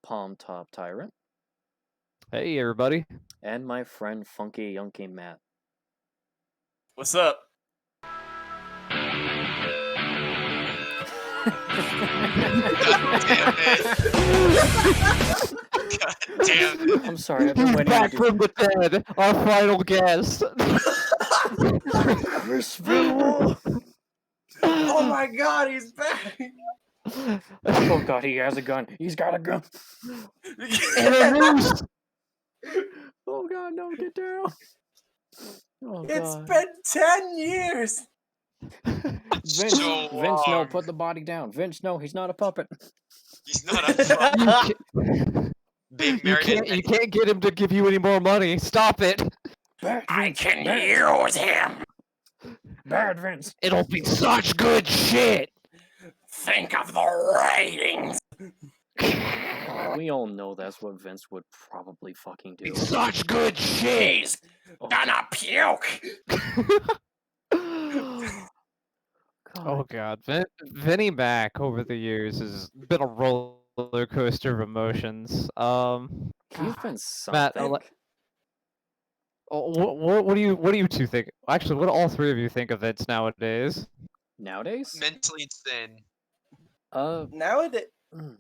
Palm Top Tyrant. Hey, everybody. And my friend Funky Yunky Matt. What's up? God damn it. I'm sorry, I've been waiting Back to from the dead, our final guest. Oh my god, he's back! Oh god, he has a gun. He's got a gun. And a noose. Oh god, no, get down. Oh, It's god. been 10 years! Vince, So Vince, no, long. put the body down. Vince, no, he's not a puppet. He's not a fuck. Being You married can't get him to give you any more money. Stop it. Bad I Vince, can bad, use him. bad Vince. It'll be such good shit. Think of the ratings. We all know that's what Vince would probably fucking do. It's such good shit. He's gonna puke. Oh god, Vinny Mac over the years has been a roller coaster of emotions. He's been Matt, something. what do you two think? Actually, what do all three of you think of Vince nowadays? Nowadays? Mentally insane. Nowadays, mm,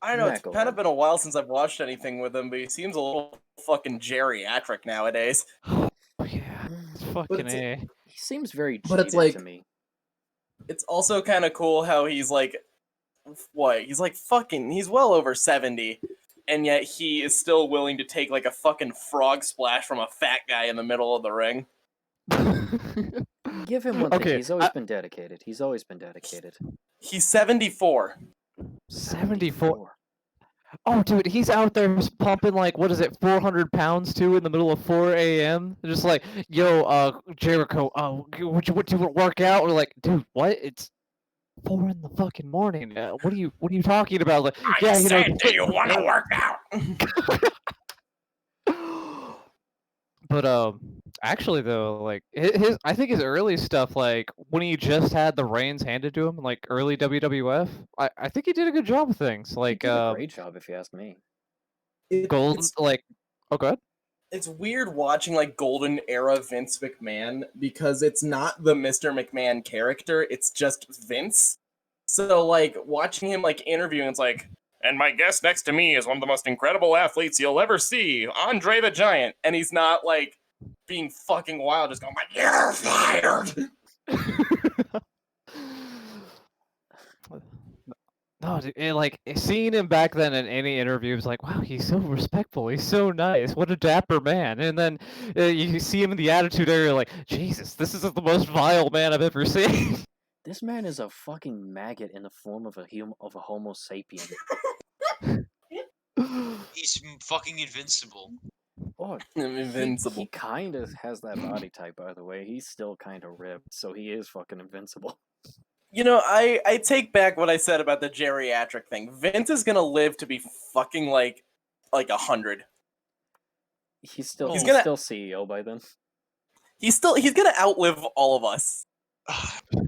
I don't know, it's Mac, go kind of ahead. been a while since I've watched anything with him, but he seems a little fucking geriatric nowadays. Oh yeah, it's fucking it's- A. He seems very But it's cheated like- to me. It's also kind of cool how he's like, he's like fucking, he's well over 70, and yet he is still willing to take like a fucking frog splash from a fat guy in the middle of the ring. Give him one thing. Okay, He's always been dedicated. He's always been dedicated. He's 74. 74. Oh, dude, he's out there pumping like, what is it, 400 pounds too in the middle of 4 a.m. Just like, yo, Jericho, what do you want to work out? We're like, dude, what? It's 4 in the fucking morning. What are you talking about? Like, yeah, you know. Do you want to work out? But actually though, like I think his early stuff, like when he just had the reins handed to him, in, like early WWF, I think he did a good job of things. He Like did a great job, if you ask me. Golden, It's, like, oh god. it's weird watching like golden era Vince McMahon because it's not the Mr. McMahon character, it's just Vince. So like watching him like interviewing, it's like, and my guest next to me is one of the most incredible athletes you'll ever see, Andre the Giant. And he's not like being fucking wild, just going like, you're fired. No, dude, like seeing him back then in any interview was like, wow, he's so respectful, he's so nice, what a dapper man. And then you see him in the Attitude Era, like, Jesus, this is the most vile man I've ever seen. This man is a fucking maggot in the form of a Homo sapien. He's fucking invincible. Oh, Invincible. He kind of has that body type, by the way. He's still kind of ripped, so he is fucking invincible. You know, I take back what I said about the geriatric thing. Vince is gonna live to be fucking like 100. He's still CEO by then. He's gonna outlive all of us.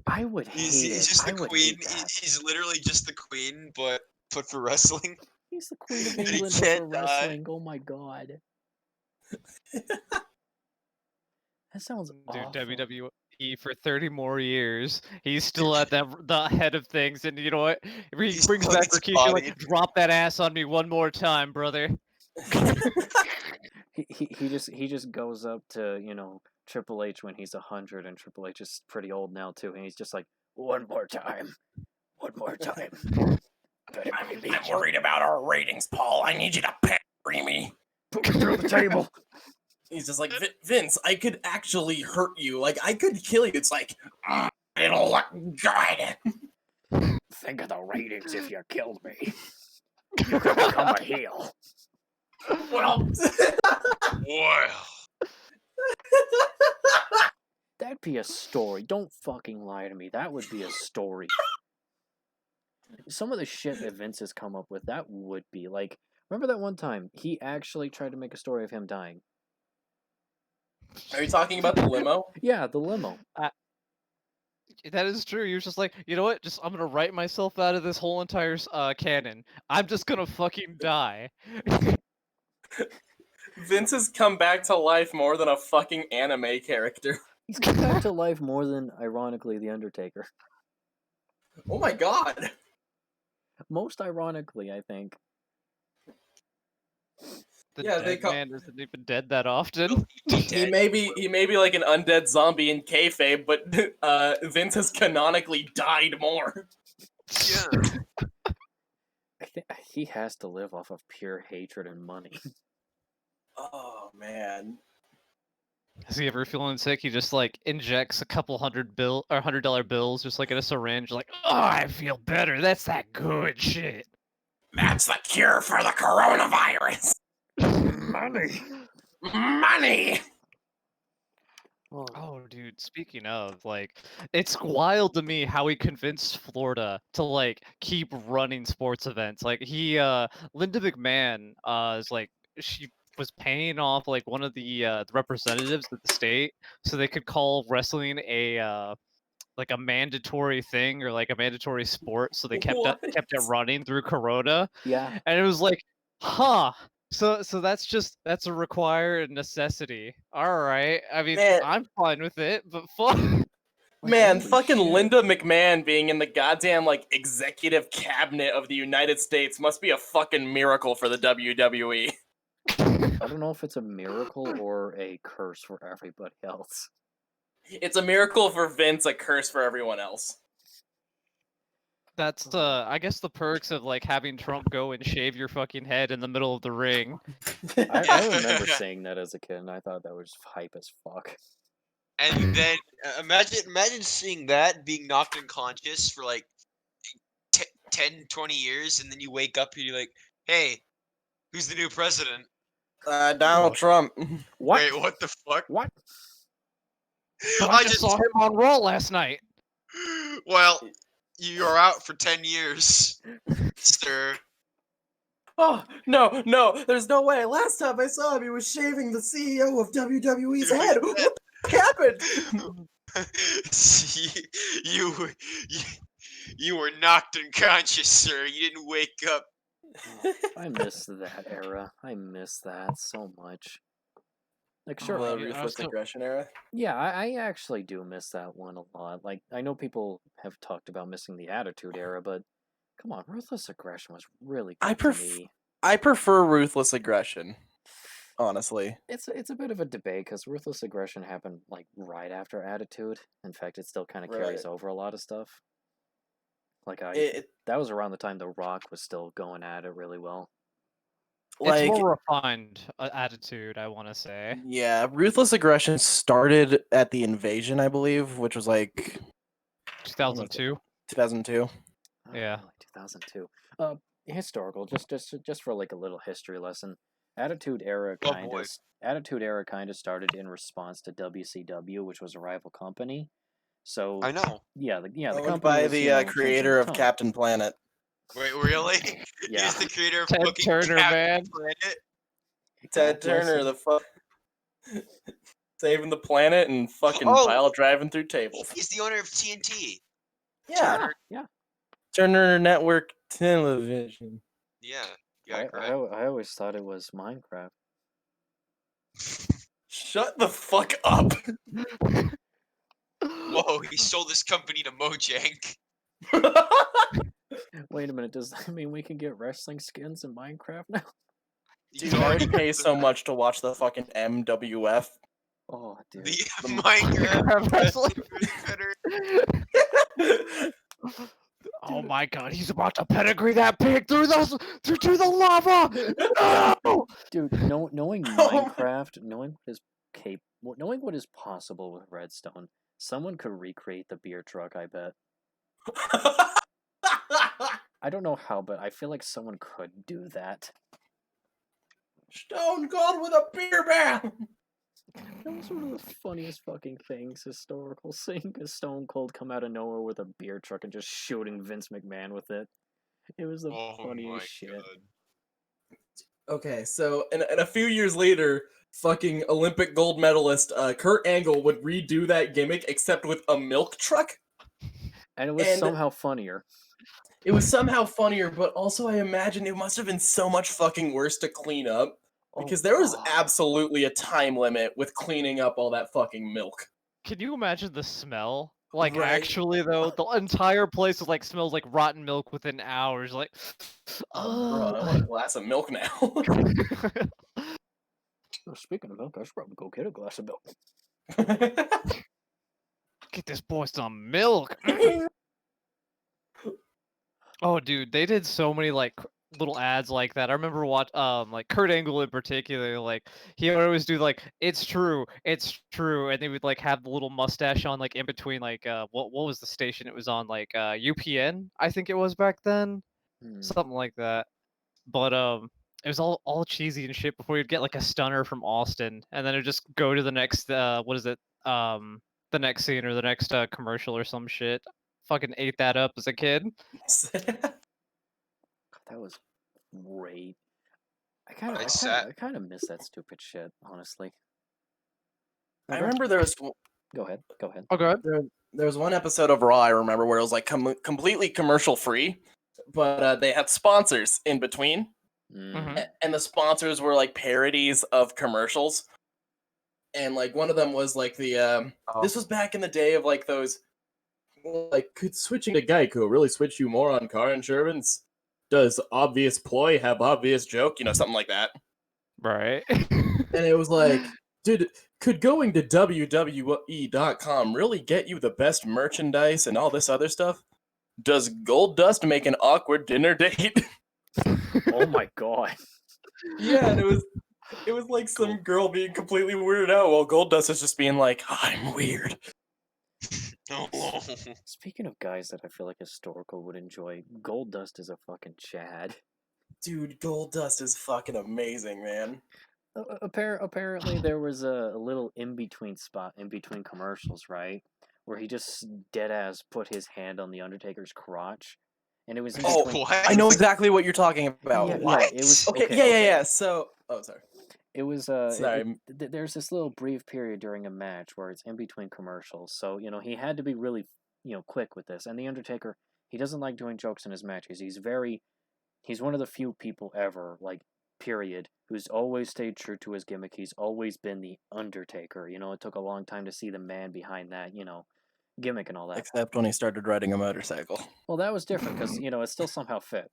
I would hate He's just it. the I would queen. hate that. He's literally just the queen, but for wrestling. He's the queen of And he England can't for die. wrestling. Oh my god. That sounds awful. Dude, WWE for 30 more years. He's still at the head of things, and you know what? If he He's brings still back gets Rikishi, like, bodied. drop that ass on me one more time, brother. He just goes up to, Triple H when he's 100, and Triple H is pretty old now too, and he's just like, one more time. I'm worried about our ratings, Paul. I need you to parry me. Put me through the table. He's just like, Vince, I could actually hurt you. Like, I could kill you. It's like, it'll look good. Think of the ratings if you killed me. You could become a heel. Well, Well, That'd be a story. Don't fucking lie to me. That would be a story. Some of the shit that Vince has come up with, that would be like, remember that one time he actually tried to make a story of him dying? are you talking about the limo? Yeah, the limo. That is true. He was just like, you know what? Just I'm gonna write myself out of this whole entire canon. I'm just gonna fucking die. Vince has come back to life more than a fucking anime character. He's come back to life more than, ironically, The Undertaker. Oh my god. Most ironically, I think. The Yeah, they dead call- man isn't even dead that often. He may be like an undead zombie in kayfabe, but Vince has canonically died more. Yeah. I think he has to live off of pure hatred and money. Oh man. Is he ever feeling sick? He just like injects a couple $100 bills just like in a syringe, like, oh, I feel better. That's that good shit. That's the cure for the coronavirus. Money. Money. Oh, dude, speaking of, like, it's wild to me how he convinced Florida to, like, keep running sports events. Like, Linda McMahon, is like, she was paying off, like, one of the representatives of the state so they could call wrestling like a mandatory thing or like a mandatory sport. So they kept What? it running through Corona. Yeah. And it was like, huh. So that's a required necessity. All right. I mean, Man. I'm fine with it, but fuck. Man, Holy fucking shit. Linda McMahon being in the goddamn like executive cabinet of the United States must be a fucking miracle for the WWE. I don't know if it's a miracle or a curse for everybody else. It's a miracle for Vince, a curse for everyone else. That's I guess the perks of like having Trump go and shave your fucking head in the middle of the ring. I remember saying that as a kid, and I thought that was hype as fuck. And then imagine seeing that, being knocked unconscious for like 10, 20 years, and then you wake up and you're like, hey, who's the new president? Donald Trump. What? Wait, what the fuck? What? But I just saw him on Raw last night. Well, you're out for 10 years, sir. Oh, no, there's no way. Last time I saw him, he was shaving the CEO of WWE's head. What the fuck happened? you were knocked unconscious, sir. You didn't wake up. I miss that era. I miss that so much. Like, sure, The I ruthless also- aggression era. yeah, I actually do miss that one a lot. Like, I know people have talked about missing the Attitude Era, but come on, Ruthless Aggression was really good to me. I prefer ruthless aggression, honestly. It's a bit of a debate because Ruthless Aggression happened like right after Attitude. In fact, it still kind of carries Right. over a lot of stuff. Like It that was around the time The Rock was still going at it really well. like it's more refined attitude, I want to say. yeah, ruthless aggression started at the invasion, I believe, which was like 2002. 2002. Yeah. Like 2002. Historical, just for like a little history lesson. Attitude Era Oh, kind boy. of Attitude Era kind of started in response to WCW, which was a rival company. So I know. yeah, the Owned company by was, the you know, changing creator the of tone. Captain Planet. Wait, really? Yeah. He's the creator of Ted fucking Turner, Captain man. Planet? Ted God bless Turner, him. the fuck saving the planet and fucking Oh! pile driving through tables. He's the owner of TNT. Yeah, Yeah. Turner Network Television. Yeah, you got it correct. I always thought it was Minecraft. Shut the fuck up. Whoa, he sold his company to Mojang. Wait a minute, does that mean we can get wrestling skins in Minecraft now? Dude, I would pay so much to watch the fucking MWF. Oh, dude. The Minecraft Wrestling. Twitter. Oh my god, he's about to pedigree that pig through the lava! No! Dude, knowing Oh my- Minecraft, knowing what is possible with Redstone, someone could recreate the beer truck, I bet. I don't know how, but I feel like someone could do that. Stone Cold with a beer barrel. That was one of the funniest fucking things, historical, seeing a Stone Cold come out of nowhere with a beer truck and just shooting Vince McMahon with it. It was the Oh my funniest shit. god. Okay, so and a few years later, fucking Olympic gold medalist Kurt Angle would redo that gimmick except with a milk truck. And it was And- somehow funnier. It was somehow funnier, but also I imagine it must have been so much fucking worse to clean up. Because there was God. absolutely a time limit with cleaning up all that fucking milk. Can you imagine the smell? Like, Right. actually, though, the entire place is like smells like rotten milk within hours. Like, Bro, I want a glass of milk now. Oh, speaking of milk, I should probably go get a glass of milk. get this boy some milk. Oh, dude, they did so many like little ads like that. I remember like Kurt Angle in particular, like he would always do like it's true, and they would like have the little mustache on like in between like what was the station it was on, like UPN, I think it was back then, something like that. But it was all cheesy and shit before you'd get like a stunner from Austin, and then it'd just go to the next what is it the next scene or the next commercial or some shit. Fucking ate that up as a kid. That was great. I It's kind of miss that stupid shit, honestly. I remember there was Go ahead. Okay. there was one episode of Raw I remember where it was like completely commercial free, but they had sponsors in between, and the sponsors were like parodies of commercials. And like one of them was like the this was back in the day of like those like, could switching to Geico really switch you more on car insurance? Does obvious ploy have obvious joke? You know, something like that. Right. And it was like, could going to WWE.com really get you the best merchandise and all this other stuff? Does Gold Dust make an awkward dinner date? Oh my god. Yeah, and it was like some girl being completely weirded out while Gold Dust is just being like, I'm weird. Oh. Speaking of guys that I feel like Historical would enjoy, Gold Dust is a fucking Chad. Dude, Gold Dust is fucking amazing, man. Apparently there was a little in-between spot in between commercials, right? Where he just dead-ass put his hand on the Undertaker's crotch. And it was in between... What? I know exactly what you're talking about. Yeah, What? it was... Okay, yeah. So... Oh, sorry. It was Sorry. there's this little brief period during a match where it's in between commercials, so you know he had to be really quick with this. And the Undertaker, he doesn't like doing jokes in his matches. He's one of the few people ever, like period, who's always stayed true to his gimmick. He's always been the Undertaker. You know, it took a long time to see the man behind that gimmick and all that. Except when he started riding a motorcycle. Well, that was different because it still somehow fit.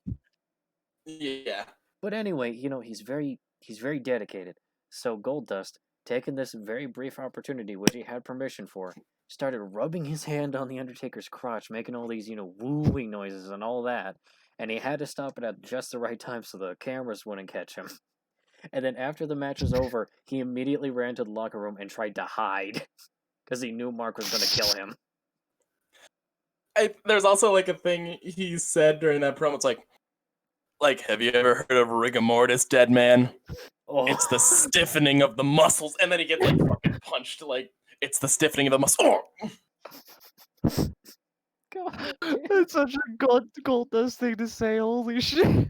Yeah. But anyway, he's very dedicated. So Goldust, taking this very brief opportunity, which he had permission for, started rubbing his hand on the Undertaker's crotch, making all these, wooing noises and all that. And he had to stop it at just the right time so the cameras wouldn't catch him. And then after the match was over, he immediately ran to the locker room and tried to hide because he knew Mark was going to kill him. There's also like a thing he said during that promo. It's like, have you ever heard of rigor mortis, dead man? Oh. It's the stiffening of the muscles. And then he gets like fucking punched. Like, it's the stiffening of the muscles. God. That's such a Goldust thing to say. Holy shit.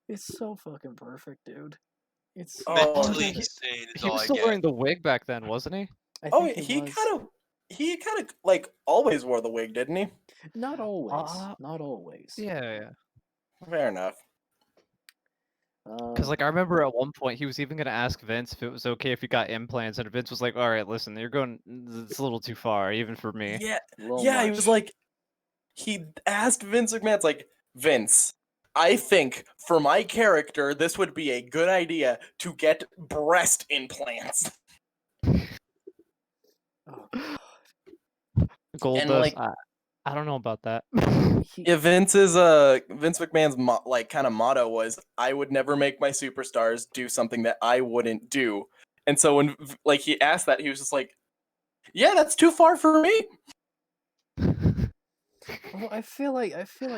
It's so fucking perfect, dude. It's Mentally Oh, insane is He all was I still get. wearing the wig back then, wasn't he? I Oh, think he kind of like always wore the wig, didn't he? not always. Not always. Yeah. Fair enough. Because, like, I remember at one point he was even going to ask Vince if it was okay if he got implants, and Vince was like, all right, listen, you're going, it's a little too far, even for me. Yeah, little he much. was like, he asked Vince McMahon, it's like, Vince, I think for my character, this would be a good idea to get breast implants. Oh, Gold And, Dust, like- I don't know about that. Yeah, Vince McMahon's kind of motto was, I would never make my superstars do something that I wouldn't do. And so when like he asked that, he was just like, yeah, that's too far for me. Well, I feel like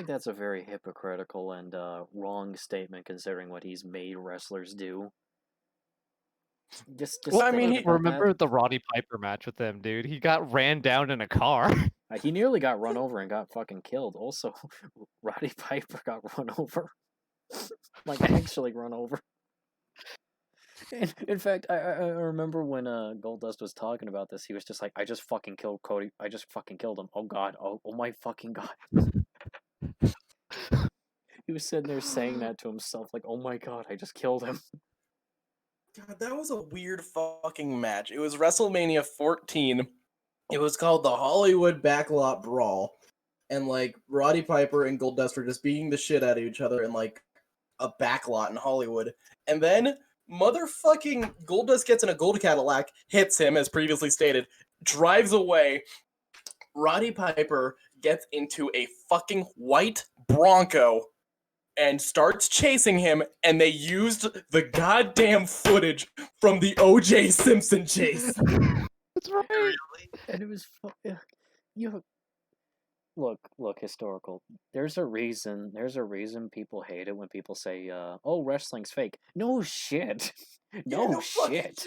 that's a very hypocritical and wrong statement considering what he's made wrestlers do. Just Well, I mean, think about Remember the Roddy Piper match with them, dude? He got ran down in a car. he nearly got run over and got fucking killed. Also, Roddy Piper got run over, like actually run over. In fact, I remember when Goldust was talking about this, he was just like, "I just fucking killed Cody. I just fucking killed him. Oh God. Oh my fucking God." He was sitting there saying that to himself, like, "Oh my God, I just killed him." God, that was a weird fucking match. It was WrestleMania 14. It was called the Hollywood Backlot Brawl. And like Roddy Piper and Goldust were just beating the shit out of each other in like a backlot in Hollywood. And then motherfucking Goldust gets in a gold Cadillac, hits him as previously stated, drives away. Roddy Piper gets into a fucking white Bronco and starts chasing him, and they used the goddamn footage from the O.J. Simpson chase. That's right. Really? And it was you look historical. There's a reason people hate it when people say oh, wrestling's fake. No shit. No shit.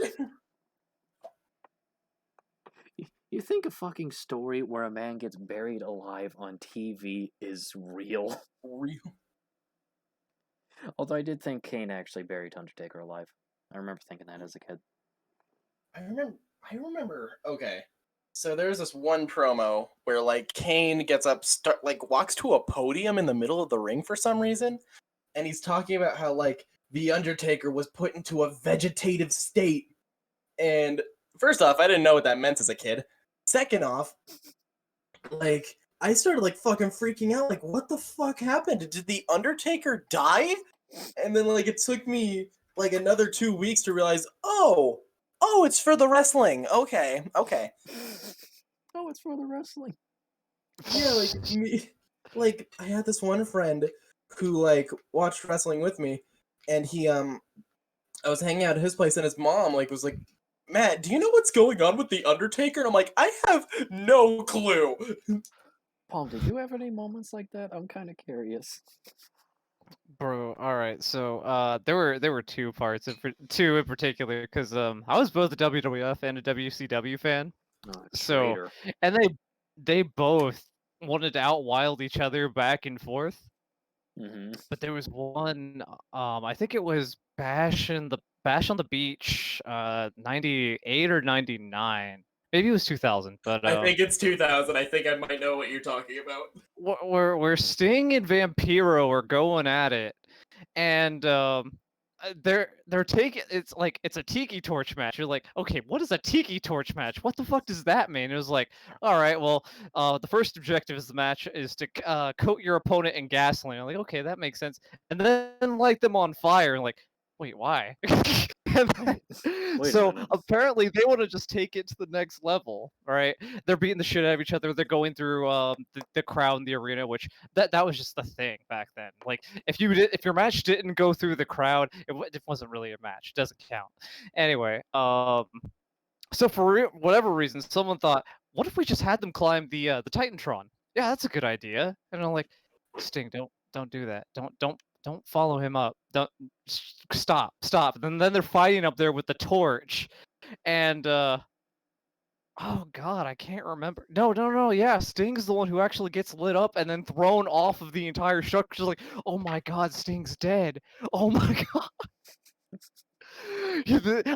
You think a fucking story where a man gets buried alive on TV is real? Real. Although I did think Kane actually buried Undertaker alive. I remember thinking that as a kid. I remember. Okay, so there's this one promo where like Kane gets up, walks to a podium in the middle of the ring for some reason, and he's talking about how like the Undertaker was put into a vegetative state. And first off, I didn't know what that meant as a kid. Second off, like I started like fucking freaking out. Like, what the fuck happened? Did the Undertaker die? And then like it took me like another 2 weeks to realize, oh, it's for the wrestling. Okay. Oh, it's for the wrestling. Yeah, like me, like I had this one friend who like watched wrestling with me, and I was hanging out at his place, and his mom like was like, "Matt, do you know what's going on with the Undertaker?" And I'm like, "I have no clue." Palm, did you have any moments like that? I'm kind of curious. Bro, all right. So, there were two parts, two in particular, because I was both a WWF and a WCW fan. Oh, So, traitor. and they both wanted to outwild each other back and forth. Mm-hmm. But there was one, I think it was Bash on the Beach, 98 or 99. Maybe it was 2000, but I think it's 2000. I think I might know what you're talking about. where Sting and Vampiro are going at it, and they're taking it's a tiki torch match. You're like, okay, what is a tiki torch match? What the fuck does that mean? It was like, all right, well, the first objective of the match is to coat your opponent in gasoline. I'm like, okay, that makes sense, and then light them on fire. And like, wait, why? And then, Wait a so minute. apparently they want to just take it to the next level, right? They're beating the shit out of each other. They're going through the crowd in the arena, which that was just the thing back then. Like if your match didn't go through the crowd, it wasn't really a match. It doesn't count. Anyway, so for whatever reason, someone thought, what if we just had them climb the Titantron? Yeah, that's a good idea. And I'm like, Sting, don't do that. Don't follow him up. Don't stop. And then they're fighting up there with the torch, and oh God, I can't remember. No. Yeah, Sting's the one who actually gets lit up and then thrown off of the entire structure. Like, oh my God, Sting's dead. Oh my God.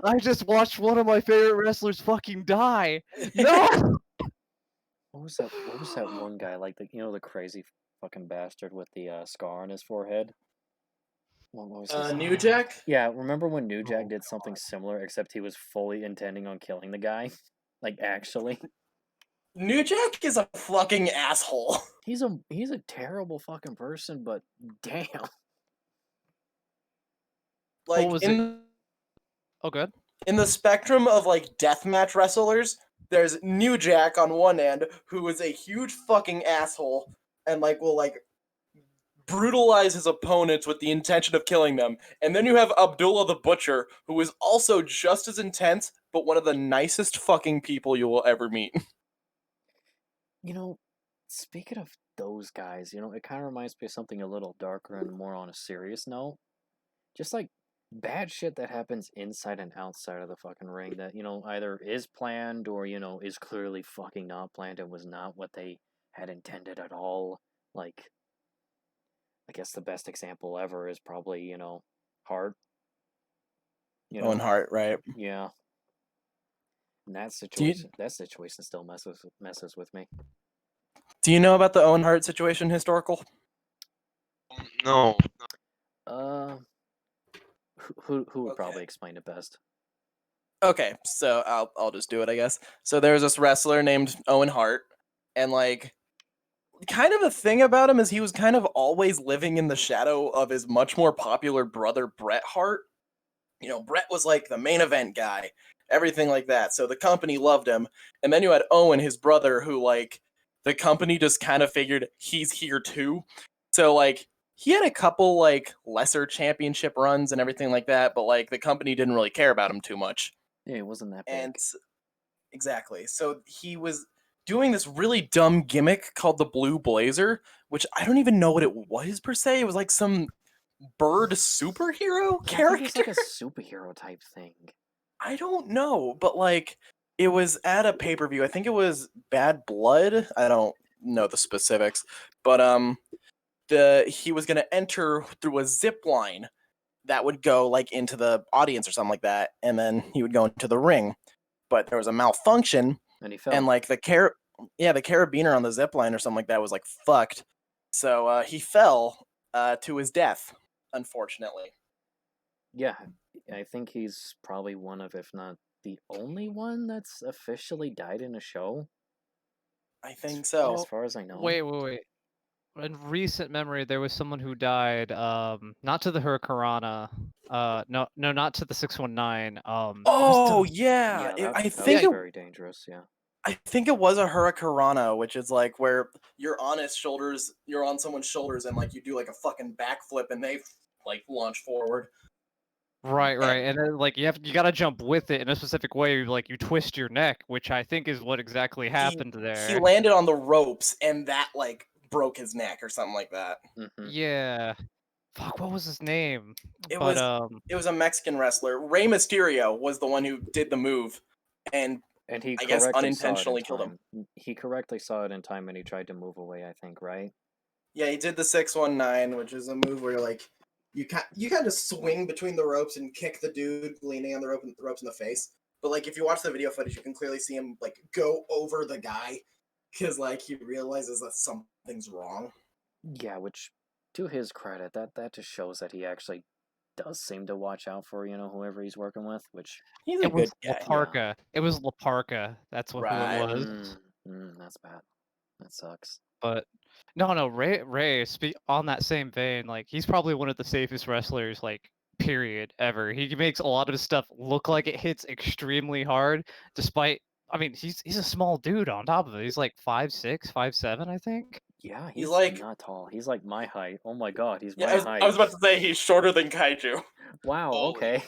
I just watched one of my favorite wrestlers fucking die. No. What was that? What was that one guy like? The crazy fucking bastard with the scar on his forehead. What was his New Jack? Yeah, remember when New Jack Oh, did something similar, except he was fully intending on killing the guy? Like, actually. New Jack is a fucking asshole. He's a terrible fucking person, but damn. Like was it? Oh, good. In the spectrum of like deathmatch wrestlers, there's New Jack on one end, who is a huge fucking asshole and like will like brutalize his opponents with the intention of killing them. And then you have Abdullah the Butcher, who is also just as intense, but one of the nicest fucking people you will ever meet. Speaking of those guys, it kind of reminds me of something a little darker and more on a serious note. Just like bad shit that happens inside and outside of the fucking ring that, either is planned or, is clearly fucking not planned and was not what they had intended at all. Like, I guess the best example ever is probably, Hart. You Owen know, Hart, right? yeah. And Do you that situation still messes with me. do you know about the Owen Hart situation, historical? No. Uh, who would Okay. probably explain it best? Okay, so I'll just do it, I guess. So there was this wrestler named Owen Hart, and like kind of a thing about him is he was kind of always living in the shadow of his much more popular brother Bret Hart. You know, Bret was like the main event guy, everything like that. So the company loved him. And then you had Owen, his brother, who like the company just kind of figured he's here too. So like he had a couple like lesser championship runs and everything like that, but like the company didn't really care about him too much. Yeah, it wasn't that big. And exactly. So he was doing this really dumb gimmick called the Blue Blazer, which I don't even know what it was per se. It was like some bird superhero Yeah, I think it character. was like a superhero type thing. I don't know, but like it was at a pay-per-view. I think it was Bad Blood. I don't know the specifics, but he was going to enter through a zip line that would go like into the audience or something like that, and then he would go into the ring. But there was a malfunction, And he fell. and like the carabiner on the zip line or something like that was like fucked. So he fell to his death, unfortunately. Yeah, I think he's probably one of, if not the only one that's officially died in a show. I think As so. far as I know. Wait. In recent memory, there was someone who died. Not to the Hurricanrana. No, not to the 619. Oh Yeah, yeah, I that think was it very dangerous. Yeah. I think it was a hurricanrana, which is like where you're on his shoulders, you're on someone's shoulders, and like you do like a fucking backflip, and they like launch forward. Right, and then like you gotta jump with it in a specific way. Like you twist your neck, which I think is what exactly happened He there. landed on the ropes, and that like broke his neck or something like that. Mm-hmm. Yeah. Fuck, what was his name? It But was a Mexican wrestler. Rey Mysterio was the one who did the move, and And he I guess correctly saw it in unintentionally killed him. time. He correctly saw it in time, and he tried to move away. I think, right? Yeah, he did the 619, which is a move where you're like you kind of swing between the ropes and kick the dude leaning on the ropes in the face. But like if you watch the video footage, you can clearly see him like go over the guy because like he realizes that something's wrong. Yeah, which, to his credit, that just shows that he actually does seem to watch out for whoever he's working with. Which He's a it was good guy. Laparca. It was Laparca. That's what who Right. it was. That's bad. That sucks. But no, Ray. On that same vein, like he's probably one of the safest wrestlers, like period ever. He makes a lot of his stuff look like it hits extremely hard, despite. I mean, he's a small dude on top of it. He's like 5'6", 5'7", I think. Yeah, He's he's like not tall. He's like my height. Oh my god, he's yeah. my height. I was about to say he's shorter than Kaiju. Wow. Holy Okay.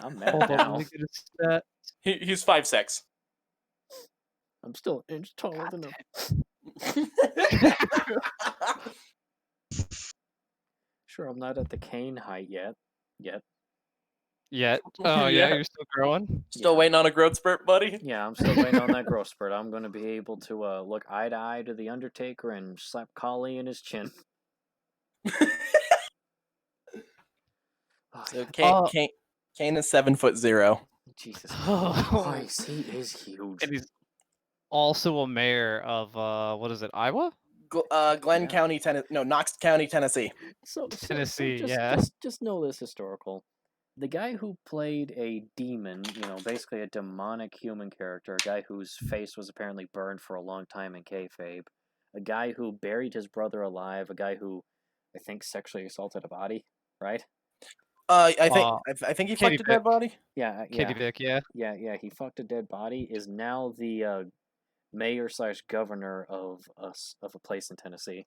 I'm mad Hold on, now. let me get a stat. He's 5'6". I'm still an inch taller than him. Sure, I'm not at the Kane height yet. Yet. Oh yeah, Yeah. you're still growing. Still Yeah. waiting on a growth spurt, buddy. Yeah, I'm still waiting on that growth spurt. I'm gonna be able to look eye to eye to the Undertaker and slap Kali in his chin. Oh, So yeah. Kane is 7'0". Jesus Oh. Christ, he is huge. And he's also a mayor of what is it, Iowa? Glenn Yeah. County, Tennessee. No, Knox County, Tennessee. So Tennessee, just, yeah. just know this historical. The guy who played a demon, basically a demonic human character, a guy whose face was apparently burned for a long time in kayfabe, a guy who buried his brother alive, a guy who, I think, sexually assaulted a body, right? I think he Katie fucked a dead body. Yeah, Katie yeah, Vick, yeah. yeah. He fucked a dead body. Is now the mayor / governor of a place in Tennessee.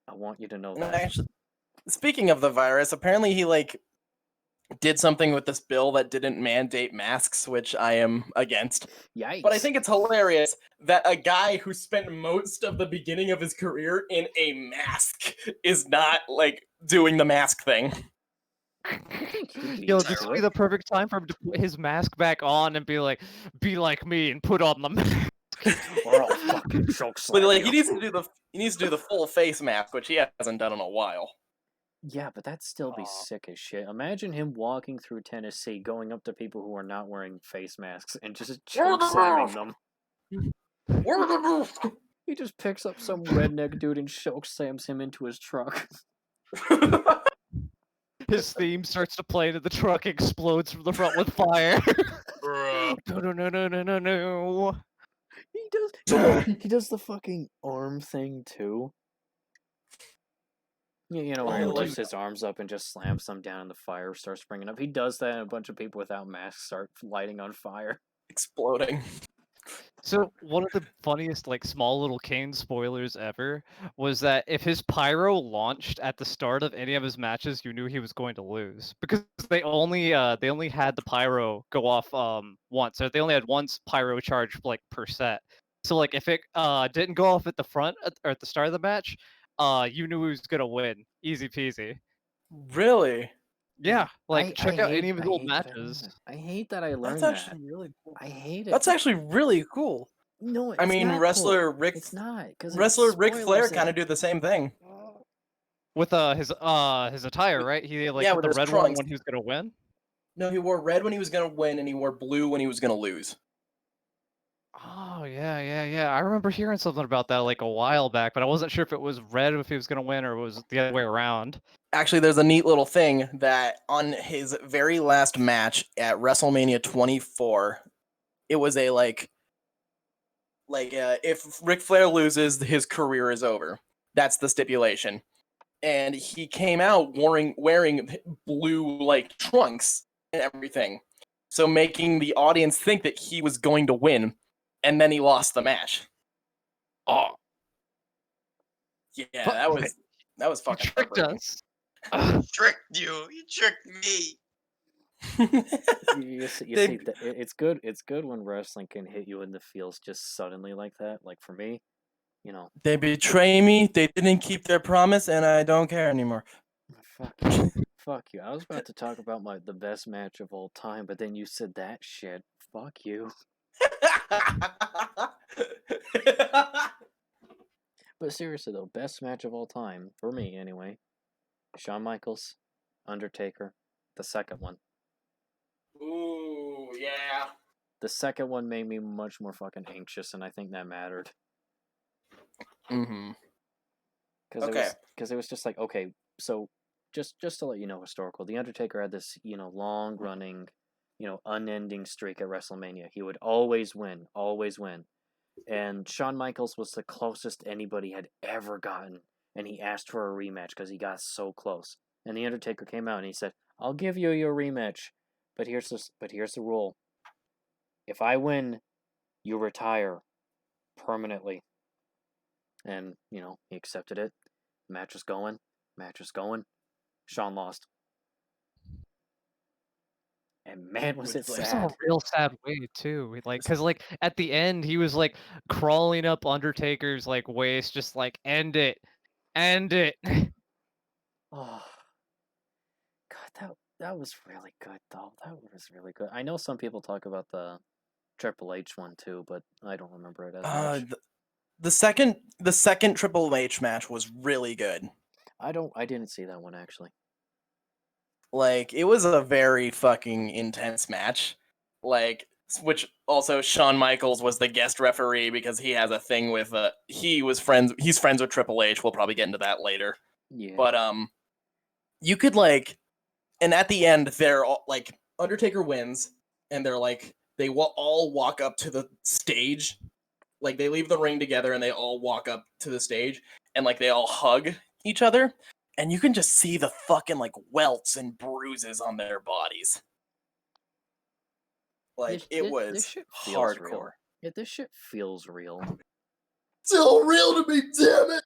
I want you to know that. Actually, speaking of the virus, apparently he like did something with this bill that didn't mandate masks, which I am against. Yikes! But I think it's hilarious that a guy who spent most of the beginning of his career in a mask is not like doing the mask thing. Yo, this would be the perfect time for him to put his mask back on and be like me and put on the mask. Or I'll fucking choke But slam like you. he needs to do the full face mask, which he hasn't done in a while. Yeah, but that'd still be sick as shit. Imagine him walking through Tennessee, going up to people who are not wearing face masks and just choke slamming them. He just picks up some redneck dude and choke slams him into his truck. His theme starts to play and the truck explodes from the front with fire. Bruh. No. He does the fucking arm thing too. You know, where he Oh, lifts dude. his arms up and just slams them down and the fire starts springing up. He does that and a bunch of people without masks start lighting on fire. Exploding. So one of the funniest, like, small little Kane spoilers ever was that if his pyro launched at the start of any of his matches, you knew he was going to lose because they only had the pyro go off once, or they only had one pyro charge like per set. So like if it didn't go off at the front or at the start of the match, you knew he was gonna win, easy peasy. Really? Yeah, like check out any of his old hate that I learned matches. that. I hate that I learned That's that. actually really cool. I hate it. That's actually really cool. No, it's I mean, not wrestler cool. Rick, It's not because wrestler Ric Flair kind of do the same thing. With his attire, right? He like Yeah, put with the his red one trunks. when he was gonna win. No, he wore red when he was gonna win, and he wore blue when he was gonna lose. Oh yeah. I remember hearing something about that like a while back, but I wasn't sure if it was red if he was gonna win or it was the other way around. Actually, there's a neat little thing that on his very last match at WrestleMania 24, it was a if Ric Flair loses, his career is over. That's the stipulation. And he came out wearing blue like trunks and everything, so making the audience think that he was going to win, and then he lost the match. Oh, Yeah, Fuck, that was he fucking tricked heartbreaking. us. Tricked you. You tricked me. You see, They- it's good. It's good when wrestling can hit you in the feels just suddenly like that. Like for me, you know, They betray me. They didn't keep their promise, and I don't care anymore. fuck you. I was about to talk about the best match of all time, but then you said that shit. Fuck you. But seriously though, best match of all time for me anyway. Shawn Michaels, Undertaker, the second one. Ooh, yeah. The second one made me much more fucking anxious, and I think that mattered. Mm-hmm. Because it was just like, okay, so just to let you know, historical, the Undertaker had this long running, unending streak at WrestleMania. He would always win, and Shawn Michaels was the closest anybody had ever gotten, and he asked for a rematch because he got so close. And the Undertaker came out and he said, "I'll give you your rematch, but here's the rule: if I win, you retire permanently." And he accepted it. Match was going. Shawn lost. And man, was it It was sad. a real sad way too. Cause like at the end he was like crawling up Undertaker's like waist, just like end it. Oh, God, that was really good though. That was really good. I know some people talk about the Triple H one too, but I don't remember it as much. The second Triple H match was really good. I didn't see that one actually. Like, it was a very fucking intense match. Like, which also Shawn Michaels was the guest referee because he has a thing with he's friends with Triple H. We'll probably get into that later. Yeah. But you could and at the end they're all like, Undertaker wins, and they're like, they will all walk up to the stage. Like, they leave the ring together and they all walk up to the stage and like they all hug each other, and you can just see the fucking like welts and bruises on their bodies. Like, this shit feels hardcore. real. Yeah, this shit feels real. Still real to me, damn it.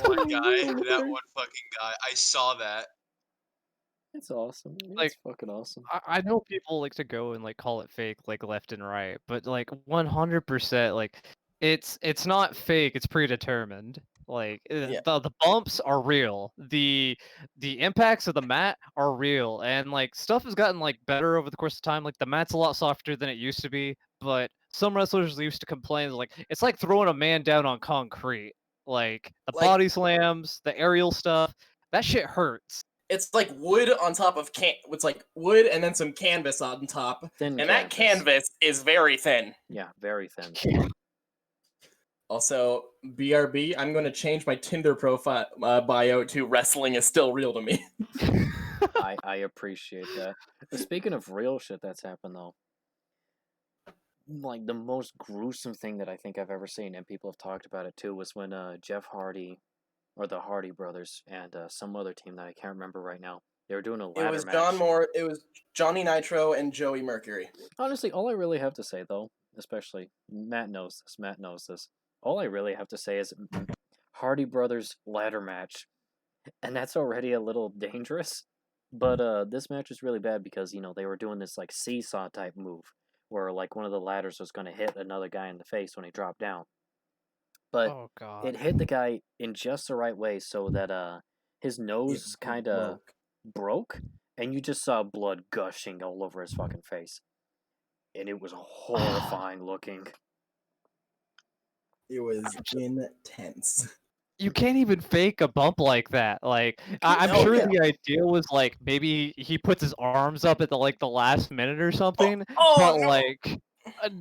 One guy, that one fucking guy. I saw that. It's awesome. Like, It's fucking awesome. I know people like to go and like call it fake like left and right, but like 100% like it's not fake, it's predetermined. Like Yeah. the bumps are real. The impacts of the mat are real, and like stuff has gotten like better over the course of time. Like the mat's a lot softer than it used to be, but some wrestlers used to complain like it's like throwing a man down on concrete. Like the Like- body slams, the aerial stuff. That shit hurts. It's like wood on top of it's like wood and then some canvas on top. Thin And that canvas is very thin. Yeah, very thin. Also, BRB, I'm going to change my Tinder profile bio to wrestling is still real to me. I appreciate that. Speaking of real shit that's happened though, like the most gruesome thing that I think I've ever seen, and people have talked about it too, was when Jeff Hardy, or the Hardy brothers, and some other team that I can't remember right now, they were doing a ladder match. It was John Moore, it was Johnny Nitro, and Joey Mercury. Honestly, all I really have to say though, especially Matt knows this. All I really have to say is Hardy brothers ladder match, and that's already a little dangerous. But this match is really bad because they were doing this like seesaw type move where like one of the ladders was going to hit another guy in the face when he dropped down. But Oh god. it hit the guy in just the right way so that his nose kind of broke, and you just saw blood gushing all over his fucking face. And it was horrifying looking. It was intense. You can't even fake a bump like that. Like I'm sure the idea was like maybe he puts his arms up at the last minute or something. But no. like,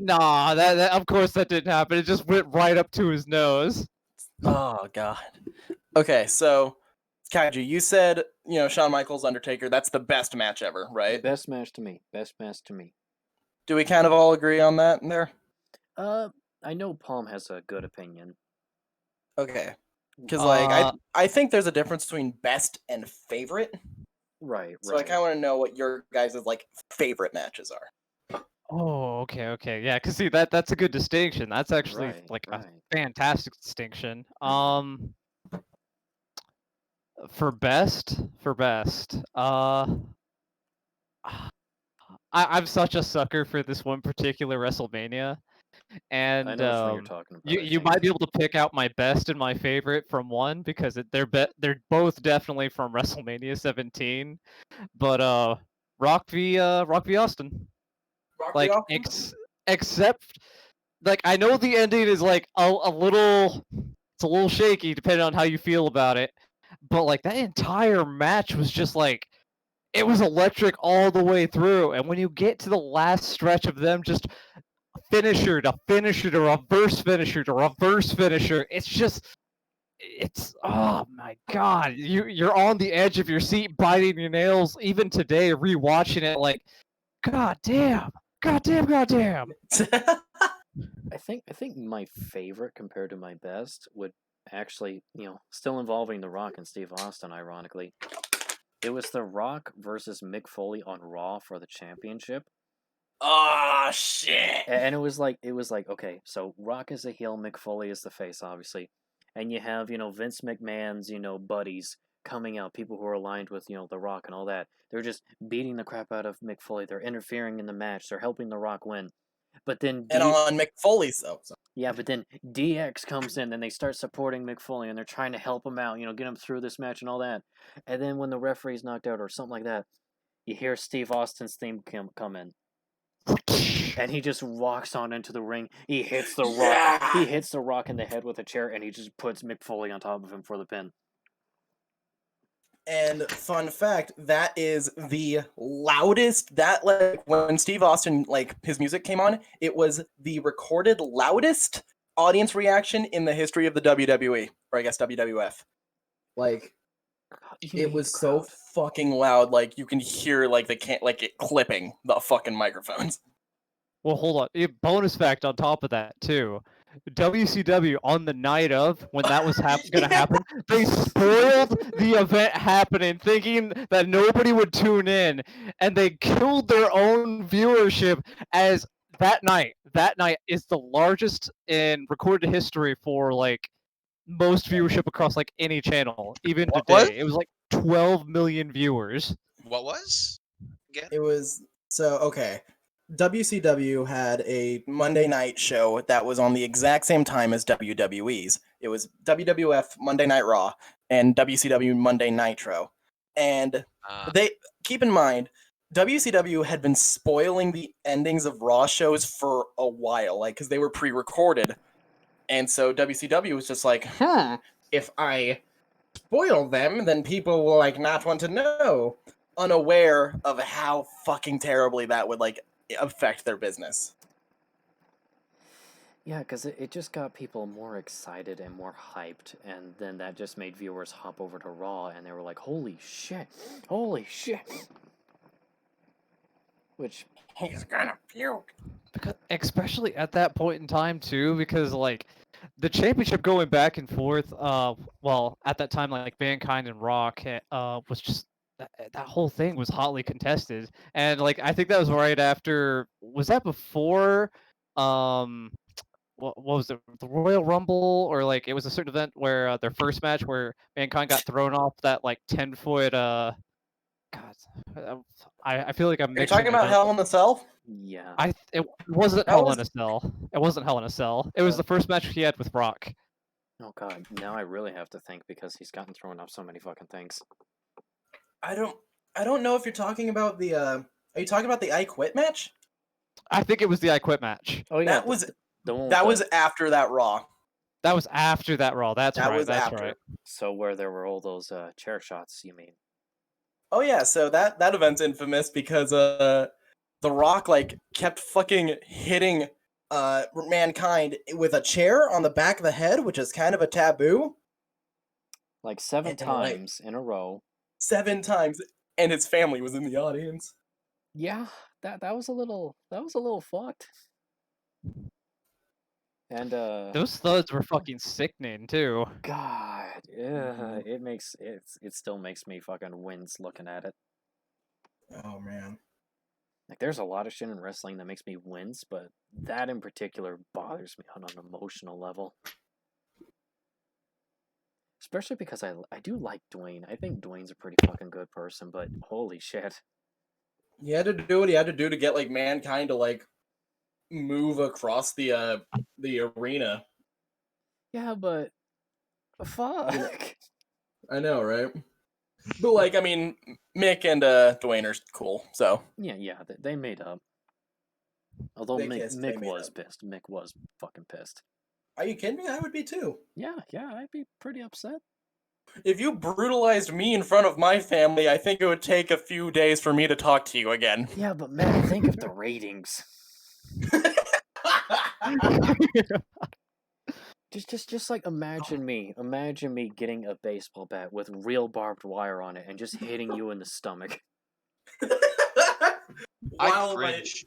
nah, that of course that didn't happen. It just went right up to his nose. Oh god. Okay, so Kaiju, you said Shawn Michaels Undertaker. That's the best match ever, right? Best match to me. Best match to me. Do we kind of all agree on that in there? I know Palm has a good opinion. Okay. Because I think there's a difference between best and favorite. Right. So I kind of want to know what your guys' favorite matches are. Oh, okay. Yeah, because see that's a good distinction. That's actually a fantastic distinction. For best, I'm such a sucker for this one particular WrestleMania. And I know which one you're talking about. you might be able to pick out my best and my favorite from one because they're both definitely from WrestleMania 17. But Rock v Austin. Except I know the ending is a little, it's a little shaky depending on how you feel about it, but that entire match was just it was electric all the way through. And when you get to the last stretch of them just finisher to finisher to reverse finisher to reverse finisher, it's oh my god, you're on the edge of your seat biting your nails even today rewatching it god damn. I think my favorite compared to my best would actually, still involving The Rock and Steve Austin, ironically. It was The Rock versus Mick Foley on Raw for the championship. Oh shit! And it was like, okay, so Rock is the heel, Mick Foley is the face, obviously. And you have, Vince McMahon's, buddies coming out, people who are aligned with, The Rock and all that. They're just beating the crap out of Mick Foley. They're interfering in the match. They're helping The Rock win. But then and on Mick Foley's though. So. Yeah, but then DX comes in and they start supporting Mick Foley and they're trying to help him out, get him through this match and all that. And then when the referee's knocked out or something like that, you hear Steve Austin's theme come in. And he just walks on into the ring. He hits the Rock. He hits the Rock in the head with a chair, and he just puts Mick Foley on top of him for the pin. And fun fact, that is the loudest. That when Steve Austin his music came on, it was the recorded loudest audience reaction in the history of the WWE, or I guess WWF. It was so fucking loud, you can hear it clipping the fucking microphones. Well, hold on. Bonus fact on top of that too. WCW on the night of when that was gonna happen, they spoiled the event happening, thinking that nobody would tune in, and they killed their own viewership. As that night is the largest in recorded history for most viewership across any channel, even today. What? It was 12 million viewers. What was? Again? It was okay. WCW had a Monday night show that was on the exact same time as WWE's. It was WWF Monday Night Raw and WCW Monday Nitro. And they keep in mind, WCW had been spoiling the endings of Raw shows for a while, because they were pre-recorded. And so WCW was just if I spoil them, then people will like not want to know, unaware of how fucking terribly that would like affect their business. Yeah, because it just got people more excited and more hyped, and then that just made viewers hop over to Raw, and they were like, holy shit, holy shit. Which, He's gonna puke. Because, especially at that point in time too, because like the championship going back and forth, well, at that time like Mankind and Rock was just that whole thing was hotly contested, and like I think that was right after, was that before, what was it, the Royal Rumble, or like it was a certain event where their first match where Mankind got thrown off that like 10-foot God, I feel like I'm Are you mixing talking about it up. Hell in the Cell? yeah. It wasn't That Hell was- in a Cell. It wasn't Hell in a Cell. It was the first match he had with Rock. Oh god, now I really have to think because he's gotten thrown off so many fucking things. I don't know if you're talking about the are you talking about the I Quit match? I think it was the I Quit match. Oh yeah, That was the one with that the- was after that Raw. That was after that Raw. That's That right. was That's after. right. so where there were all those chair shots, you mean? Oh yeah, so that event's infamous because The Rock like kept fucking hitting Mankind with a chair on the back of the head, which is kind of a taboo. Like 7 And, like- times in a row. 7 times, and his family was in the audience. Yeah, that was a little fucked. And Those thuds were fucking sickening too. God, yeah, it still makes me fucking wince looking at it. Oh man. Like there's a lot of shit in wrestling that makes me wince, but that in particular bothers me on an emotional level. Especially because I do like Dwayne. I think Dwayne's a pretty fucking good person, but holy shit. He had to do what he had to do to get like Mankind to like move across the arena. Yeah, but fuck. I know, right? But like, I mean, Mick and Dwayne are cool, so Yeah, they made up. Although They kissed, they Mick made was up. pissed. Mick was fucking pissed. are you kidding me? I would be too. Yeah, I'd be pretty upset. If you brutalized me in front of my family, I think it would take a few days for me to talk to you again. Yeah, but man, think of the ratings. Just like imagine me getting a baseball bat with real barbed wire on it and just hitting you in the stomach. I while my cringe.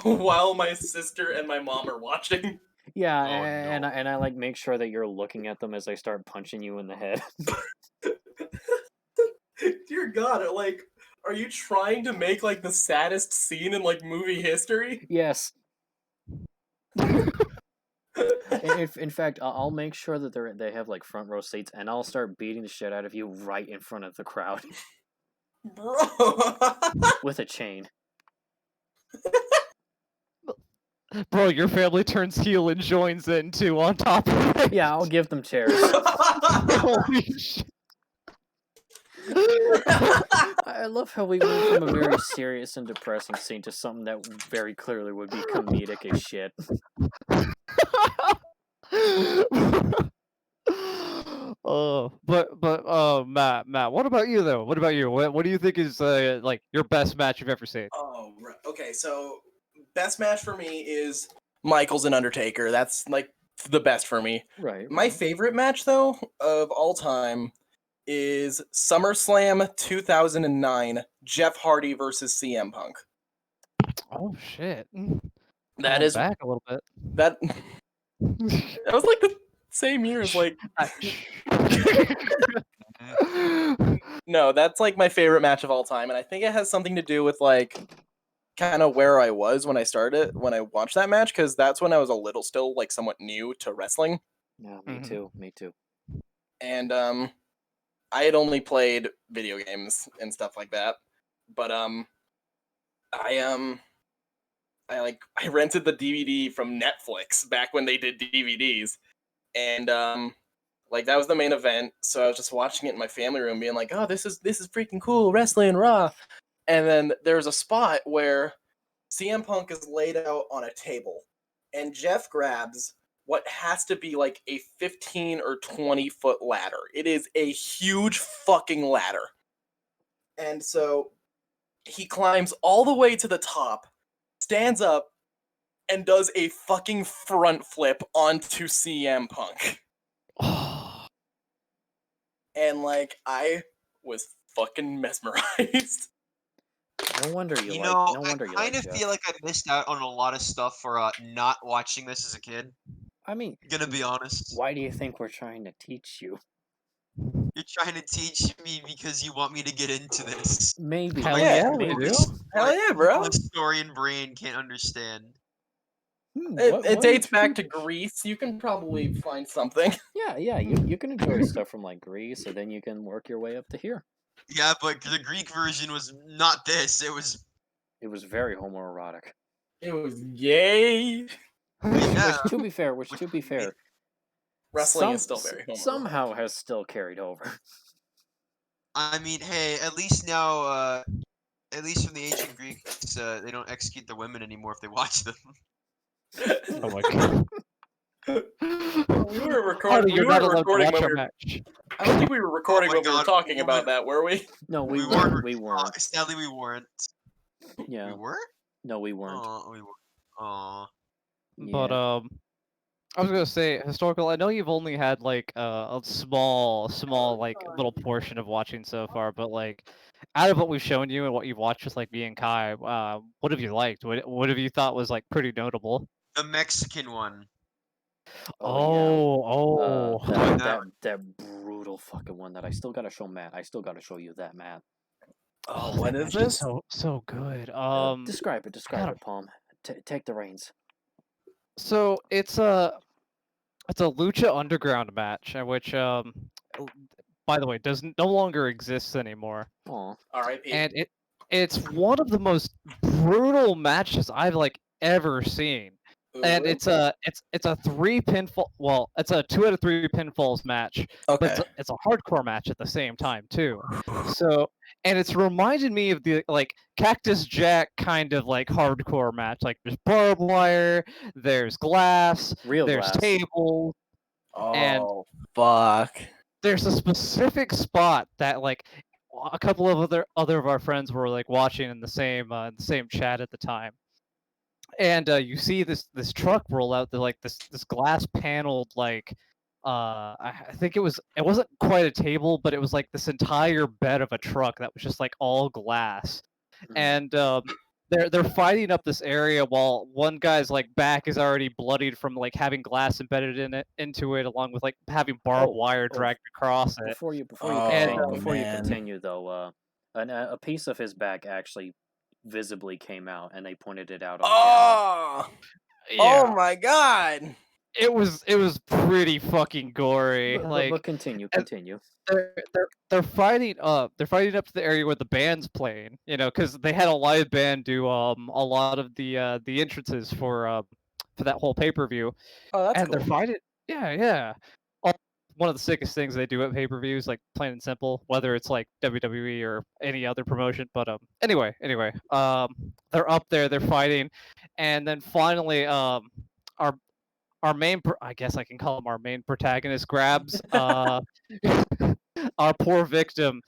while my sister and my mom are watching. Yeah, Oh, and no. I like make sure that you're looking at them as I start punching you in the head. Dear God, like, are you trying to make like the saddest scene in like movie history? Yes. In fact, I'll make sure that they have like front row seats, and I'll start beating the shit out of you right in front of the crowd Bro. with a chain. Bro, your family turns heel and joins in too on top of it. Yeah, I'll give them chairs. Holy shit. I love how we went from a very serious and depressing scene to something that very clearly would be comedic as shit. Matt, what about you though? What about you? What do you think is like your best match you've ever seen? Oh, right. Okay, so best match for me is Michaels and Undertaker. That's like the best for me. Right. My favorite match though of all time is SummerSlam 2009, Jeff Hardy versus CM Punk. Oh shit. That Going is back a little bit. that that was like the same year as like no, that's like my favorite match of all time, and I think it has something to do with like kind of where I was when I watched that match, because that's when I was still like somewhat new to wrestling, Yeah, Mhm. me too. and I had only played video games and stuff like that, but I rented the DVD from Netflix back when they did DVDs, and like that was the main event. So I was just watching it in my family room, being like, "Oh, this is freaking cool, wrestling, raw." And then there's a spot where CM Punk is laid out on a table, and Jeff grabs what has to be like a 15 or 20-foot ladder. It is a huge fucking ladder. And so he climbs all the way to the top, stands up, and does a fucking front flip onto CM Punk. And like, I was fucking mesmerized. No wonder you You like. know, No I wonder you kind like of Jeff. feel like I missed out on a lot of stuff for not watching this as a kid. I mean, Gonna be honest. why do you think we're trying to teach you? You're trying to teach me because you want me to get into this. Maybe. Hell Yeah, yeah, we maybe. do. Hell yeah, bro. My historian brain can't understand. It dates back to Greece. You can probably find something. Yeah, yeah. You can enjoy stuff from like Greece, and then you can work your way up to here. Yeah, but the Greek version was not this. It was It was very homoerotic. It was gay. yeah. Which, to be fair, Wrestling is still very homoerotic. somehow has still carried over. I mean, hey, at least now, at least from the ancient Greeks, they don't execute the women anymore if they watch them. Oh my god. We were How recording. do you We not were allowed to recording watch when a we were. match? I don't think we were recording Oh my when we were God, talking we about were- that, were we? No, we We weren't. weren't. We weren't. Sadly, we weren't. Yeah. We were? No, we weren't. Oh, we were. Aw. But Yeah. I was gonna say, historical. I know you've only had like a small like little portion of watching so far, but like out of what we've shown you and what you've watched with like me and Kai, what have you liked? What have you thought was like pretty notable? The Mexican one. Oh, That brutal fucking one that I still gotta show Matt. I still gotta show you that, Matt. Oh, what that is match this? so good. Describe it, gotta- Palm. Take the reins. So it's a Lucha Underground match, which by the way, no longer exists anymore. Aw. R.I.P. And it's one of the most brutal matches I've like ever seen. And it's a 3 pinfall. Well, it's a 2 out of 3 pinfalls match, but okay. it's a hardcore match at the same time too. So, and it's reminded me of the like Cactus Jack kind of like hardcore match. Like there's barbed wire, there's glass, Real there's glass. tables, and Oh fuck. there's a specific spot that like a couple of other of our friends were like watching in the same chat at the time, and you see this truck roll out the like this glass paneled like I think it wasn't quite a table, but it was like this entire bed of a truck that was just like all glass, and they're fighting up this area while one guy's like back is already bloodied from like having glass embedded into it, along with like having barbed wire dragged across it. Before you man. continue though, a piece of his back actually visibly came out, and they pointed it out on camera. Oh. Oh my god. It was pretty fucking gory. But continue. They're fighting up to the area where the band's playing, because they had a live band do a lot of the entrances for that whole pay-per-view. Oh, that's And cool. they're fighting. Yeah. One of the sickest things they do at pay-per-views, like plain and simple, whether it's like WWE or any other promotion. But anyway, they're up there, they're fighting, and then finally our main I guess I can call him our main protagonist grabs our poor victim,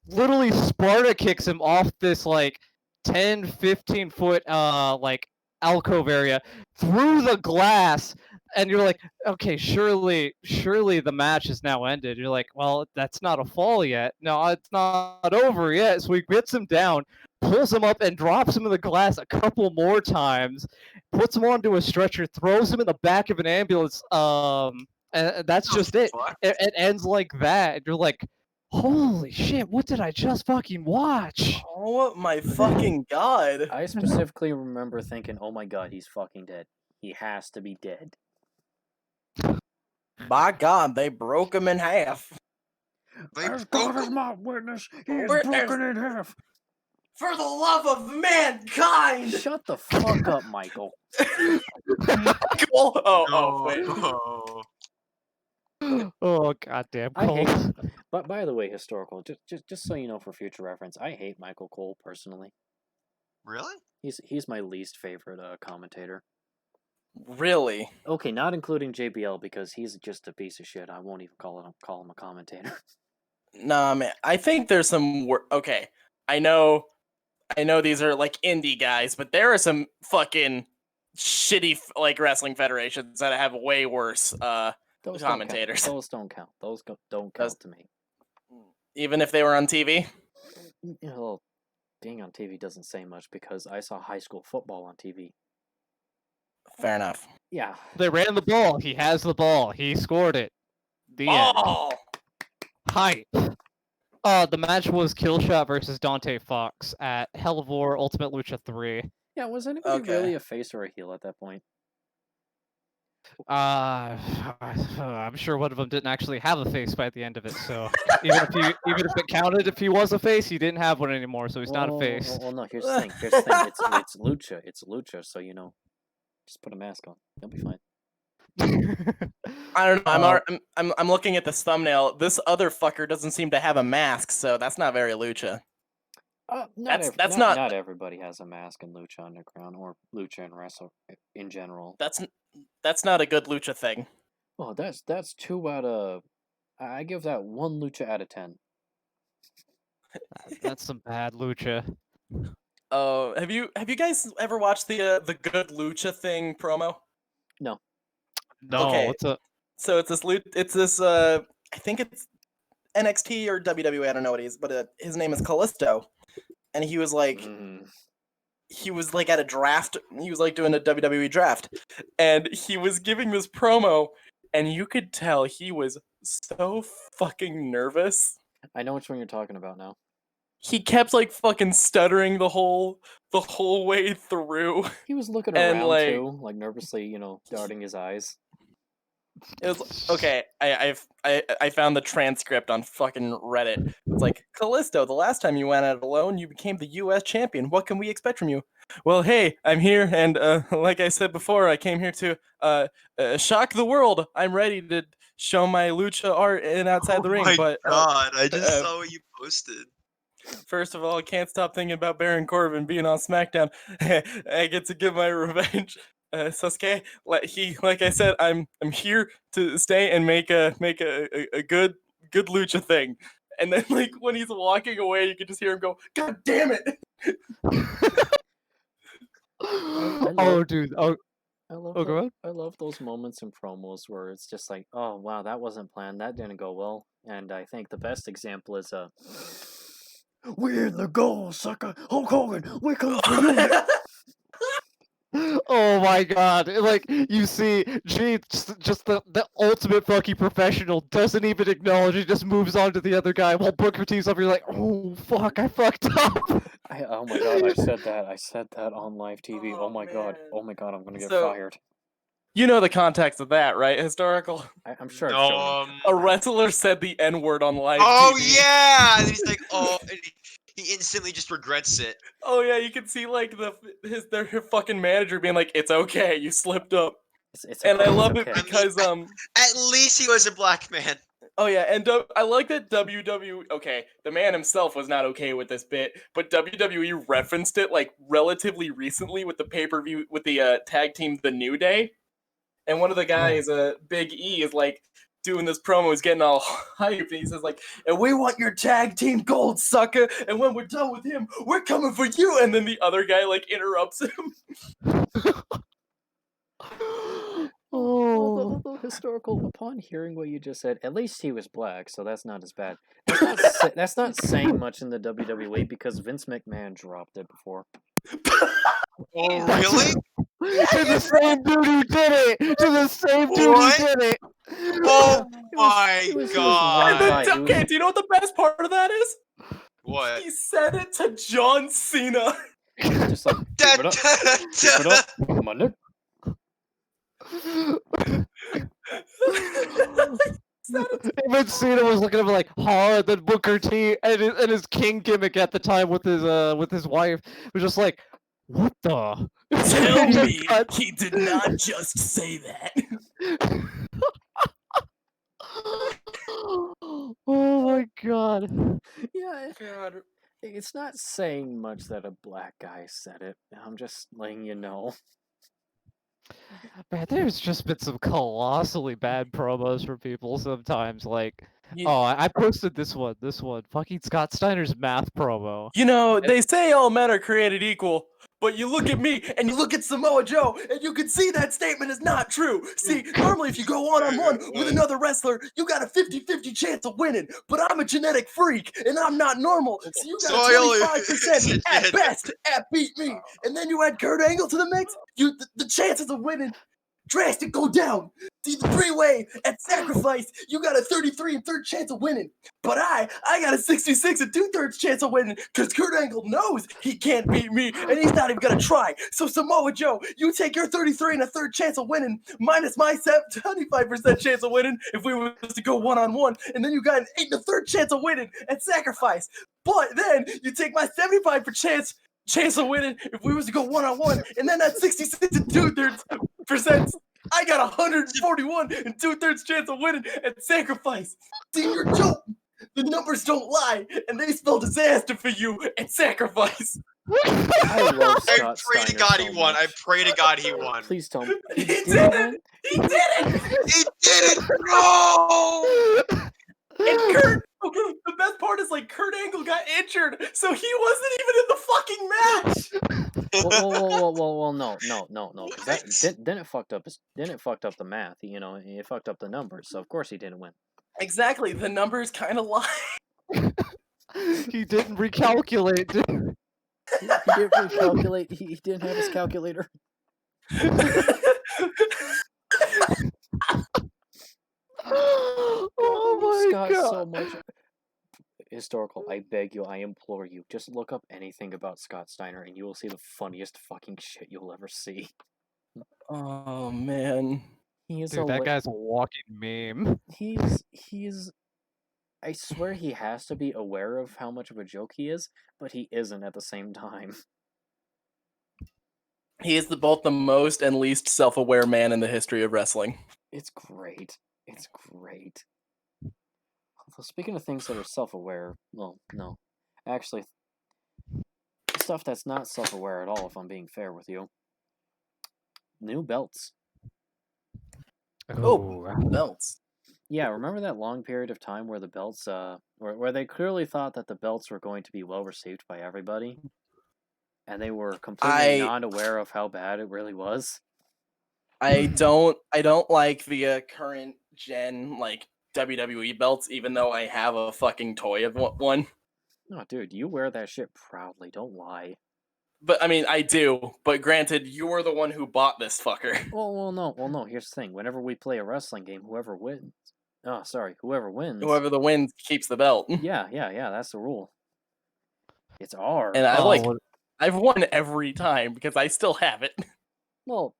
literally Sparta kicks him off this like 10-15 foot like alcove area through the glass, and you're like, okay, surely the match is now ended. You're like, well, that's not a fall yet. No, it's not over yet. So he gets him down, pulls him up, and drops him in the glass a couple more times, puts him onto a stretcher, throws him in the back of an ambulance, and that's just it. It ends like that, and you're like, holy shit, what did I just fucking watch? Oh my fucking god. I specifically remember thinking, "Oh my god, he's fucking dead. He has to be dead." By god, they broke him in half. As God is my witness, he is Witness. broken in half. For the love of mankind! Shut the fuck up, Michael. Michael! Oh, wait. Oh goddamn I Cole. hate. But by the way, historical. Just so you know, for future reference, I hate Michael Cole personally. Really? He's my least favorite commentator. Really? Okay, not including JBL because he's just a piece of shit. I won't even call him a commentator. Nah, man. I think there's some okay. I know these are like indie guys, but there are some fucking shitty like wrestling federations that have way worse Those commentators. Those don't count. Those don't Those- count to me. Even if they were on TV. You know, being on TV doesn't say much because I saw high school football on TV. Fair enough. Yeah. They ran the ball. He has the ball. He scored it. The end. Oh, Hype. The match was Killshot versus Dante Fox at Hell of War Ultimate Lucha 3. Yeah, was anybody Okay. really a face or a heel at that point? I'm sure one of them didn't actually have a face by the end of it. So even if it counted, if he was a face, he didn't have one anymore. So he's not a face. Well, no. Here's the thing. It's lucha. It's lucha. So just put a mask on. You'll be fine. I don't know. I'm looking at this thumbnail. This other fucker doesn't seem to have a mask, so that's not very lucha. Not everybody has a mask in Lucha Underground or Lucha and Wrestle in general. That's not a good lucha thing. Well, that's 2 out of. I give that 1 Lucha out of 10. That's some bad lucha. Oh, have you guys ever watched the good lucha thing promo? No. No, Okay. what's up? So it's this I think it's NXT or WWE, I don't know what he is, but his name is Callisto, and he was like at a draft. He was like doing a WWE draft, and he was giving this promo, and you could tell he was so fucking nervous. I know which one you're talking about now. He kept like fucking stuttering the whole way through. He was looking And, around like- too, like nervously, darting his eyes. It was okay. I found the transcript on fucking Reddit. It's like, Callisto, the last time you went out alone, you became the U.S. champion. What can we expect from you? Well, hey, I'm here, and like I said before, I came here to shock the world. I'm ready to show my lucha art in outside the ring. Oh my But god, I just saw what you posted. first of all, I can't stop thinking about Baron Corbin being on SmackDown. I get to get my revenge. Sasuke, like I said, I'm here to stay and make a good lucha thing. And then like when he's walking away, you can just hear him go, "God damn it!" Oh, dude. Oh, go ahead. I love those moments in promos where it's just like, oh wow, that wasn't planned, that didn't go well. And I think the best example is we're in the goal, sucker. Hulk Hogan, we're coming for you. Oh my god. Like, you see, G, just the ultimate fucking professional, doesn't even acknowledge, he just moves on to the other guy while Booker T's up, you're like, oh fuck, I fucked up. Oh my god, I said that on live TV. Oh, Oh my god, man. oh my god, I'm gonna get So- fired. You know the context of that, right? Historical. I'm sure it's No, showing. A wrestler said the N-word on live oh TV. yeah, and he's like, oh, and he instantly just regrets it. Oh yeah, you can see like their fucking manager being like, "It's okay, you slipped up." It's And I okay, love it's it okay. because At least he was a black man. oh yeah, and I like that WWE. Okay, the man himself was not okay with this bit, but WWE referenced it like relatively recently with the pay-per-view with the tag team The New Day, and one of the guys, Big E, is like doing this promo, is getting all hyped, and he says like, "And we want your tag team gold, sucker! And when we're done with him, we're coming for you!" And then the other guy like interrupts him. Although historical, upon hearing what you just said, at least he was black, so that's not as bad. That's not saying much in the WWE because Vince McMahon dropped it before. Oh really? To the same dude who did it! To the same dude What? who did it! Oh my he was god! one guy. Okay, do you know what the best part of that is? What? He said it to John Cena. Just like, Da, give it up, da, give it da. up, my nigga. Even Cena was looking at him like, huh? Then Booker T and his king gimmick at the time with his wife was just like, what the? Tell Just me cut. he did not just say that. Oh my god. Yeah, God. it's not saying much that a black guy said it. I'm just letting you know. Man, there's just been some colossally bad promos for people sometimes. Like, You, oh, I posted this one. Fucking Scott Steiner's math promo. you know, they say all men are created equal, but you look at me and you look at Samoa Joe, and you can see that statement is not true. See, normally if you go one-on-one with another wrestler, you got a 50-50 chance of winning, but I'm a genetic freak, and I'm not normal, so you got a 25% at best at beat me. And then you add Kurt Angle to the mix, the chances of winning drastic go down. The three-way at Sacrifice, you got a 33 1/3 chance of winning. But I got a 66 2/3 chance of winning because Kurt Angle knows he can't beat me and he's not even gonna try. So Samoa Joe, you take your 33 1/3 chance of winning minus my 75% chance of winning if we were to go one-on-one, and then you got an 8 1/3 chance of winning at Sacrifice. But then you take my 75% chance of winning if we was to go one-on-one, and then that 66 2/3%. I got 141 2/3 chance of winning at Sacrifice. See, you're joke. The numbers don't lie, and they spell disaster for you at Sacrifice. I love I Scott pray to Steiner God so he won. I much. pray to God he won. Please tell me. He Did did he it! win? He did it! He did it! No! And Kurt, okay, the best part is like Kurt Angle got injured, so he wasn't even in the fucking match. Well, no. 'Cause that, What? then it fucked up. Then it fucked up the math. You know, it fucked up the numbers. So of course he didn't win. Exactly, the numbers kind of lie. He didn't recalculate. He didn't recalculate. He didn't have his calculator. Oh my Scott god! so much. Historical, I beg you, I implore you, just look up anything about Scott Steiner and you will see the funniest fucking shit you'll ever see. Oh man. He is Dude, that guy's a walking meme. he's I swear he has to be aware of how much of a joke he is, but he isn't at the same time. He is both the most and least self-aware man in the history of wrestling. It's great. It's great. Although, speaking of things that are self-aware, well, no. Actually, stuff that's not self-aware at all, if I'm being fair with you. New belts. Oh, belts. Yeah, remember that long period of time where the belts, where they clearly thought that the belts were going to be well received by everybody, and they were completely not aware of how bad it really was. I don't like the current gen like WWE belts, even though I have a fucking toy of one. No, dude, you wear that shit proudly. Don't lie. But I mean, I do. But granted, you're the one who bought this fucker. Well, no. Here's the thing: whenever we play a wrestling game, whoever wins, whoever wins, Whoever the wins keeps the belt. yeah, that's the rule. It's ours. And I've won every time because I still have it. Well,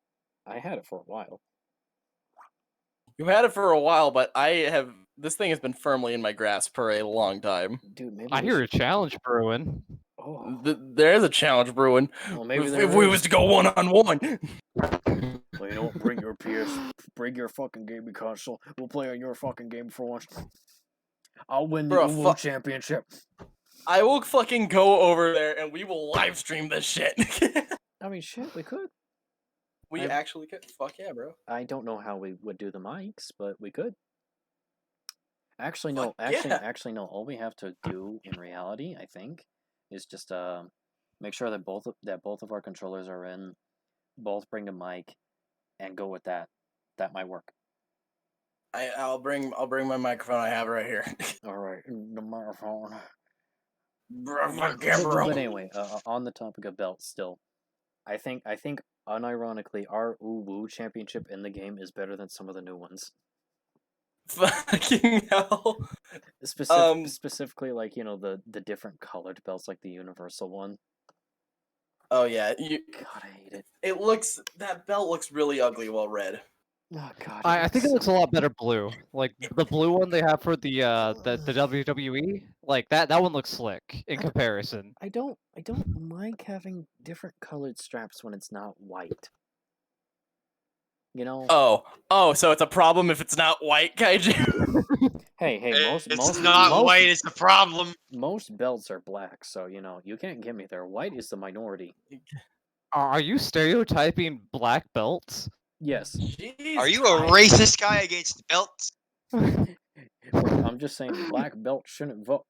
I had it for a while. You had it for a while, but this thing has been firmly in my grasp for a long time. Dude, maybe I hear a challenge brewing. Oh, There's a challenge brewing. well, maybe if we was to go one-on-one. Well, you know what? Bring your fucking gaming console. We'll play on your fucking game for once. I'll win the Uwu championship. I will fucking go over there and we will live stream this shit. I mean, shit, we could. We actually could. Fuck yeah, bro. I don't know how we would do the mics, but we could. Actually, no. Yeah. Actually, no. All we have to do in reality, I think, is just make sure that both of our controllers are in, both bring a mic, and go with that. That might work. I'll bring my microphone I have right here. All right, the microphone. But anyway, on the topic of belts, still, I think unironically, our Uwu championship in the game is better than some of the new ones. Fucking hell. Specifically, like, you know, the different colored belts, like the universal one. Oh yeah, God, I hate it. That belt looks really ugly while red. Oh God. I think it looks a lot better blue. Like the blue one they have for the WWE, like that one looks slick in comparison. I don't like having different colored straps when it's not white. You know? Oh, so it's a problem if it's not white, Kaiju? Hey, it's not white, it's the problem. Most belts are black, so, you know, you can't get me there. White is the minority. Are you stereotyping black belts? Yes. Jeez, Are you a Kai. racist guy against belts? I'm just saying, black belt shouldn't vote.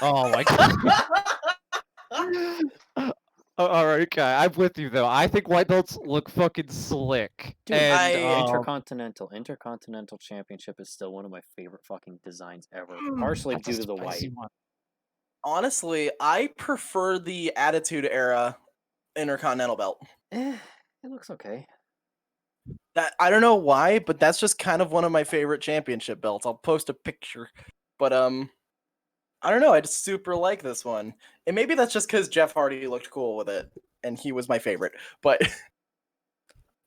Oh my god. All right, Kai. I'm with you though. I think white belts look fucking slick. Dude, And Intercontinental Championship is still one of my favorite fucking designs ever. Partially that's a due to the spicy white. one. Honestly, I prefer the Attitude Era Intercontinental belt. It looks okay. That I don't know why, but that's just kind of one of my favorite championship belts. I'll post a picture. But I don't know, I just super like this one. And maybe that's just because Jeff Hardy looked cool with it, and he was my favorite. But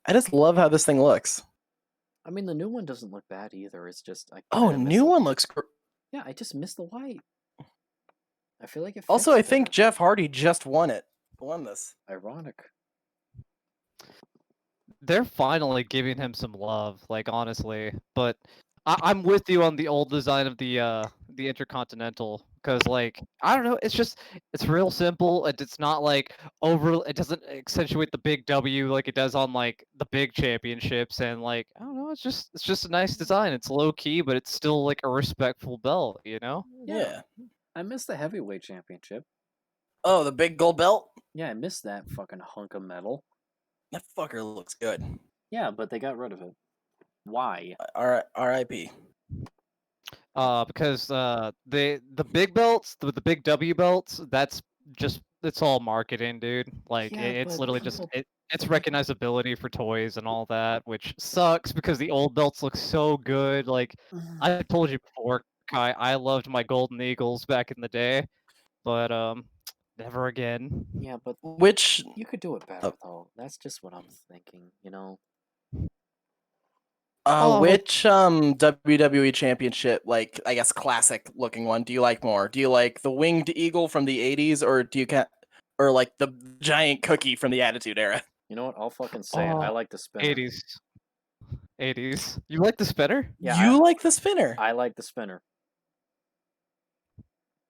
I just love how this thing looks. I mean, the new one doesn't look bad either. It's just Oh, new one looks Yeah, I just miss the white. I feel like it. Also, fits I think better. Jeff Hardy just won this. Ironic. They're finally giving him some love, like honestly. But I'm with you on the old design of the Intercontinental, because like I don't know, it's real simple and it's not like it doesn't accentuate the big W like it does on like the big championships, and like I don't know, it's just a nice design. It's low key, but it's still like a respectful belt, you know? Yeah. I miss the heavyweight championship. Oh, the big gold belt? Yeah, I miss that fucking hunk of metal. That fucker looks good. Yeah, but they got rid of it. Why? R.I.P. Because the big belts, the big W belts, it's all marketing, dude. Like Yeah, it's but literally people- it's recognizability for toys and all that, which sucks because the old belts look so good. Like I told you before, Kai, I loved my Golden Eagles back in the day, but never again. Yeah, but Which you could do it better though. That's just what I'm thinking. You know. which WWE championship, like I guess classic looking one, do you like more? Do you like the winged eagle from the 80s, or do you or like the giant cookie from the Attitude Era? You know what? I'll fucking say it. I like the spinner. 80s. You like the spinner? Yeah, You like the spinner. I like the spinner.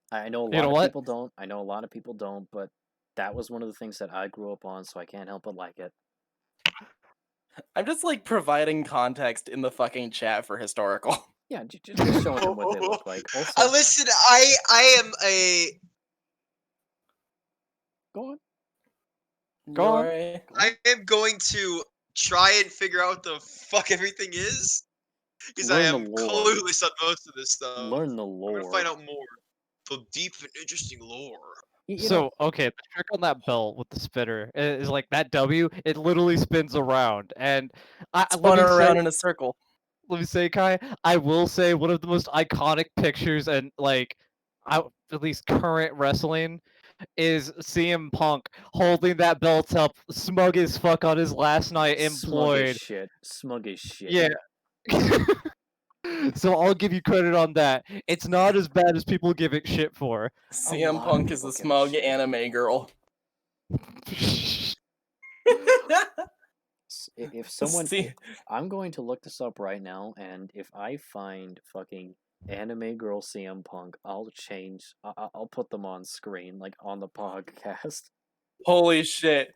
I know a You know lot of what? people don't. I know a lot of people don't, but that was one of the things that I grew up on, so I can't help but like it. I'm just like providing context in the fucking chat for historical. Yeah, just showing them what they look like. Also, Listen, I am a go on. Go on. I am going to try and figure out what the fuck everything is, because I Learn am the lore. clueless on most of this stuff. Learn the I'm lore. gonna find out more. The deep and interesting lore. You know, So okay, the trick on that belt with the spinner is like that W. It literally spins around, and Spun around in a circle. let me say, Kai, I will say one of the most iconic pictures and like, at least current wrestling, is CM Punk holding that belt up, smug as fuck on his last night employed. Smug as shit. Yeah. So I'll give you credit on that. It's not as bad as people give it shit for. CM lot of Punk is people the give a smug shit. anime girl. If someone, See- I'm going to look this up right now, and if I find fucking anime girl CM Punk, I'll put them on screen, like on the podcast. Holy shit.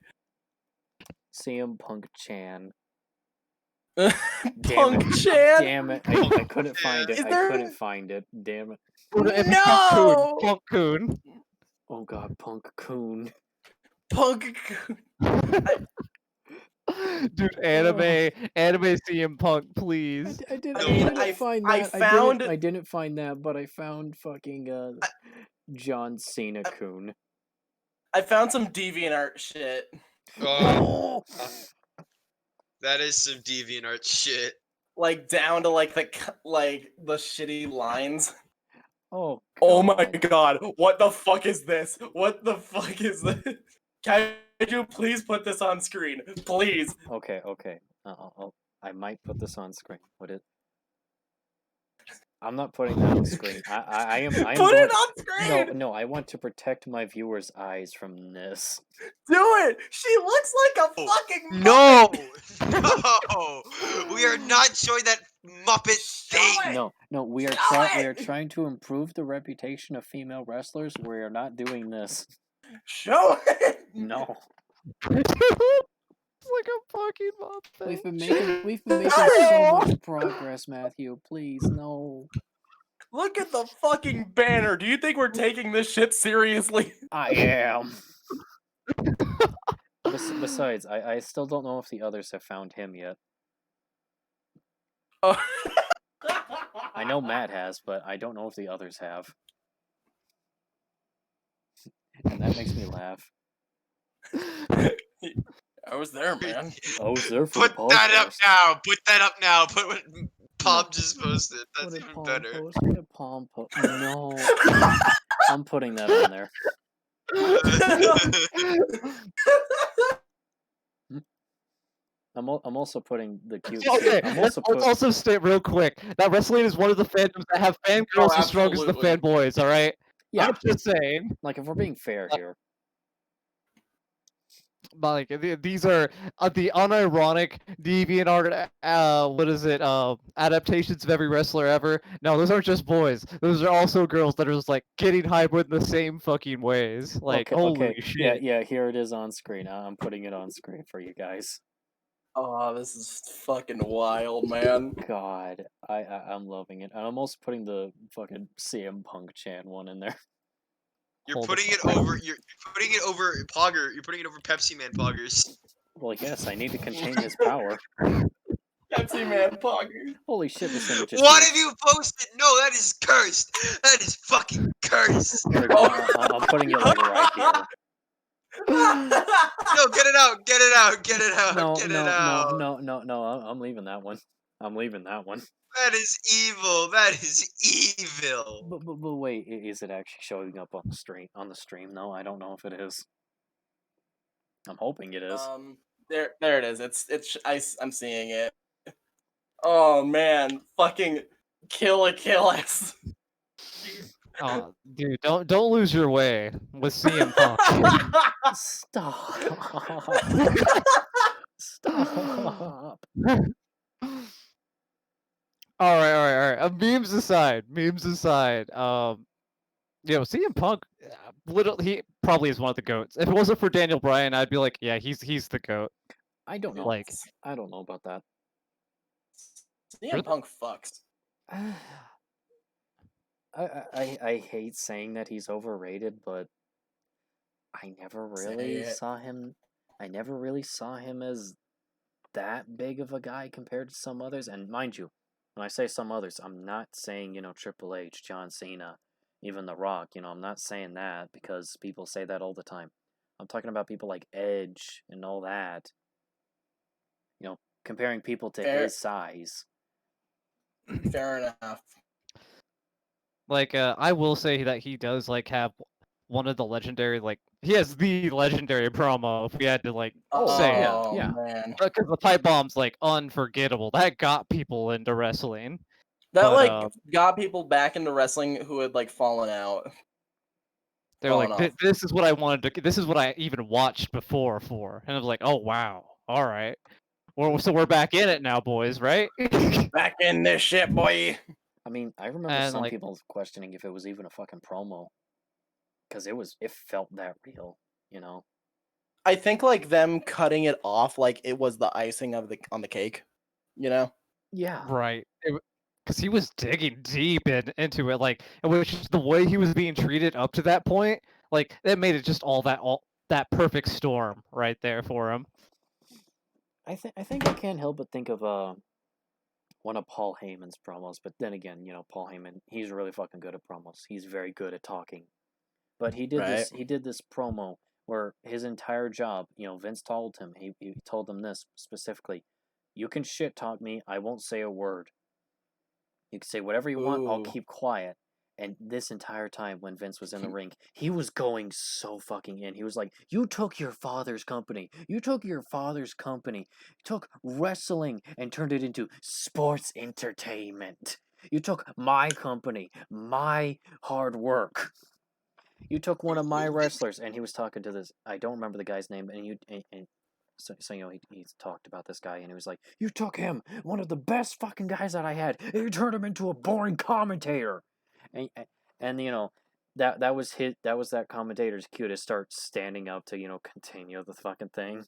CM Punk Chan. Punk Chan? Damn it! I couldn't find it. Is I there- couldn't find it. Damn it! No! Punk Coon. Oh god, Punk Coon. Punk. Dude, anime CM Punk, please. I didn't I find I that. found- I didn't find that, but I found fucking John Cena Coon. I found some DeviantArt shit. Oh, that is some DeviantArt shit. Like down to like the shitty lines. Oh. Oh my god, what the fuck is this? What the fuck is this? Can you please put this on screen? Please. Okay. I might put this on screen. I'm not putting that on screen. I am. Put going, it on screen! No. I want to protect my viewers' eyes from this. Do it! She looks like a fucking No, Muppet! no, we are not showing that Muppet Show thing. it! No. We are Show we are it! trying to improve the reputation of female wrestlers. We are not doing this. Show it! No. like a fucking Muppet. We've been making so much progress, Matthew. Please, no. Look at the fucking banner. Do you think we're taking this shit seriously? I am. Besides, I still don't know if the others have found him yet. Oh. I know Matt has, but I don't know if the others have. And that makes me laugh. I was there, man. I was there for Put the that up podcast. now. Put that up now. Put what Palm just posted. What That's did even Palm better. post? What did Palm post? No. I'm putting that on there. I'm also putting the cute. Okay, I'm let's also state real quick that wrestling is one of the fandoms that have fangirls as strong as the absolutely. fanboys. All right. Yeah. I'm just saying. Like, if we're being fair here. But like these are the unironic DeviantArt what is it adaptations of every wrestler ever. No, those aren't just boys. Those are also girls that are just like getting hybrid in the same fucking ways. Like holy shit. Yeah, here it is on screen. I'm putting it on screen for you guys. Oh, this is fucking wild, man. God, I'm loving it. And I'm also putting the fucking CM Punk Chan one in there. You're Hold putting the it fuck. over. You're putting it over Pogger. You're putting it over Pepsi Man Poggers. Well, yes, I need to contain his power. Pepsi Man Pogger. Holy shit, this image is What huge. have you posted? No, that is cursed. That is fucking cursed. Here we go. I'm putting it like right here. No, get it out. Get it out. Get it out. No, Get no, it out. no. I'm leaving that one. I'm leaving that one. That is evil. That is evil. But wait, is it actually showing up on the stream? No, I don't know if it is. I'm hoping it is. There it is. I'm seeing it. Oh man, fucking kill Achilles. Oh, dude, don't lose your way with CM Punk. Stop. Stop. All right. Memes aside. CM Punk, he probably is one of the goats. If it wasn't for Daniel Bryan, I'd be like, yeah, he's the goat. I don't know. Like, I don't know about that. CM Punk fucks. I hate saying that he's overrated, but I never really saw him. I never really saw him as that big of a guy compared to some others. And mind you, when I say some others, I'm not saying, Triple H, John Cena, even The Rock. I'm not saying that because people say that all the time. I'm talking about people like Edge and all that. Comparing people to his size. Fair enough. Like, I will say that he does like have one of the legendary, like he has the legendary promo. If we had to like say it, yeah, man. because the pipe bomb's like unforgettable. That got people into wrestling. That got people back into wrestling who had like fallen out. They're like, this is what I wanted to. This is what I even watched before for, and I was like, oh wow, all right. So we're back in it now, boys, right? Back in this shit, boy. I mean, I remember some people questioning if it was even a fucking promo, because it felt that real, I think like them cutting it off, like it was the icing on the cake, Yeah. Right. Because he was digging deep into it, like, which is the way he was being treated up to that point. Like, that made it just all that perfect storm right there for him. I think I can't help but think of one of Paul Heyman's promos, but then again, Paul Heyman, he's really fucking good at promos. He's very good at talking. But he did this promo where his entire job, Vince told him, he told him this specifically, you can shit talk me, I won't say a word. You can say whatever you want, I'll keep quiet. And this entire time when Vince was in the ring, he was going so fucking in. He was like, you took your father's company. You took your father's company. Took wrestling and turned it into sports entertainment. You took my company, my hard work. You took one of my wrestlers. And he was talking to this, I don't remember the guy's name, and so he talked about this guy, and he was like, you took him, one of the best fucking guys that I had, and you turned him into a boring commentator. And that was that commentator's cue to start standing up to continue the fucking thing.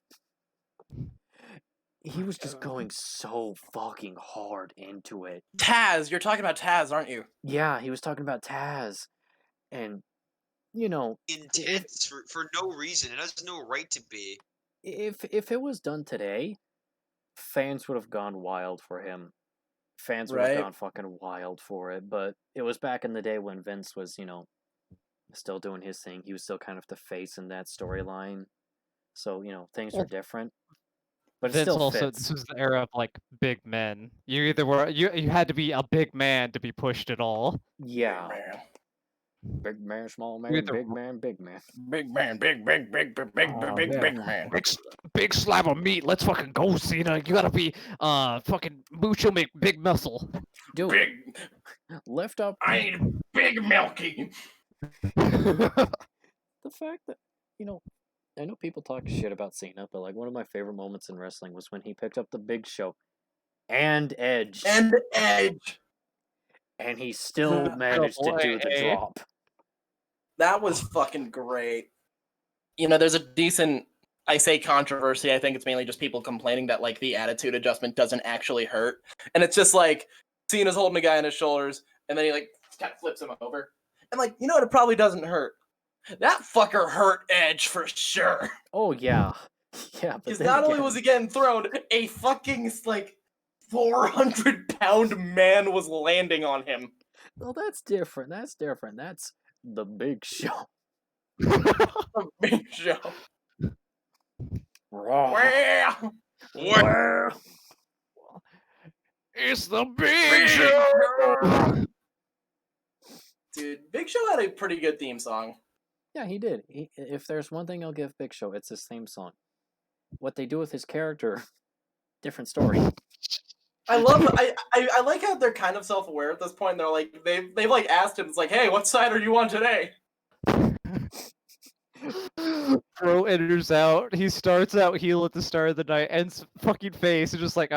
he was just going so fucking hard into it. Taz, you're talking about Taz, aren't you? Yeah, he was talking about Taz, and you know, Intense for no reason. It has no right to be. if it was done today, fans would have gone wild for him. Fans would have Right. gone fucking wild for it. But it was back in the day when Vince was, still doing his thing. He was still kind of the face in that storyline. So, things were different. But it Vince still also, fits. this was the era of like big men. You either were you had to be a big man to be pushed at all. Yeah. Man. Big man, small man, You're the- big man, big man. Big man, big man. Big slab of meat. Let's fucking go, Cena. You gotta be fucking Mucho Big Muscle. Dude, Big. lift up I ain't Big Milky. the fact that, I know people talk shit about Cena, but like one of my favorite moments in wrestling was when he picked up the Big Show and Edge. And Edge. And he still managed to do the drop. That was fucking great. There's a decent, I say controversy, I think it's mainly just people complaining that like the attitude adjustment doesn't actually hurt. And it's just like Cena's holding a guy on his shoulders and then he like kind of flips him over. And like, you know what, it probably doesn't hurt. That fucker hurt Edge for sure. Oh yeah. Yeah, but Because then not only again- was he getting thrown, a fucking like 400-pound man was landing on him. Well, that's different. That's the Big Show. A Big Show. Raw. Wow. Wow. It's the Big Show. Dude, Big Show had a pretty good theme song. Yeah, he did. If there's one thing I'll give Big Show, it's his theme song. What they do with his character, different story. I love. I like how they're kind of self-aware at this point. They're like they've like asked him. It's like, hey, what side are you on today? Bro enters out. He starts out heel at the start of the night, ends fucking face, and just like,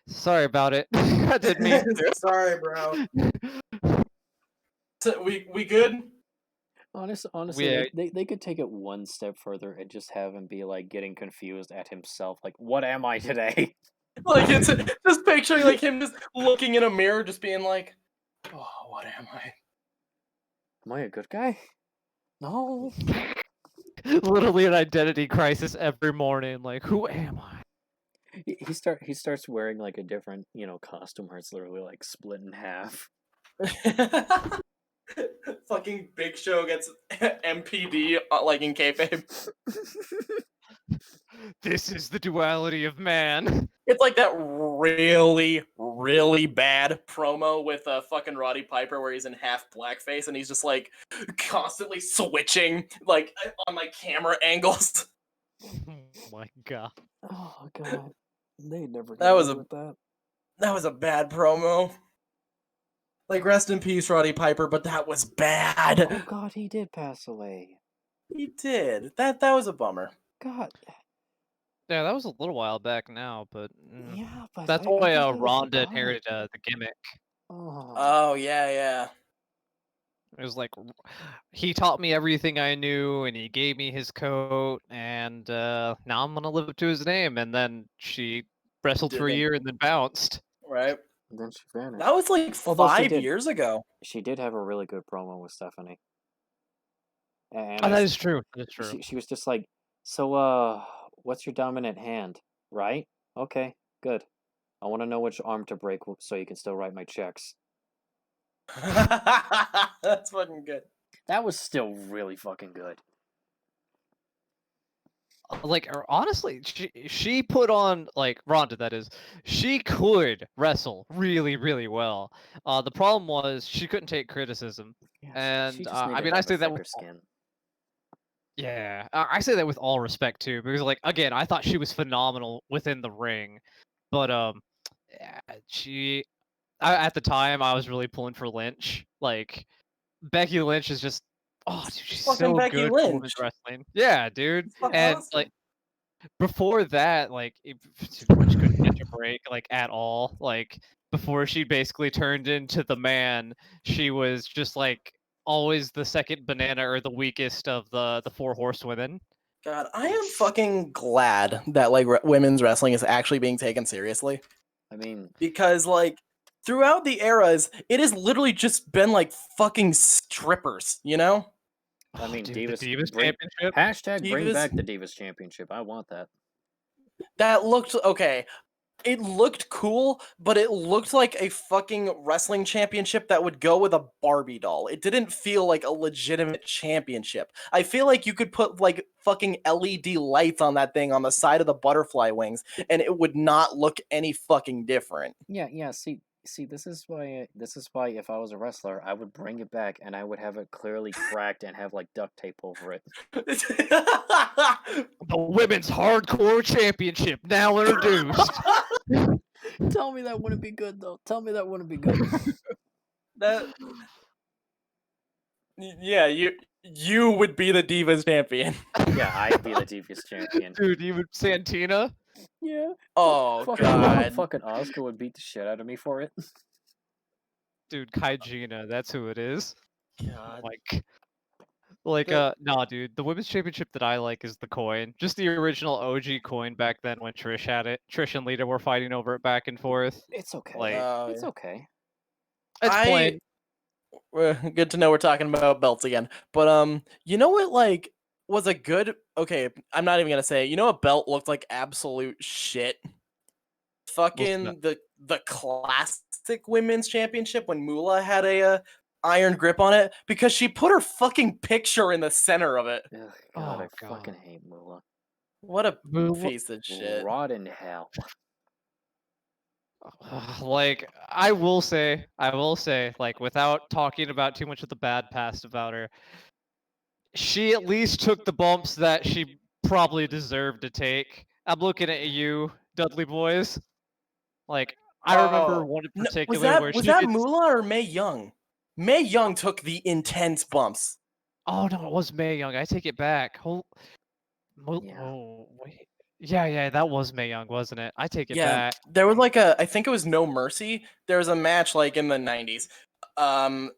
sorry about it. I didn't mean to. Sorry, bro. So, we good? Honestly, Yeah. they could take it one step further and just have him be like getting confused at himself, like, what am I today? Like it's just picturing like him just looking in a mirror, just being like, oh, what am I? Am I a good guy? No. Literally an identity crisis every morning. Like, who am I? He starts wearing like a different, costume where it's literally like split in half. Fucking Big Show gets MPD like in kayfabe. This is the duality of man. It's like that really, really bad promo with fucking Roddy Piper where he's in half blackface and he's just like constantly switching like on like camera angles. Oh my god. Oh god, they never. That was with that. That was a bad promo. Like rest in peace, Roddy Piper, but that was bad. Oh god, he did pass away. He did. That was a bummer. God. Yeah, that was a little while back now, but Yeah, but that's I why completely Ronda forgot. inherited the gimmick. Oh. Oh yeah. It was like he taught me everything I knew, and he gave me his coat, and now I'm gonna live up to his name. And then she wrestled for a Didn't. year and then bounced. Right. And then she vanished. That was like Although she 5 did. years ago. She did have a really good promo with Stephanie. And Oh, that is true. That is true. she was just like, so, what's your dominant hand? Right? Okay, good. I want to know which arm to break so you can still write my checks. That's fucking good. That was still really fucking good. Like, honestly, she put on, like, Ronda, that is, she could wrestle really, really well. The problem was she couldn't take criticism. Yeah, And, she just I needed mean, to I have a say that thicker with skin. Yeah, I say that with all respect too, because like again, I thought she was phenomenal within the ring, but yeah, at the time I was really pulling for Lynch. Like Becky Lynch is just dude, she's Fucking so Becky good for Lynch. women's wrestling. Yeah, dude. It's fucking And awesome. like before that, like she couldn't catch a break like at all. Like before she basically turned into the man, she was just like always the second banana or the weakest of the four horsewomen. God, I am fucking glad that like women's wrestling is actually being taken seriously. I mean, Because like throughout the eras, it has literally just been like fucking strippers, you know? I mean, Dude, the Divas Divas bring Championship. hashtag bring Divas- back the Divas Championship. I want that. That looked okay. It looked cool, but it looked like a fucking wrestling championship that would go with a Barbie doll. It didn't feel like a legitimate championship. I feel like you could put like fucking LED lights on that thing on the side of the butterfly wings and it would not look any fucking different. Yeah. See, this is why if I was a wrestler, I would bring it back and I would have it clearly cracked and have like duct tape over it. The Women's Hardcore Championship now introduced. Tell me that wouldn't be good though. Tell me that wouldn't be good. That yeah, you would be the Divas champion. Yeah, I'd be the Divas champion. Dude, even Santina. Yeah. Oh Fucking god. fucking Asuka would beat the shit out of me for it. Dude, Kaijina, that's who it is. God. Nah, dude. The women's championship that I like is the coin. Just the original OG coin back then when Trish had it. Trish and Lita were fighting over it back and forth. It's okay. Like, It's okay. it's plain. Good to know we're talking about belts again. But you know what like was a good okay, I'm not even gonna say it. You know what belt looked like absolute shit? Fucking the classic women's championship when Moolah had a iron grip on it because she put her fucking picture in the center of it. Ugh, Oh, God, I God. fucking hate Moolah. What a Moolah- piece of shit. Rot in hell. Like, I will say, like, without talking about too much of the bad past about her, she at least took the bumps that she probably deserved to take. I'm looking at you, Dudley boys. Like, I remember one in No, particular where was she that gets... Moolah or Mae Young? Mae Young took the intense bumps. Oh no, it was Mae Young. I take it back. Yeah. Oh wait. Yeah, that was Mae Young, wasn't it? I take it Yeah, back. there was like I think it was No Mercy. There was a match like in the 90s,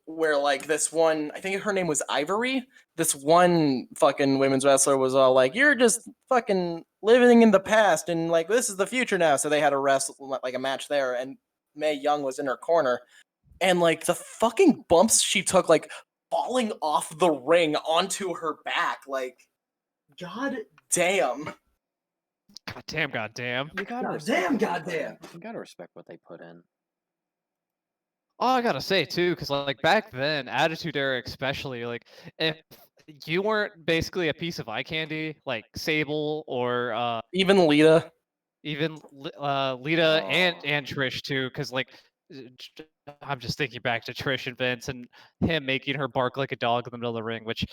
where like this one, I think her name was Ivory. This one fucking women's wrestler was all like, "You're just fucking living in the past, and like this is the future now." So they had a wrestle like a match there, and Mae Young was in her corner, and like the fucking bumps she took, like falling off the ring onto her back, like, god damn. Goddamn. You gotta Goddamn. You gotta respect what they put in. Oh, I gotta say too, because like back then, Attitude Era especially, like if you weren't basically a piece of eye candy, like Sable or Even Lita. even Lita and Oh. Trish too, because like I'm just thinking back to Trish and Vince and him making her bark like a dog in the middle of the ring, which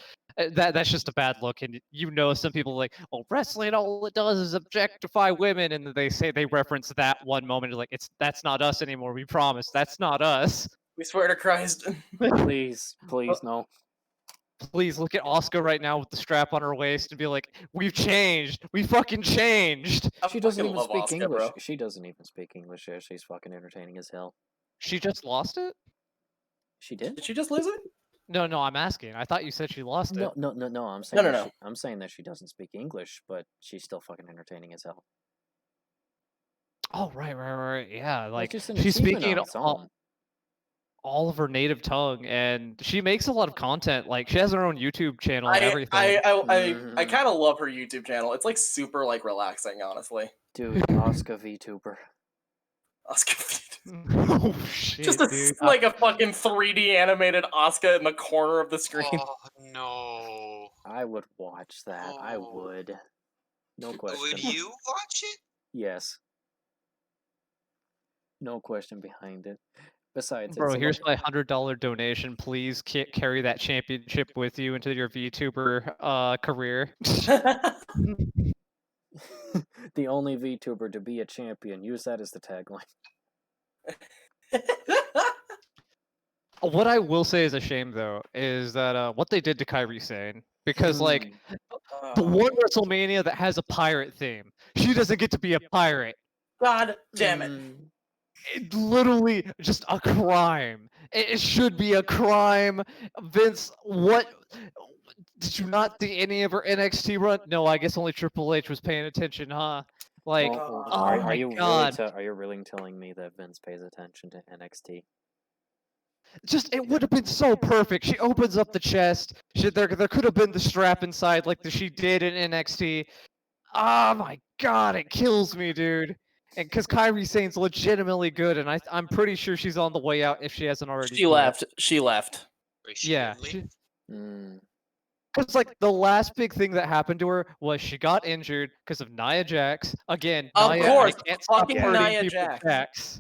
that's just a bad look. And you know, some people are like, well, wrestling all it does is objectify women, and they reference that one moment like that's not us anymore. We promise that's not us. We swear to Christ. Please, no. Please look at Asuka right now with the strap on her waist and be like, we've changed. We fucking changed. She doesn't even love speak Asuka, English. bro. She doesn't even speak English. Yeah, she's fucking entertaining as hell. She just lost it? She did? Did she just lose it? No, I'm asking. I thought you said she lost it. No. I'm saying no. I'm saying that she doesn't speak English, but she's still fucking entertaining as hell. Oh, right. Yeah, like just an she's achievement speaking on its own. all of her native tongue, and she makes a lot of content. Like she has her own YouTube channel and everything. I kind of love her YouTube channel. It's like super like relaxing, honestly. Dude, Asuka VTuber. Asuka. Oh shit, Just dude. like a fucking 3D animated Asuka in the corner of the screen. Oh no. I would watch that. I Oh. would. No question. Would you watch it? Yes. No question behind it. Besides, Bro, it's here's my $100 donation. Please carry that championship with you into your VTuber career. the only VTuber to be a champion. Use that as the tagline. What I will say is a shame, though, is that what they did to Kairi Sane. Because, like, the one WrestleMania that has a pirate theme, she doesn't get to be a pirate. God damn it. It literally just a crime. It should be a crime. Vince, what? Did you not see any of her NXT run? No, I guess only Triple H was paying attention, huh? Like, Well, oh are my you god. are you really telling me that Vince pays attention to NXT? Just it would have been so perfect. She opens up the chest. There could have been the strap inside like she did in NXT. Oh my god, it kills me, dude. And because Kairi Sane's legitimately good, and I'm pretty sure she's on the way out if she hasn't already She quit. left. She left. Wait, she Yeah. didn't leave? Because like the last big thing that happened to her was she got injured because of Nia Jax. Again, Of Nia, course, I can't stop fucking hurting Nia people. Jax.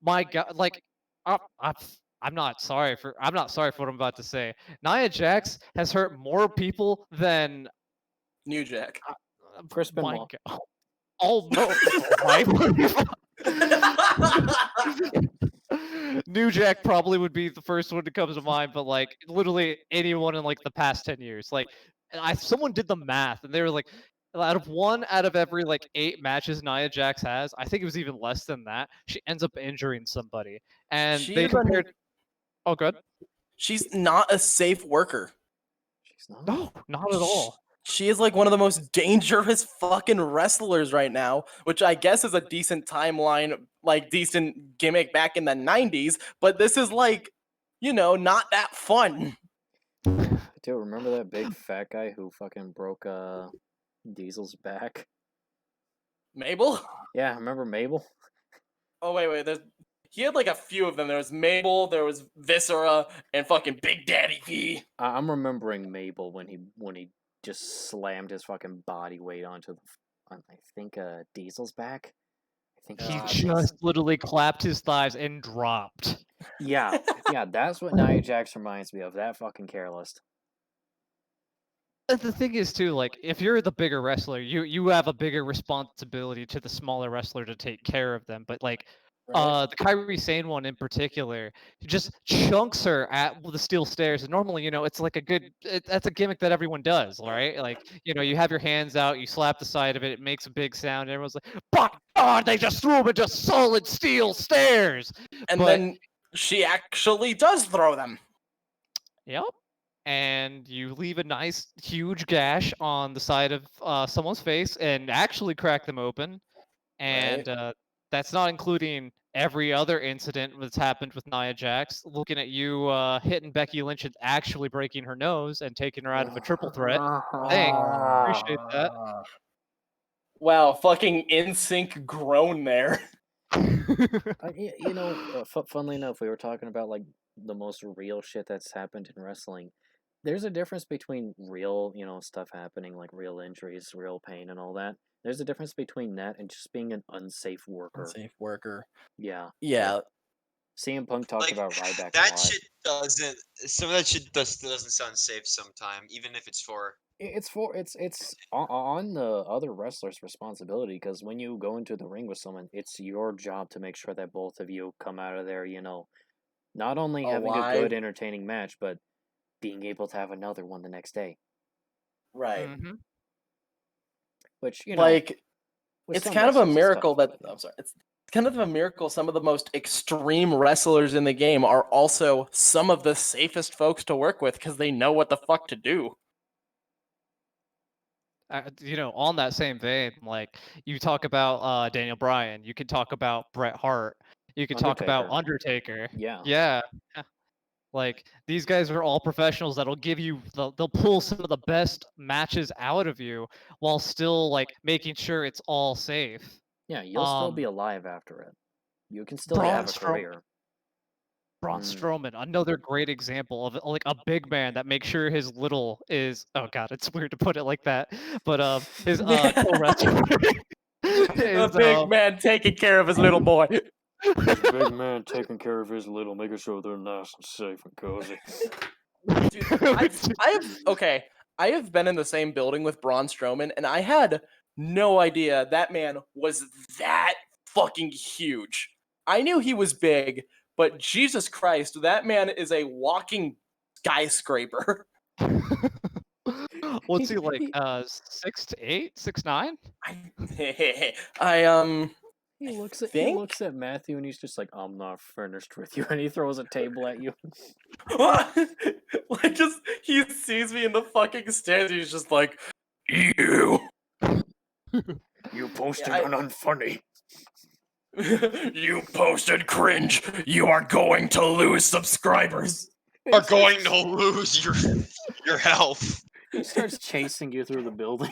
My god, like I'm not sorry for what I'm about to say. Nia Jax has hurt more people than New Jack. Chris my Benoit. god. Almost. Right? New Jack probably would be the first one to come to mind, but like literally anyone in like the past 10 years. Like someone did the math and they were like out of every like 8 matches Nia Jax has, I think it was even less than that, she ends up injuring somebody. And She they is compared Oh good. She's not a safe worker. She's not. No, not at all. She is like one of the most dangerous fucking wrestlers right now, which I guess is a decent timeline, like decent gimmick back in the 90s, but this is like, not that fun. Dude, remember that big fat guy who fucking broke Diesel's back? Mabel? Yeah, remember Mabel? Oh, wait. He had like a few of them. There was Mabel, there was Viscera, and fucking Big Daddy V. I'm remembering Mabel when he just slammed his fucking body weight onto I think Diesel's back. I think He that's just literally clapped his thighs and dropped. yeah, that's what Nia Jax reminds me of. That fucking careless. The thing is too, like if you're the bigger wrestler, you have a bigger responsibility to the smaller wrestler to take care of them. But like the Kairi Sane one in particular, he just chunks her at the steel stairs. And normally, it's like that's a gimmick that everyone does, right? Like, you have your hands out, you slap the side of it, it makes a big sound, and everyone's like, "By God, they just threw him into solid steel stairs!" And then she actually does throw them. Yep. And you leave a nice huge gash on the side of someone's face and actually crack them open. And that's not including every other incident that's happened with Nia Jax. Looking at you hitting Becky Lynch and actually breaking her nose and taking her out of a triple threat. Thanks. Appreciate that. Wow, fucking in-sync groan there. Funnily enough, we were talking about like the most real shit that's happened in wrestling. There's a difference between real, stuff happening, like real injuries, real pain, and all that. There's a difference between that and just being an unsafe worker. Unsafe worker. Yeah. Yeah. Like, CM Punk talked about Ryback that a lot. shit doesn't. Some of that shit doesn't sound safe sometime, even if it's for. It's on the other wrestler's responsibility because when you go into the ring with someone, it's your job to make sure that both of you come out of there, not only having a good, entertaining match, but being able to have another one the next day. Right. Mm-hmm. Which, it's kind of a miracle that it's kind of a miracle some of the most extreme wrestlers in the game are also some of the safest folks to work with because they know what the fuck to do. On that same vein, like you talk about Daniel Bryan, you could talk about Bret Hart, you could talk about Undertaker. Yeah. Like these guys are all professionals that'll they'll pull some of the best matches out of you while still like making sure it's all safe. Yeah, you'll still be alive after it. You can still have a career. Braun Strowman, another great example of like a big man that makes sure his little is. Oh god, it's weird to put it like that, but his co-wrestler. A big man taking care of his little boy. Big man taking care of his little, making sure they're nice and safe and cozy. Dude, I have been in the same building with Braun Strowman, and I had no idea that man was that fucking huge. I knew he was big, but Jesus Christ, that man is a walking skyscraper. What's he like? 6'8", 6'9"? He looks think? at Matthew and he's just like, I'm not finished with you, and he throws a table at you. Like, just he sees me in the fucking stairs. He's just like, you. You posted I- an unfunny. You posted cringe. You are going to lose subscribers. Are going to lose your health. He starts chasing you through the building.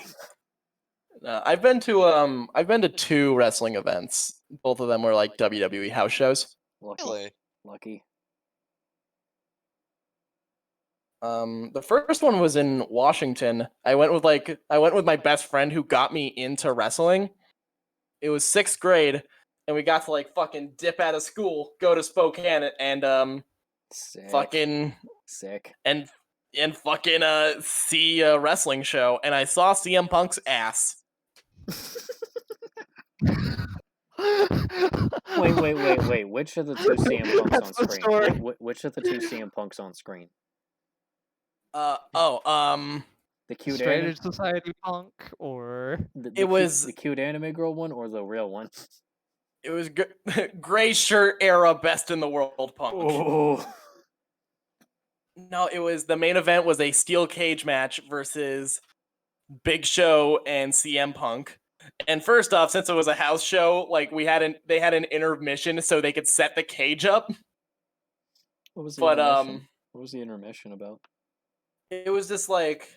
I've been to 2 wrestling events. Both of them were like WWE house shows. Really? Lucky. The first one was in Washington. I went with my best friend who got me into wrestling. It was 6th grade, and we got to like fucking dip out of school, go to Spokane, and Sick. fucking Sick. and fucking see a wrestling show, and I saw CM Punk's ass. Wait. Which of the 2 CM Punks That's on the screen? story. Which of the 2 CM Punks on screen? The cute Straight anime, Edge Society Punk, or the cute anime girl one, or the real one? it was gray shirt era best in the world Punk. Oh, No, it was the main event was a steel cage match versus Big Show and CM Punk. And first off, since it was a house show, like they had an intermission so they could set the cage up. what was the But intermission? What was the intermission about? it was just like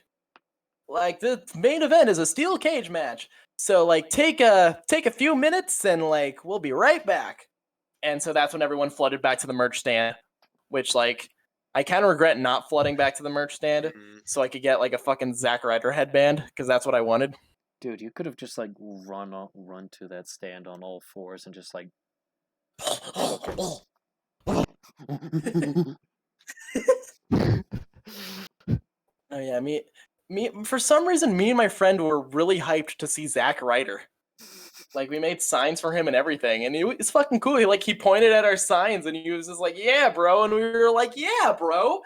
the main event is a steel cage match. So like take a few minutes and like we'll be right back. And so that's when everyone flooded back to the merch stand, which like I kind of regret not flooding back to the merch stand Mhm. so I could get like a fucking Zack Ryder headband because that's what I wanted. Dude, you could have just like run to that stand on all fours and just like. Oh yeah, me for some reason me and my friend were really hyped to see Zack Ryder. Like we made signs for him and everything, and it's fucking cool. He pointed at our signs and he was just like, "Yeah, bro," and we were like, "Yeah, bro,"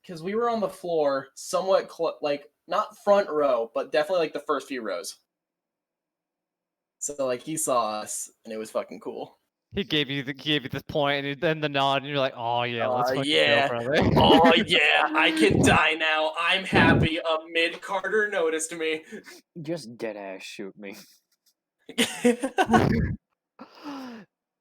because we were on the floor, somewhat like not front row, but definitely like the first few rows. So like he saw us, and it was fucking cool. he gave you the point, and then the nod, and you're like, oh yeah, let's fucking yeah. go, brother. Oh yeah, I can die now. I'm happy. A mid Carter noticed me. Just dead ass shoot me.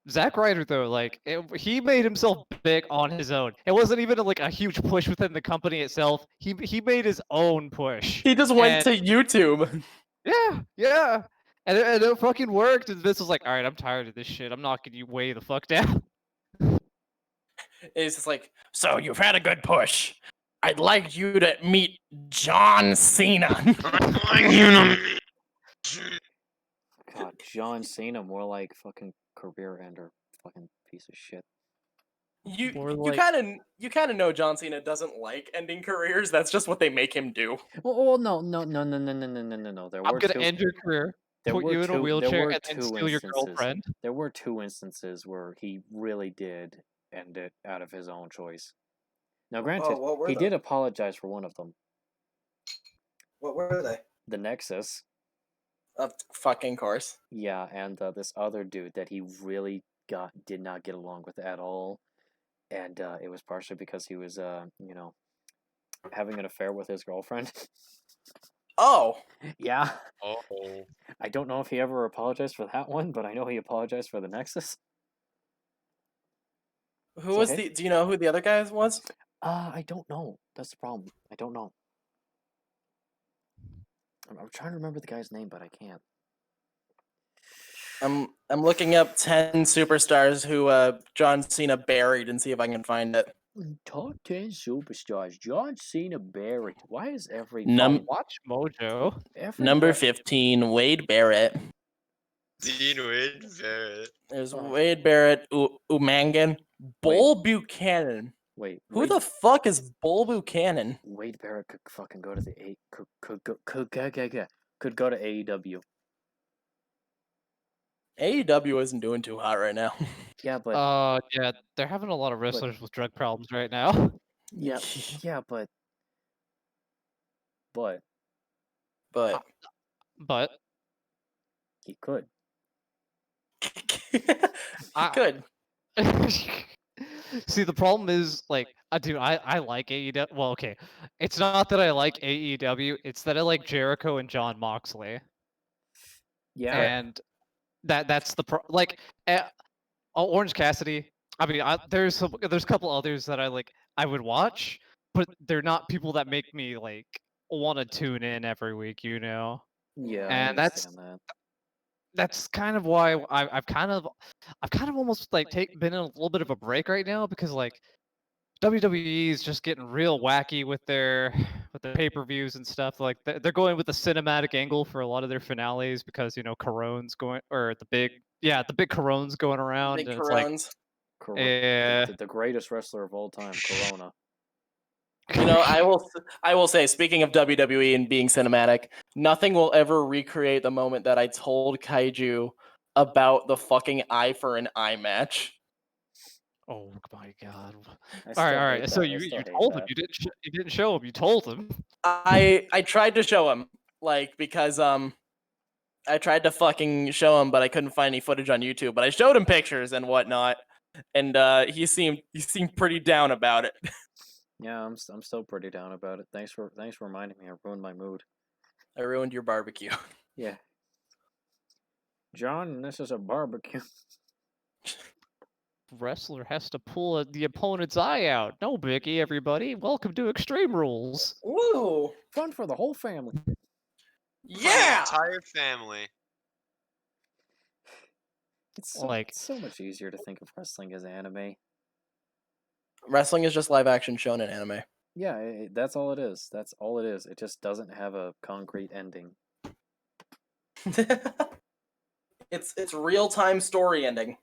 Zack Ryder, though, like he made himself big on his own. It wasn't even like a huge push within the company itself. He made his own push. He just went to YouTube. Yeah, and it fucking worked. And Vince was like, all right, I'm tired of this shit. I'm knocking you way the fuck down. It's just like, so you've had a good push. I'd like you to meet John Cena. God, John Cena, more like fucking career ender, fucking piece of shit. You More you kind of know John Cena doesn't like ending careers. That's just what they make him do. Well, no. There I'm were gonna two. end your career, There put were you in a two. There wheelchair, were and then two steal your instances. girlfriend. There were 2 instances where he really did end it out of his own choice. Now, granted, what were he they? did apologize for one of them, What were they? the Nexus. Of fucking course. Yeah, and this other dude that he really did not get along with at all, and it was partially because he was having an affair with his girlfriend. Oh, Yeah, Oh. I don't know if he ever apologized for that one, but I know he apologized for the Nexus. who So, was hey. do you know who the other guy was? I don't know. That's the problem. I don't know. I'm trying to remember the guy's name, but I can't. I'm looking up 10 superstars who John Cena buried and see if I can find it. Top 10 superstars. John Cena buried. Why is every Watch Mojo. Number 15, Wade Barrett. Dean Wade Barrett. There's Oh. Wade Barrett, Umangan, Bull Buchanan. Wait, Who the fuck is Bull Buchanan? Wade Barrett could fucking go to the could go to AEW. AEW isn't doing too hot right now. Yeah, but Yeah, they're having a lot of wrestlers with drug problems right now. yeah, but But he could. Good. See, the problem is, like, dude, I like AEW. Well, okay, it's not that I like AEW; it's that I like Jericho and John Moxley, Yeah. and that's the like. Orange Cassidy. I mean, there's a couple others that I would watch, but they're not people that make me like want to tune in every week, you know. Yeah, I And understand that. that's kind of why I've kind of almost like been in a little bit of a break right now, because like WWE is just getting real wacky with their pay-per-views and stuff. Like they're going with the cinematic angle for a lot of their finales because, you know, Corone's going, or the big Corone's going around, Big and it's like, Corones. yeah, The greatest wrestler of all time, Corona. You know, I will say, speaking of WWE and being cinematic, nothing will ever recreate the moment that I told Kaiju about the fucking eye for an eye match. Oh my god! I All still right, all hate right. So that. I you still hate told him, that. you didn't show him. You told him. I tried to show him, like, because I tried to fucking show him, but I couldn't find any footage on YouTube. But I showed him pictures and whatnot, and he seemed pretty down about it. Yeah, I'm still pretty down about it. Thanks for reminding me. I ruined my mood. I ruined your barbecue. Yeah. John, this is a barbecue. Wrestler has to pull the opponent's eye out. No biggie, everybody. Welcome to Extreme Rules. Woo! Fun for the whole family. For the Yeah! entire family. It's so, Like- so much easier to think of wrestling as anime. Wrestling is just live action shown in anime. Yeah, that's all it is. That's all it is. It just doesn't have a concrete ending. It's real time story ending.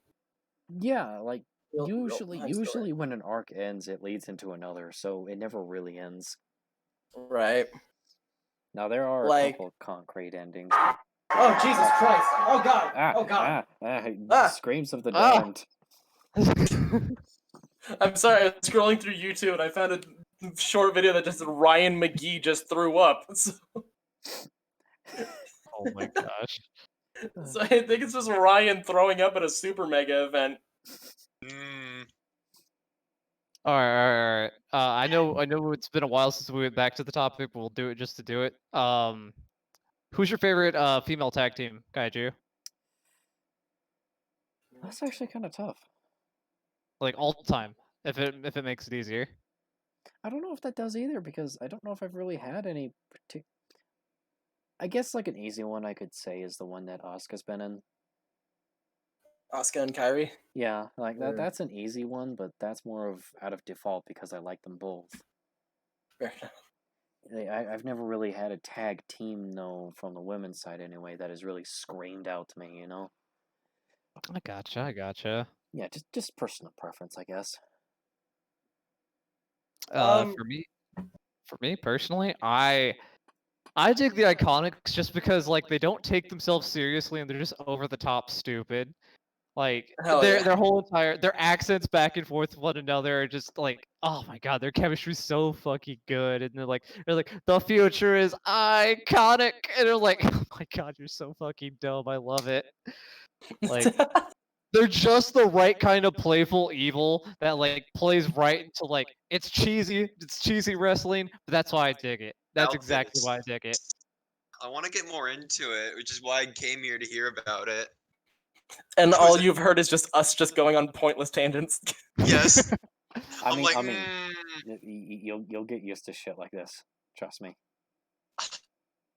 Yeah, like Real-time usually story. when an arc ends, it leads into another, so it never really ends. Right. Now there are a Like- couple of concrete endings. Oh Jesus Christ! Oh God! Screams of the Ah. damned. I'm sorry. I was scrolling through YouTube and I found a short video that just said Ryan McGee just threw up. Oh my gosh. So I think it's just Ryan throwing up at a super mega event. Mm, All right. I know it's been a while since we went back to the topic, but we'll do it just to do it. Who's your favorite female tag team, Kaiju? That's actually kind of tough. Like all time, if it makes it easier. I don't know if that does either, because I don't know if I've really had any particular. I guess like an easy one I could say is the one that Asuka's been in. Asuka and Kyrie. Yeah, like that. Mm. That's an easy one, but that's more of out of default because I like them both. Fair enough. I've never really had a tag team though, from the women's side anyway, that has really screamed out to me. You know? I gotcha. Yeah, just personal preference, I guess. For me personally, I dig the Iconics just because like they don't take themselves seriously and they're just over the top stupid. Like Hell yeah. their whole entire their accents back and forth with one another are just like, oh my god, their chemistry's so fucking good. And they're like the future is iconic, and they're like, oh my god, you're so fucking dumb. I love it. Like they're just the right kind of playful evil that like plays right into like it's cheesy wrestling, but that's why I dig it. That's exactly outfits. why I dig it. I want to get more into it, which is why I came here to hear about it. And all you've heard is just us just going on pointless tangents. Yes. I mean, you'll get used to shit like this. Trust me.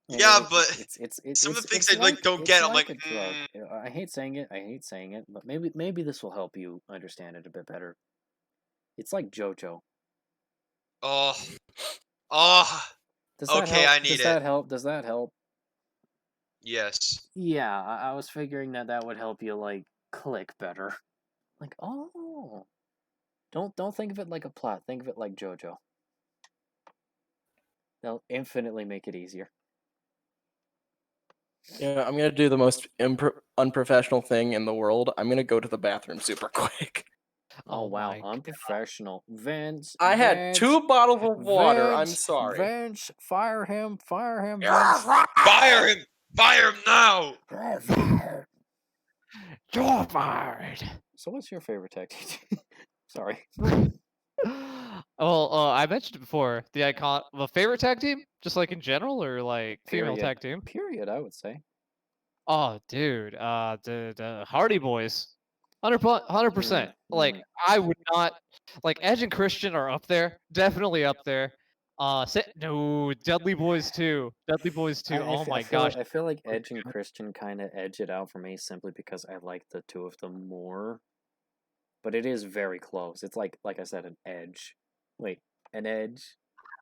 Yeah, but it's some of the things it's I like don't it's get. I'm like like, a drug. I hate saying it, but maybe this will help you understand it a bit better. It's like JoJo. oh, Does that Okay, help? I need Does it. that help? Does that help? yes. Yeah, I was figuring that would help you like click better. Like, oh, don't think of it like a plot. Think of it like JoJo. They'll infinitely make it easier. Yeah, I'm gonna do the most unprofessional thing in the world. I'm gonna go to the bathroom super quick. Oh wow, my God. unprofessional. Vince. I had Vince, 2 bottles of water. I'm Vince, sorry. Vince, fire him, Vince. Fire him! Fire him now! You're fired. So what's your favorite tag team? Sorry. Well, I mentioned it before. The favorite tag team, just like in general, or like female Period. tag team. Period, I would say. Oh, dude, the Hardy Boys, 100%. Like, Mm. I would not like Edge and Christian are up there, definitely up there. No, Dudley Boys too. Dudley Boys too. Oh my gosh. I feel like Edge and Christian kind of edge it out for me simply because I like the two of them more. But it is very close. It's like I said, an edge. Wait, an edge.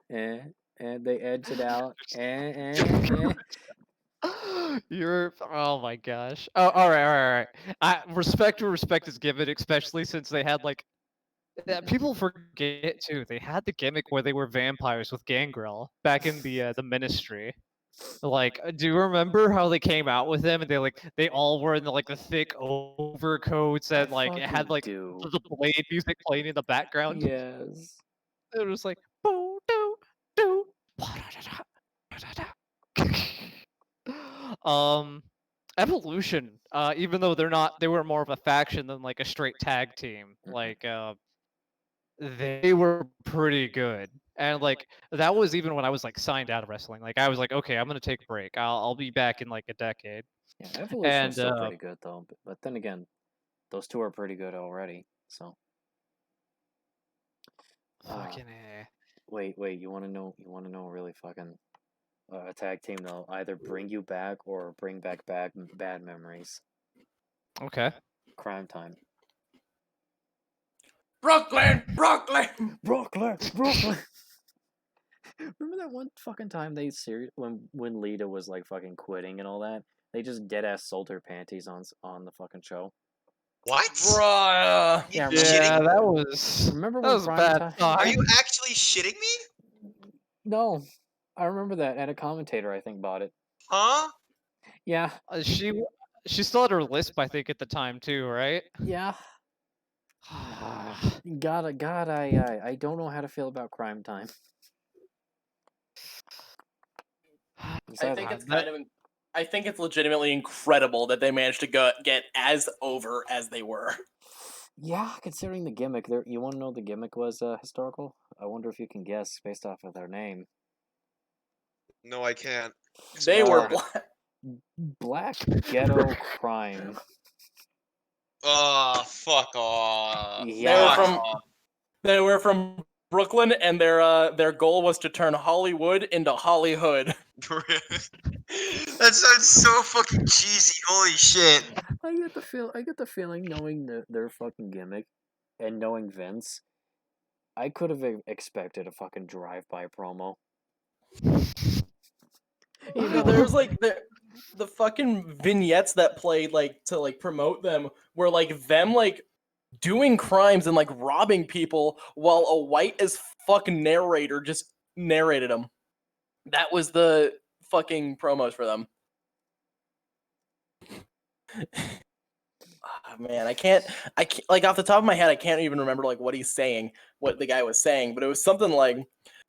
And they edge it out. You're oh my gosh. Oh, all right, all right, all right. Respect where respect is given, especially since they had like people forget too. They had the gimmick where they were vampires with Gangrel back in the Ministry. Like, do you remember how they came out with them and they all were in the thick overcoats and like it had fucking like do. the Blade music playing in the background? Yes. It was like boo doo doo. Evolution. Even though they were more of a faction than like a straight tag team. Like they were pretty good. And like that was even when I was like signed out of wrestling. Like I was like, okay, I'm gonna take a break. I'll be back in like a decade. Yeah, Evolution is And still pretty good though. But then again, those two are pretty good already. So. fucking A. Wait. You want to know? You want to know really fucking a tag team that'll either bring you back or bring back bad memories. Okay. Crime Time. Brooklyn. Brooklyn. Remember that one fucking time when Lita was like fucking quitting and all that? They just dead ass sold her panties on the fucking show. What? Bruh. Yeah, You remember- shitting? Yeah, that was Remember that when was a Prime bad Time? time. Are you actually shitting me? No, I remember that, and a commentator I think bought it. Huh? Yeah, She still had her lisp, I think, at the time too, right? yeah. God, I don't know how to feel about Crime Time. I think it's legitimately incredible that they managed to get as over as they were. Yeah, considering the gimmick, you want to know the gimmick was historical? I wonder if you can guess based off of their name. No, I can't. They were Black Ghetto Crime. Oh, fuck off. Yeah. They were from Brooklyn, and their goal was to turn Hollywood into Hollyhood. That sounds so fucking cheesy. Holy shit. I get the feeling knowing their fucking gimmick and knowing Vince, I could have expected a fucking drive-by promo. You know, there's like the fucking vignettes that played like to like promote them were like them like doing crimes and like robbing people while a white as fucking narrator just narrated them. That was the fucking promos for them. Oh, man, I can't like off the top of my head I can't even remember like what the guy was saying, but it was something like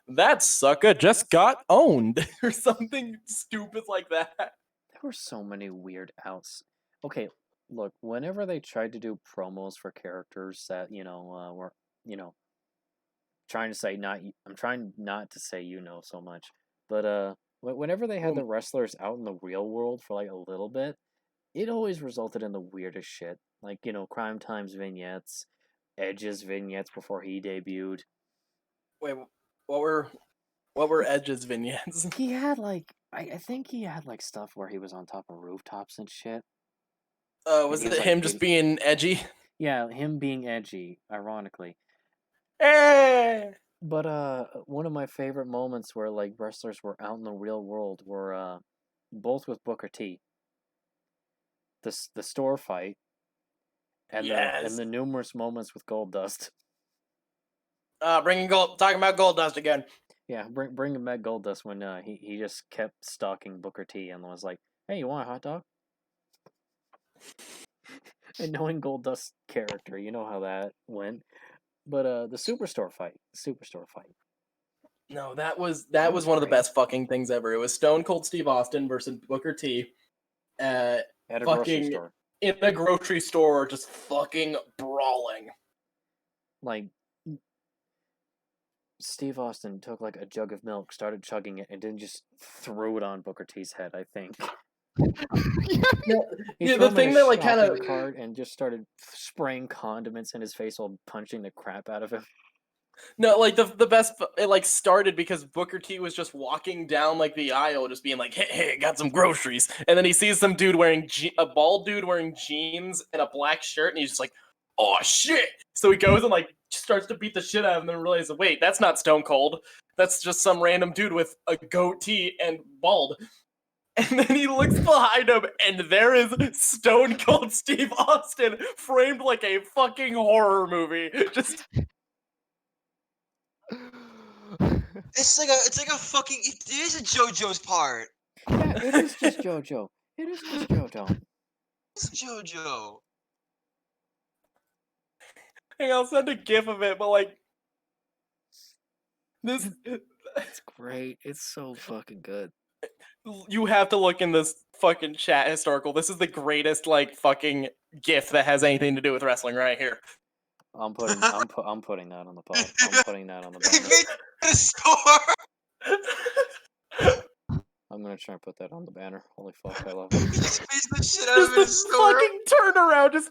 that sucker just got owned or something stupid like that. There were so many weird outs. Okay, look, whenever they tried to do promos for characters that, were, I'm trying not to say so much, but whenever they had the wrestlers out in the real world for like a little bit, it always resulted in the weirdest shit. Like, Crime Time's vignettes, Edge's vignettes before he debuted. Wait, what were Edge's vignettes? He had like I think he had like stuff where he was on top of rooftops and shit. Was he it was, like, him just being edgy? Yeah, him being edgy, ironically. Hey! But one of my favorite moments where like wrestlers were out in the real world were both with Booker T. The store fight and the numerous moments with Goldust. Talking about Goldust again. Yeah, bringing back Goldust when he just kept stalking Booker T and was like, "Hey, you want a hot dog?" And knowing Goldust's character, you know how that went. But the Superstore fight. No, that was one of the best fucking things ever. It was Stone Cold Steve Austin versus Booker T. At a grocery store. in a grocery store just fucking brawling. Like, Steve Austin took like a jug of milk, started chugging it, and then just threw it on Booker T's head, I think. He Yeah, threw the him thing in a that like kind of shopping cart and just started spraying condiments in his face while punching the crap out of him. no, like the best it like started because Booker T was just walking down like the aisle, just being like, "Hey, got some groceries," and then he sees some dude wearing a bald dude wearing jeans and a black shirt, and he's just like, "Oh shit!" So he goes and like starts to beat the shit out of him, and then realizes, "Wait, that's not Stone Cold. That's just some random dude with a goatee and bald." And then he looks behind him, and there is Stone Cold Steve Austin framed like a fucking horror movie. Just It's like a fucking. It is a JoJo's part. Yeah, it is just JoJo. It is just JoJo. It's JoJo. Hey, I'll send a gif of it, but like this, It's great. It's so fucking good. you have to look in this fucking chat historical. This is the greatest like fucking gif that has anything to do with wrestling right here. I'm putting that on the pod. I'm putting that on the They banner. made it a store. I'm gonna try and put that on the banner. Holy fuck, I love it. He just beats the shit out of Just it in a the store. fucking turnaround, just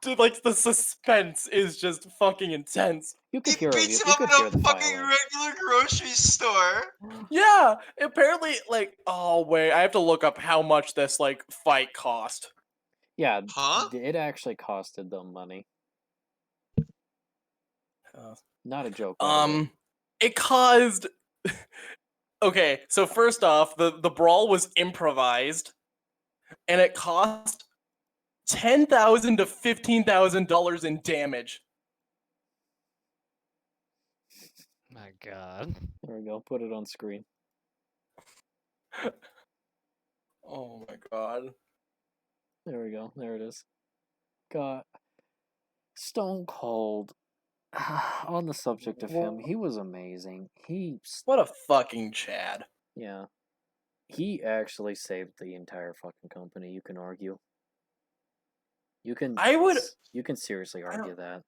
dude, like the suspense is just fucking intense. You He could hear beats him you up could in hear a the fucking violin. regular grocery store. Yeah, apparently, like, oh wait, I have to look up how much this like fight cost. Yeah, Huh? it actually costed them money. Not a joke. By the way. It caused. Okay, so first off, the brawl was improvised, and it cost $10,000 to $15,000 in damage. My God. There we go. Put it on screen. Oh my god. There we go. There it is. God. Stone Cold. On the subject of him, he was amazing. What a fucking Chad. Yeah. He actually saved the entire fucking company, you can argue. You can seriously argue that.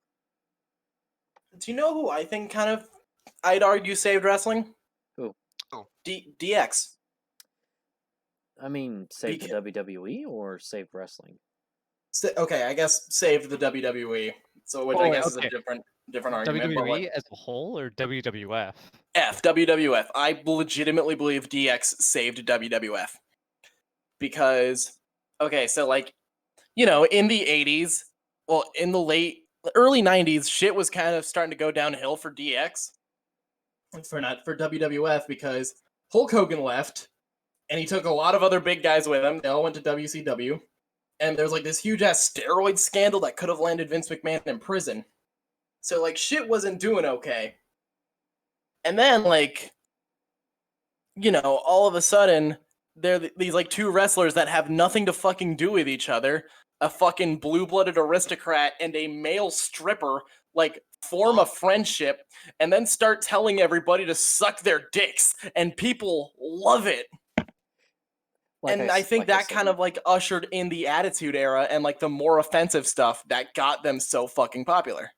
Do you know who I think kind of I'd argue saved wrestling? Who? DX. I mean, saved the WWE or saved wrestling? Okay, I guess saved the WWE. So which I guess is a different argument. But WWE like, as a whole or WWF? WWF. I legitimately believe DX saved WWF. Because okay, so like, you know, in the 80s, well, in the early 90s, shit was kind of starting to go downhill for DX. For WWF, because Hulk Hogan left and he took a lot of other big guys with him. They all went to WCW. And there's like this huge ass steroid scandal that could have landed Vince McMahon in prison. So like shit wasn't doing okay. And then like, you know, all of a sudden they're these like two wrestlers that have nothing to fucking do with each other. A fucking blue-blooded aristocrat and a male stripper like form a friendship and then start telling everybody to suck their dicks, and people love it. And I think that kind of like ushered in the Attitude Era and like the more offensive stuff that got them so fucking popular.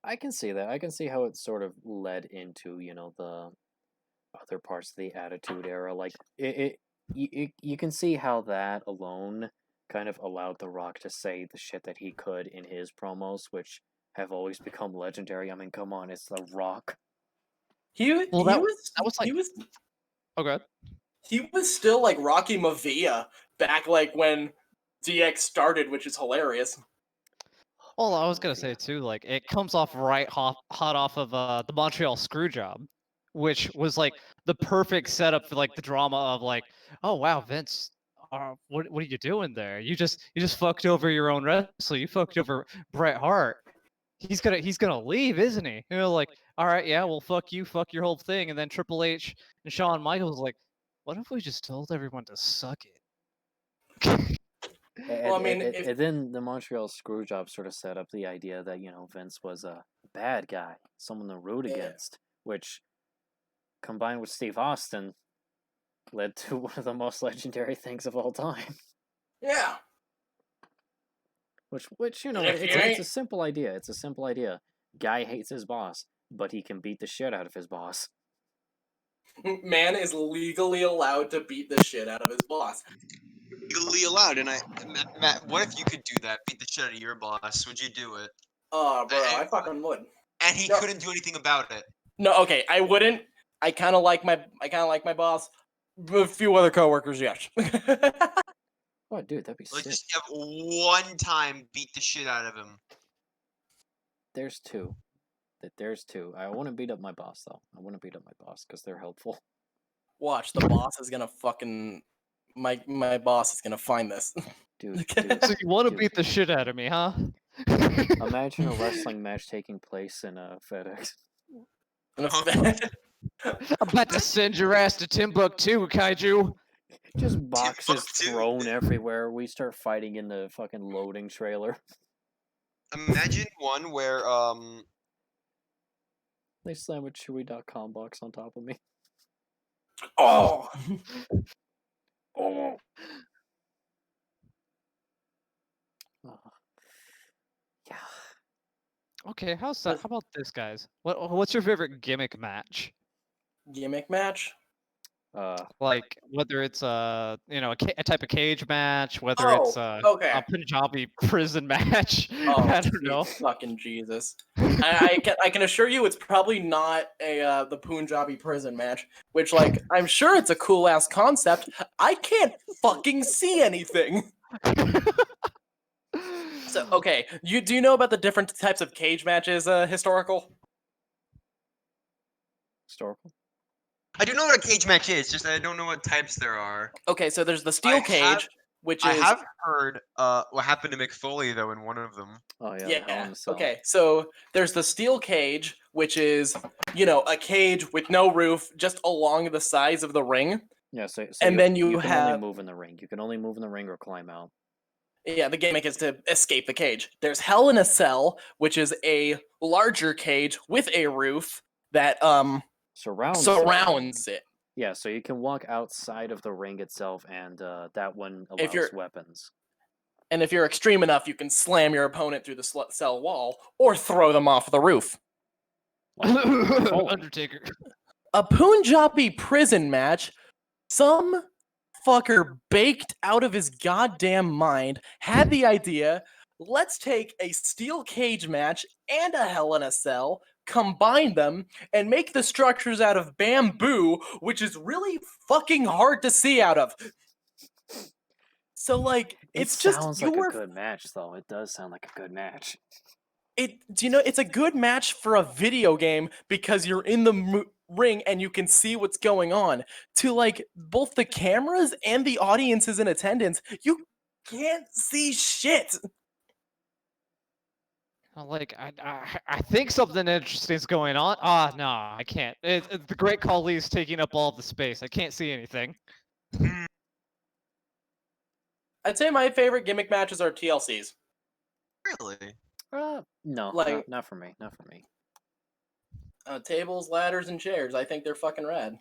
I can see that. I can see how it sort of led into, you know, the other parts of the Attitude Era. Like you can see how that alone kind of allowed The Rock to say the shit that he could in his promos, which have always become legendary. I mean, come on, it's The Rock. That was Okay. He was still like Rocky Maivia back like when DX started, which is hilarious. Well, I was gonna say too, like it comes off hot off of the Montreal Screwjob, which was like the perfect setup for like the drama of like, oh wow, Vince, what are you doing there? You just fucked over your own wrestler. You fucked over Bret Hart. He's gonna leave, isn't he? You know, like, all right, yeah, well, fuck you, fuck your whole thing. And then Triple H and Shawn Michaels like, what if we just told everyone to suck it? Well, I mean, and then the Montreal Screwjob sort of set up the idea that, you know, Vince was a bad guy, someone to root against, which, combined with Steve Austin, led to one of the most legendary things of all time. Yeah. Which you know, If it's you a ain't- simple idea. It's a simple idea. Guy hates his boss, but he can beat the shit out of his boss. Man is legally allowed to beat the shit out of his boss. Legally allowed, and Matt, what if you could do that? Beat the shit out of your boss? Would you do it? Oh, bro, I- I fucking would. And he No. couldn't do anything about it. No, okay, I wouldn't. I kind of like my boss. A few other coworkers, yes. Oh, dude, that'd be Like, sick. just have one time beat the shit out of him. There's two. There's two. I wouldn't beat up my boss though. I wouldn't beat up my boss because they're helpful. Watch, the boss is gonna fucking my boss is gonna find this. Dude, So you want to dude. beat the shit out of me, huh? Imagine a wrestling match taking place in a FedEx. I'm about to send your ass to Timbuktu, Kaiju. Just boxes Timbuktu. thrown everywhere. We start fighting in the fucking loading trailer. Imagine one where They slam a Chewy.com box on top of me. Oh, Oh. Yeah. Okay, how about this, guys? What's your favorite gimmick match? gimmick match. Like whether it's a type of cage match, whether Oh, it's okay. a Punjabi prison match. Oh, I don't sweet know. fucking Jesus. I can assure you it's probably not the Punjabi prison match, which like I'm sure it's a cool ass concept. I can't fucking see anything. So okay, do you know about the different types of cage matches, historical? Historical. I do know what a cage match is, just I don't know what types there are. Okay, so there's the steel cage, which I is have heard what happened to McFoley though in one of them. Oh yeah. yeah. Hell in a Cell. Okay, so there's the steel cage, which is a cage with no roof, just along the sides of the ring. Yeah. So And then you can have- only move in the ring. You can only move in the ring or climb out. Yeah, the gimmick is to escape the cage. There's Hell in a Cell, which is a larger cage with a roof that surrounds it. Yeah, so you can walk outside of the ring itself, and that one allows you're- weapons. And if you're extreme enough, you can slam your opponent through the cell wall or throw them off the roof. Undertaker. A Punjabi prison match, some fucker baked out of his goddamn mind had the idea, let's take a steel cage match and a Hell in a Cell, combine them, and make the structures out of bamboo, which is really fucking hard to see out of. So like, It sounds like a good match, though. It does sound like a good match. It's a good match for a video game because you're in the ring and you can see what's going on. To like both the cameras and the audiences in attendance, you can't see shit. Like I think something interesting is going on. No, I can't. The Great Khali is taking up all the space. I can't see anything. I'd say my favorite gimmick matches are TLCs. Really? No, Like- not for me. Not for me. Tables, ladders, and chairs. I think they're fucking rad.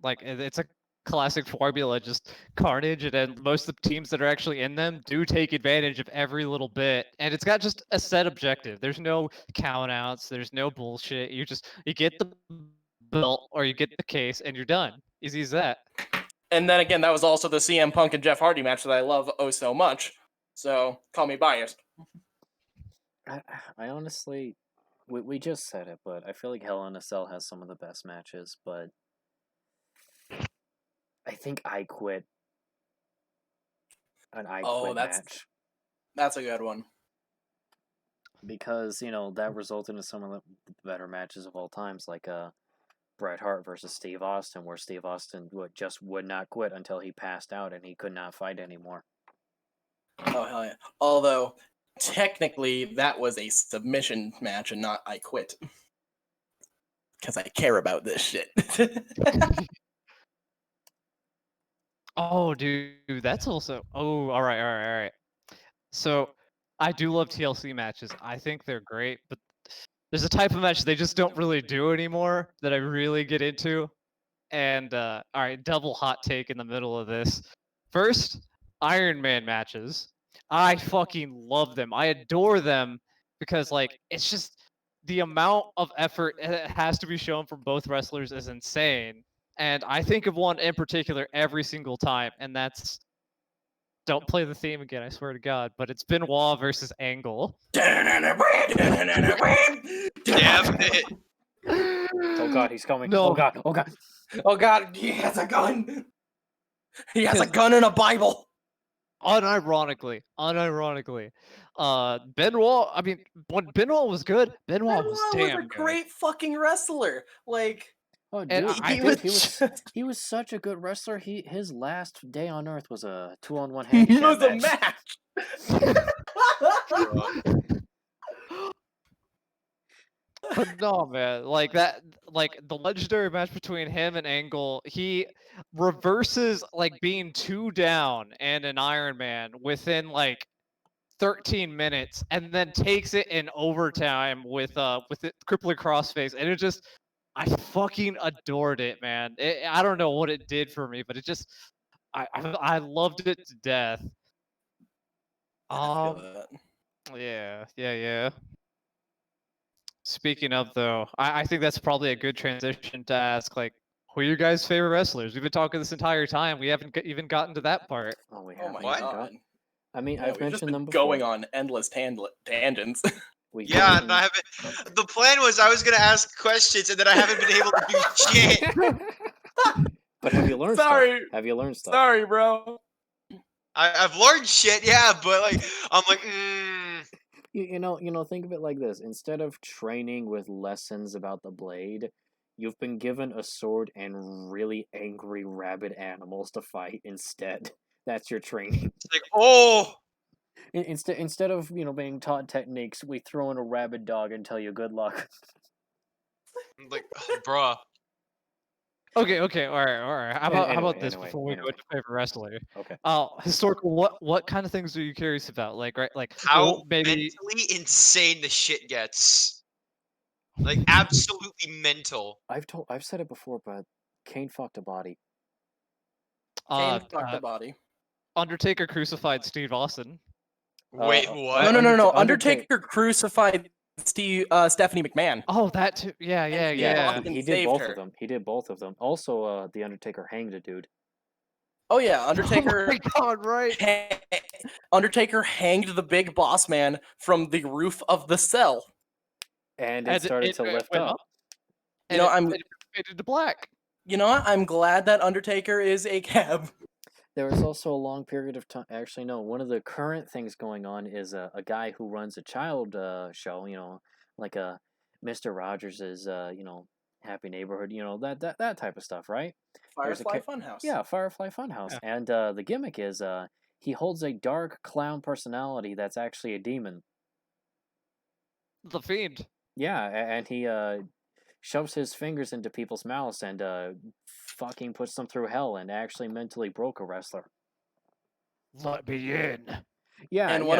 Like it's a classic formula, just carnage, and then most of the teams that are actually in them do take advantage of every little bit, and it's got just a set objective. There's no countouts. There's no bullshit. You get the belt or you get the case, and you're done. Easy as that. And then again, that was also the CM Punk and Jeff Hardy match that I love oh so much. So call me biased. I honestly, we just said it, but I feel like Hell in a Cell has some of the best matches, but I think I Quit. An I Quit match. That's a good one. Because, that resulted in some of the better matches of all times, like Bret Hart versus Steve Austin, where Steve Austin just would not quit until he passed out and he could not fight anymore. Oh, hell yeah. Although, technically, that was a submission match and not I Quit. Because I care about this shit. Oh, dude, that's also. Oh, all right. So, I do love TLC matches. I think they're great, but there's a type of match they just don't really do anymore that I really get into. And all right, double hot take in the middle of this. First, Iron Man matches. I fucking love them. I adore them because like it's just the amount of effort that has to be shown from both wrestlers is insane. And I think of one in particular every single time, and that's don't play the theme again, I swear to God, but it's Benoit versus Angle. Damn it! Oh god, he's coming. No. Oh god, oh god. Oh god, he has a gun. He has a gun and a Bible. Unironically, Benoit. I mean, when Benoit was good, Benoit was damn a good. great fucking wrestler. Like, Oh And dude, I- dude, he was such a good wrestler. His last day on Earth was a 2-on-1 handicap he was a match. But no, man, like that, like the legendary match between him and Angle, he reverses like being 2 down and an Iron Man within like 13 minutes, and then takes it in overtime with it crippling crossface, and it just, I fucking adored it, man. I don't know what it did for me, but it just, I loved it to death. I feel that. Yeah. Speaking of though, I think that's probably a good transition to ask, like, who are your guys' favorite wrestlers? We've been talking this entire time. We haven't even gotten to that part. Oh, we Oh haven't my What? even god. got. I mean, Yeah, I've we've just mentioned been them before. going on endless tangents. We Yeah, mentioned- and I haven't. The plan was I was gonna ask questions, and then I haven't been able to do shit. But have you learned Sorry. stuff? Have you learned stuff? Sorry, bro. I've learned shit, yeah, but like I'm like, You know, think of it like this. Instead of training with lessons about the blade, you've been given a sword and really angry rabid animals to fight instead. That's your training. it's like, oh, Instead of, being taught techniques, we throw in a rabid dog and tell you good luck. I'm like, bruh. Okay, all right. How about this Anyway, before we go into favorite wrestler? Okay. Historical. What kind of things are you curious about? Like, right, like How maybe. mentally insane the shit gets. Like absolutely mental. I've said it before, but Kane fucked a body. Kane fucked the body. Undertaker crucified Steve Austin. Wait, what? No. Undertaker crucified Stephanie McMahon. Oh, that too. Yeah. Austin He did saved both her. of them. He did both of them. Also, the Undertaker hanged a dude. Oh yeah, Undertaker. Oh my god, right. Undertaker hanged the big boss man from the roof of the cell. And it started to lift up. You know, it faded to black. You know what? I'm glad that Undertaker is a cab. There was also a long period of time. Actually, no. One of the current things going on is a guy who runs a child show. Like Mr. Rogers' Happy Neighborhood. That type of stuff, right? Firefly Funhouse. Yeah, Firefly Funhouse. Yeah. And the gimmick is he holds a dark clown personality that's actually a demon. The Fiend. Yeah, and he shoves his fingers into people's mouths and fucking puts them through hell and actually mentally broke a wrestler. Let me in. Yeah, And one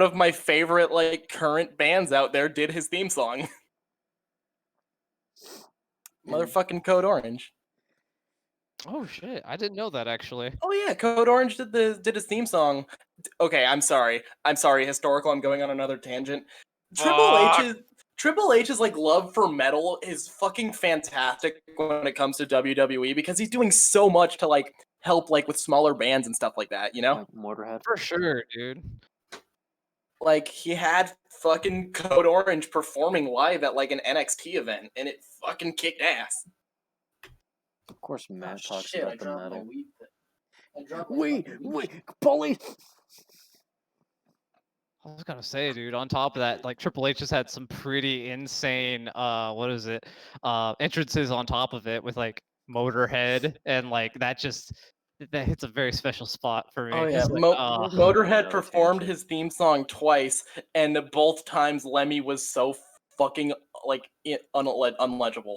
of my favorite like current bands out there did his theme song. Motherfucking Code Orange. Oh shit! I didn't know that actually. Oh yeah, Code Orange did his theme song. Okay, I'm sorry. Historical. I'm going on another tangent. Triple H's like love for metal is fucking fantastic when it comes to WWE because he's doing so much to like help like with smaller bands and stuff like that, you know? Motorhead. For sure, dude. Like he had fucking Code Orange performing live at like an NXT event and it fucking kicked ass. Of course, Matt talks Shit, I about the dropped my metal. weed. Wait, police! I was gonna say, dude. On top of that, like Triple H has had some pretty insane, entrances on top of it with like Motorhead and like that hits a very special spot for me. Oh yeah, 'cause, like, Motorhead another performed tangent. his theme song twice, and both times Lemmy was so fucking like unlegible.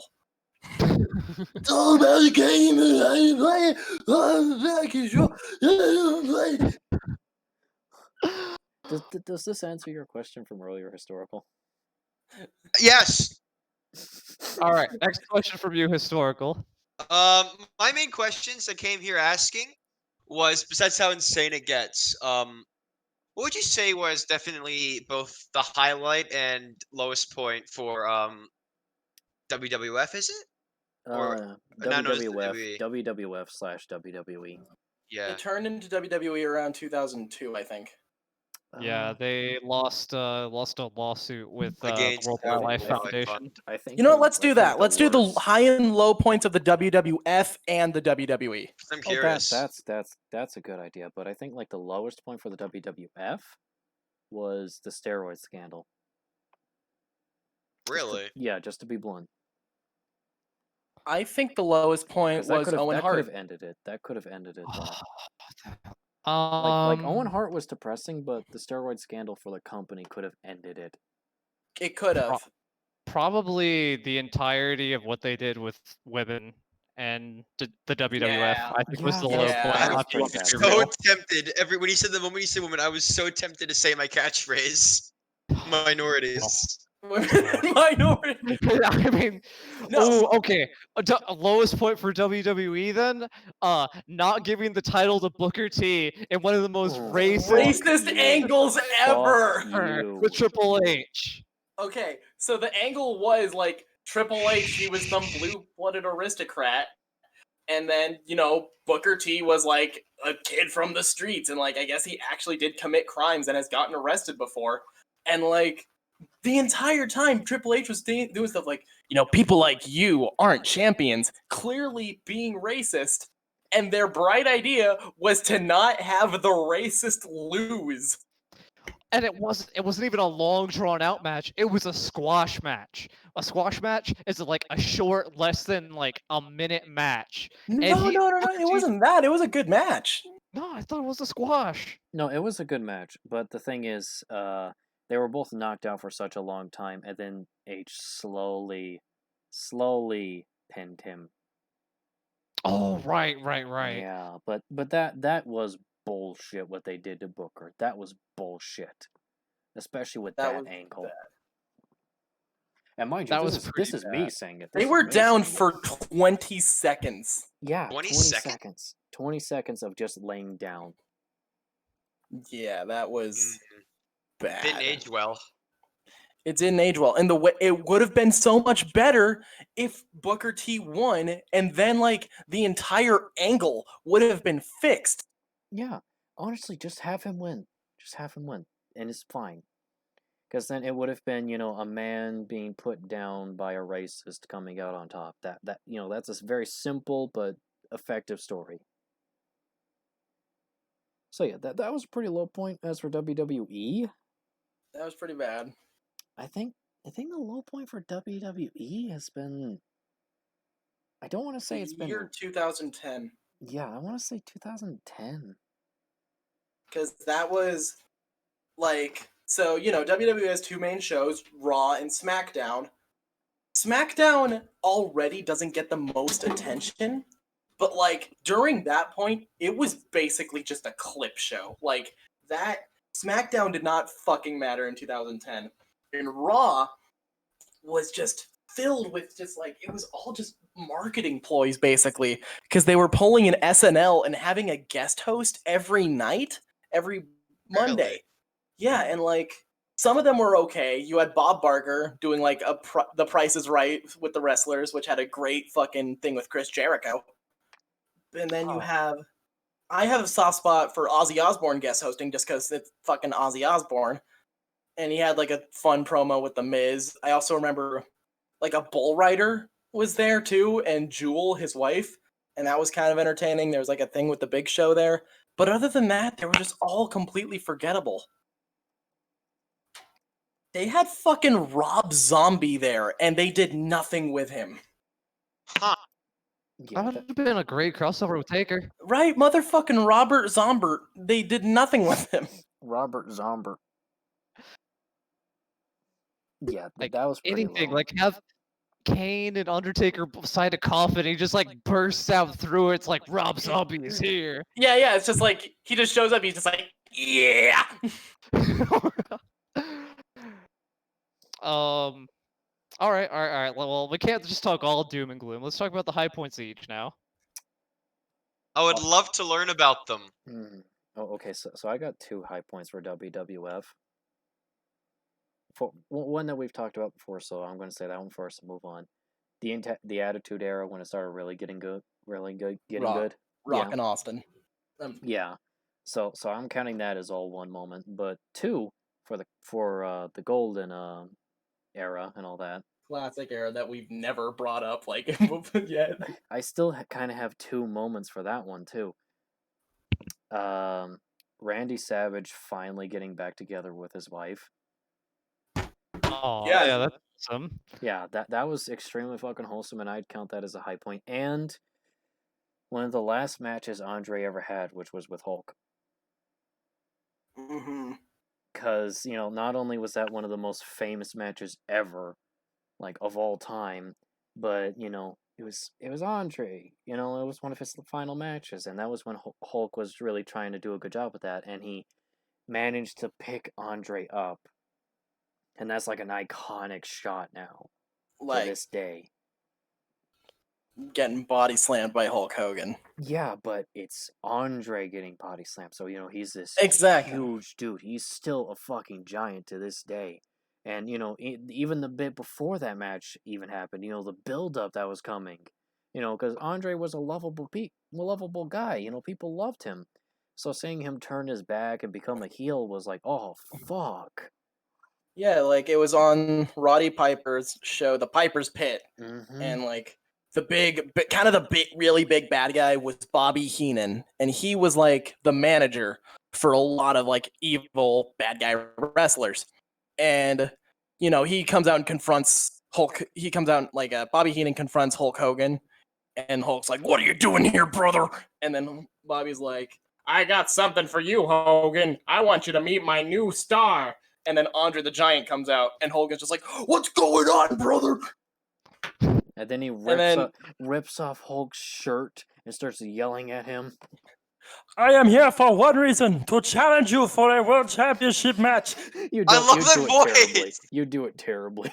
It's all about the game and how you play it. Oh, back is your- Does this answer your question from earlier, Historical? Yes. All right, next question from you, Historical. My main questions I came here asking was besides how insane it gets. What would you say was definitely both the highlight and lowest point for WWF? Is it or now known as WWF, WWE? WWF/WWE. Yeah. It turned into WWE around 2002, I think. Yeah, they lost a lawsuit with the Against World the World Wildlife Wildlife Foundation. Fund. I think. You know what? the- Let's I do think that. Let's do the worst- high and low points of the WWF and the WWE. I'm Oh, curious. that's a good idea. But I think like the lowest point for the WWF was the steroid scandal. Really? Yeah, just to be blunt. I think the lowest 'Cause point that was could have Owen Hart. ended it. That could have ended it. Though. Um, Like Owen Hart was depressing, but the steroid scandal for the company could have ended it. It could have. probably the entirety of what they did with women and the WWF. Yeah. I think was the Yeah, low that point. was Not pretty to bad. be So real. tempted. When he said the moment he said woman, I was so tempted to say my catchphrase. Minorities. Minority. I mean, No. ooh, okay. A lowest point for WWE then? Not giving the title to Booker T in one of the most Oh, racist Racist you. angles ever. You. with Triple H. Okay, so the angle was like Triple H, he was some blue-blooded aristocrat, and then Booker T was like a kid from the streets, and like I guess he actually did commit crimes and has gotten arrested before, and like the entire time Triple H was doing stuff like people like you aren't champions, clearly being racist, and their bright idea was to not have the racist lose. And it wasn't even a long drawn out match. It was a squash match. A squash match is like a short, less than like a minute match. No, it wasn't that. It was a good match. No, I thought it was a squash. No, it was a good match, but the thing is, they were both knocked out for such a long time, and then H slowly pinned him. Oh, right. Yeah, but that was bullshit what they did to Booker. That was bullshit, especially with that angle. bad. And mind you, That this was is me bad. saying it. They This is were me down saying it. for 20 seconds. Yeah, 20 20 seconds. 20 seconds of just laying down. Yeah, that was bad. Didn't age well. It didn't age well, and it would have been so much better if Booker T won, and then like the entire angle would have been fixed. Yeah, honestly, just have him win. Just have him win, and it's fine. Because then it would have been, a man being put down by a racist coming out on top. That's a very simple but effective story. So yeah, that was a pretty low point as for WWE. That was pretty bad. I think the low point for WWE has been. I don't want to say it's been year 2010. Yeah, I want to say 2010. Because that was like, so WWE has two main shows, Raw and SmackDown. SmackDown already doesn't get the most attention, but like during that point, it was basically just a clip show. Like that SmackDown did not fucking matter in 2010. And Raw was just filled with just like, it was all just marketing ploys basically, because they were pulling an SNL and having a guest host every night, every Monday. Really? Yeah, and like some of them were okay. You had Bob Barker doing like The Price is Right with the wrestlers, which had a great fucking thing with Chris Jericho. And then I have a soft spot for Ozzy Osbourne guest hosting just because it's fucking Ozzy Osbourne. And he had like a fun promo with The Miz. I also remember like a bull rider was there too, and Jewel, his wife, and that was kind of entertaining. There was like a thing with the Big Show there. But other than that, they were just all completely forgettable. They had fucking Rob Zombie there, and they did nothing with him. Huh. Yeah, That would have been a great crossover with Taker. Right, motherfucking Robert Zombert. They did nothing with him. Robert Zombert. Yeah, Like that was pretty anything. low. Like have Kane and Undertaker beside a coffin. He just like bursts out through it. It's like Rob Zombie is here. Yeah, it's just like, he just shows up, he's just like, yeah! All right. Well, we can't just talk all doom and gloom. Let's talk about the high points each now. I would love to learn about them. Oh, okay. So I got 2 high points for WWF. For one that we've talked about before, so I'm going to say that one first and move on. The Attitude Era, when it started really getting good, getting good. Rock Yeah. and Austin. Yeah. So I'm counting that as all one moment, but 2 for the golden era and all that. Classic era that we've never brought up like yet. I still kind of have 2 moments for that one too. Randy Savage finally getting back together with his wife. Oh, Yeah. yeah, that's awesome. Yeah, that was extremely fucking wholesome, and I'd count that as a high point. And one of the last matches Andre ever had, which was with Hulk. Mm-hmm. Because, not only was that one of the most famous matches ever, like, of all time, but, it was Andre. It was one of his final matches, and that was when Hulk was really trying to do a good job with that, and he managed to pick Andre up. And that's like an iconic shot now, to Like this day. getting body slammed by Hulk Hogan. Yeah, but it's Andre getting body slammed, so he's this huge dude. He's still a fucking giant to this day. And even the bit before that match even happened, the build up that was coming, because Andre was a lovable guy. People loved him. So seeing him turn his back and become a heel was like, oh fuck. Yeah, like it was on Roddy Piper's show, The Piper's Pit, Mm-hmm. and like the really big bad guy was Bobby Heenan, and he was like the manager for a lot of like evil bad guy wrestlers. And he comes out and confronts Hulk. He comes out like Bobby Heenan confronts Hulk Hogan, and Hulk's like, "What are you doing here, brother?" And then Bobby's like, "I got something for you, Hogan. I want you to meet my new star." And then Andre the Giant comes out, and Hogan's just like, "What's going on, brother?" And then he rips off Hulk's shirt and starts yelling at him. I am here for one reason, to challenge you for a world championship match. I love that voice. You do it terribly.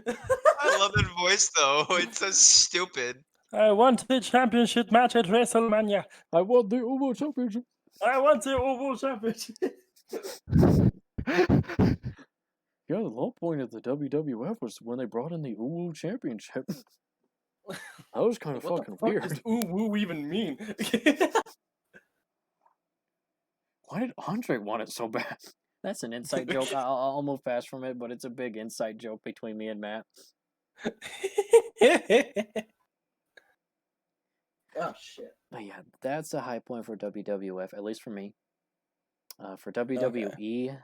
I love that voice though. It's so stupid. I want the championship match at WrestleMania. I want the Ubo Championship. I want the Ubo Championship. Yeah, the low point of the WWF was when they brought in the Uwu Championship. That was kind of fucking weird. What does ooh even mean? Why did Andre want it so bad? That's an inside joke. I'll move fast from it, but it's a big inside joke between me and Matt. Oh shit! But yeah, that's a high point for WWF, at least for me. For WWE,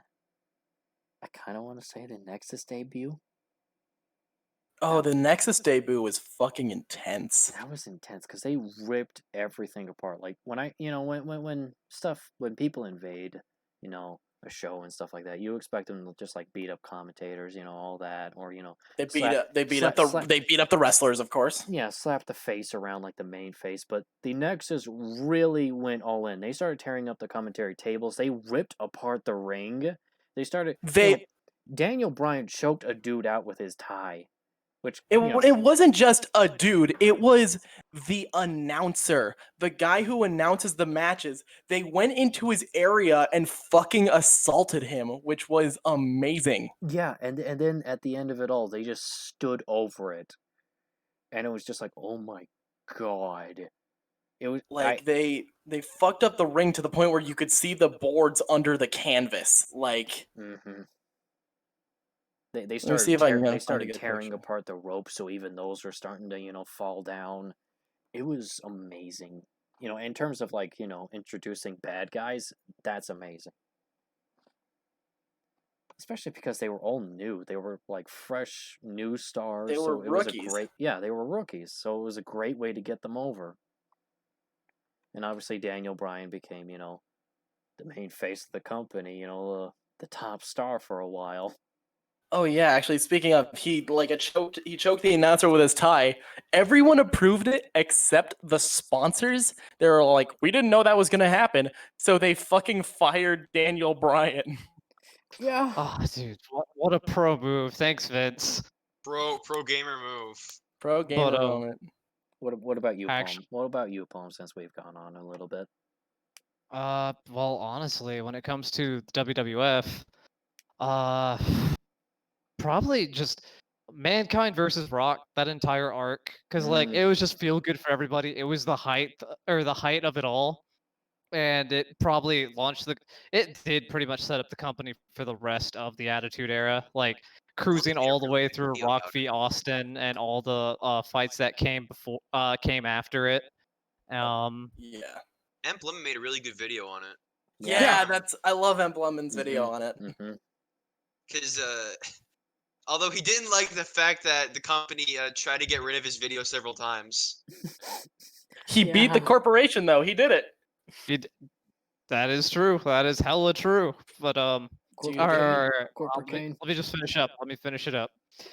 I kind of want to say the Nexus debut. Oh, the Nexus debut was fucking intense. That was intense because they ripped everything apart. Like when when people invade, a show and stuff like that, you expect them to just like beat up commentators, all that, or They beat up the wrestlers, of course. Yeah, slap the face around like the main face. But the Nexus really went all in. They started tearing up the commentary tables. They ripped apart the ring. They started. Daniel Bryan choked a dude out with his tie. Which it wasn't just a dude, it was the announcer, the guy who announces the matches. They went into his area and fucking assaulted him, which was amazing. Yeah, and then at the end of it all, they just stood over it, and it was just like, oh my god, it was like they fucked up the ring to the point where you could see the boards under the canvas, like. Mm-hmm. They started tearing apart the ropes, so even those were starting to fall down. It was amazing, in terms of like introducing bad guys. That's amazing, especially because they were all new. They were like fresh new stars. They were rookies. They were rookies, so it was a great way to get them over. And obviously Daniel Bryan became the main face of the company, the top star for a while. Oh yeah, actually speaking of, he choked the announcer with his tie. Everyone approved it except the sponsors. They were like, we didn't know that was gonna happen, so they fucking fired Daniel Bryan. Yeah. Oh, dude, what a pro move. Thanks, Vince. Pro gamer move. Pro gamer moment. What about you, Palm? What about you, Palm, since we've gone on a little bit? Well, honestly, when it comes to the WWF, uh, probably just Mankind versus Rock, that entire arc, because like it was just feel good for everybody. It was the height of it all, and it probably launched the. It did pretty much set up the company for the rest of the Attitude Era, like cruising made a all the really way big through deal Rock about v Austin and all the fights that came after it. Yeah. Emblem made a really good video on it. Yeah, I love Emblemon's video Mhm. on it. Because although he didn't like the fact that the company tried to get rid of his video several times. He beat the Yeah. corporation though. He did it. That is true. That is hella true. But Dude, alright, Corporate let Kane. me just finish up. Let me finish it up.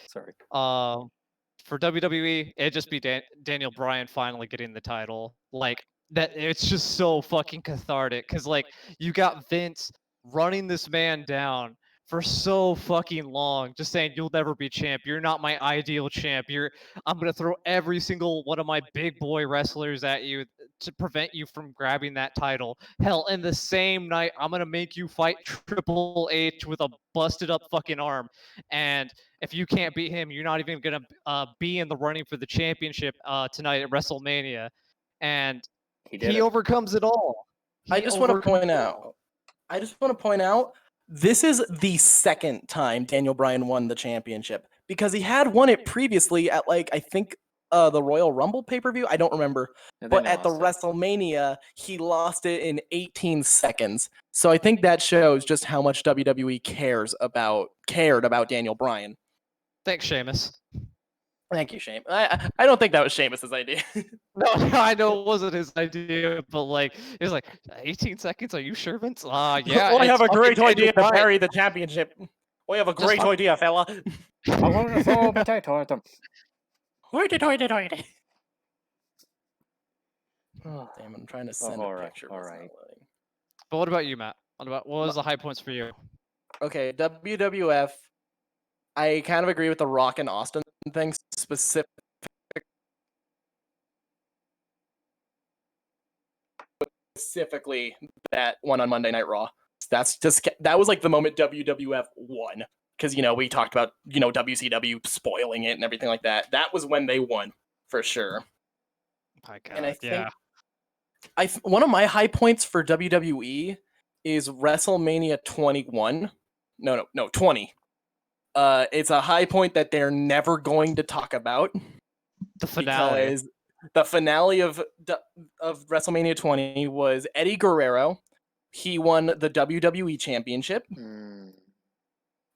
Sorry. For WWE, it'd just be Daniel Bryan finally getting the title. Like that, it's just so fucking cathartic. Cause like you got Vince running this man down for so fucking long, just saying you'll never be champ. You're not my ideal champ. I'm gonna throw every single one of my big boy wrestlers at you to prevent you from grabbing that title. Hell, in the same night, I'm gonna make you fight Triple H with a busted up fucking arm. And if you can't beat him, you're not even gonna be in the running for the championship tonight at WrestleMania. And He did he it. overcomes it all. I just want to point out. This is the second time Daniel Bryan won the championship because he had won it previously at like I think the Royal Rumble pay-per-view. I don't remember. And then But they at the lost it. WrestleMania, he lost it in 18 seconds. So I think that shows just how much WWE cared about Daniel Bryan. Thanks, Sheamus. Thank you, Shane. I don't think that was Sheamus's idea. No, I know it wasn't his idea, but like it was like 18 seconds. Are you sure, Vince? Yeah. I have it's a great fucking idea to Daniel Bryan. bury the championship. We have a great fuck- idea, fella. I'm gonna throw a potato at them. Damn, I'm trying to send a alright, picture. but it's not alright. letting. But what about you, Matt? What was the high points for you? Okay, WWF. I kind of agree with the Rock and Austin thing, specifically that one on Monday Night Raw. That was like the moment WWF won because we talked about WCW spoiling it and everything like that. That was when they won for sure. My God, And I think yeah. one of my high points for WWE is WrestleMania 21. No, 20. It's a high point that they're never going to talk about. The finale. Because the finale of WrestleMania 20 was Eddie Guerrero. He won the WWE Championship.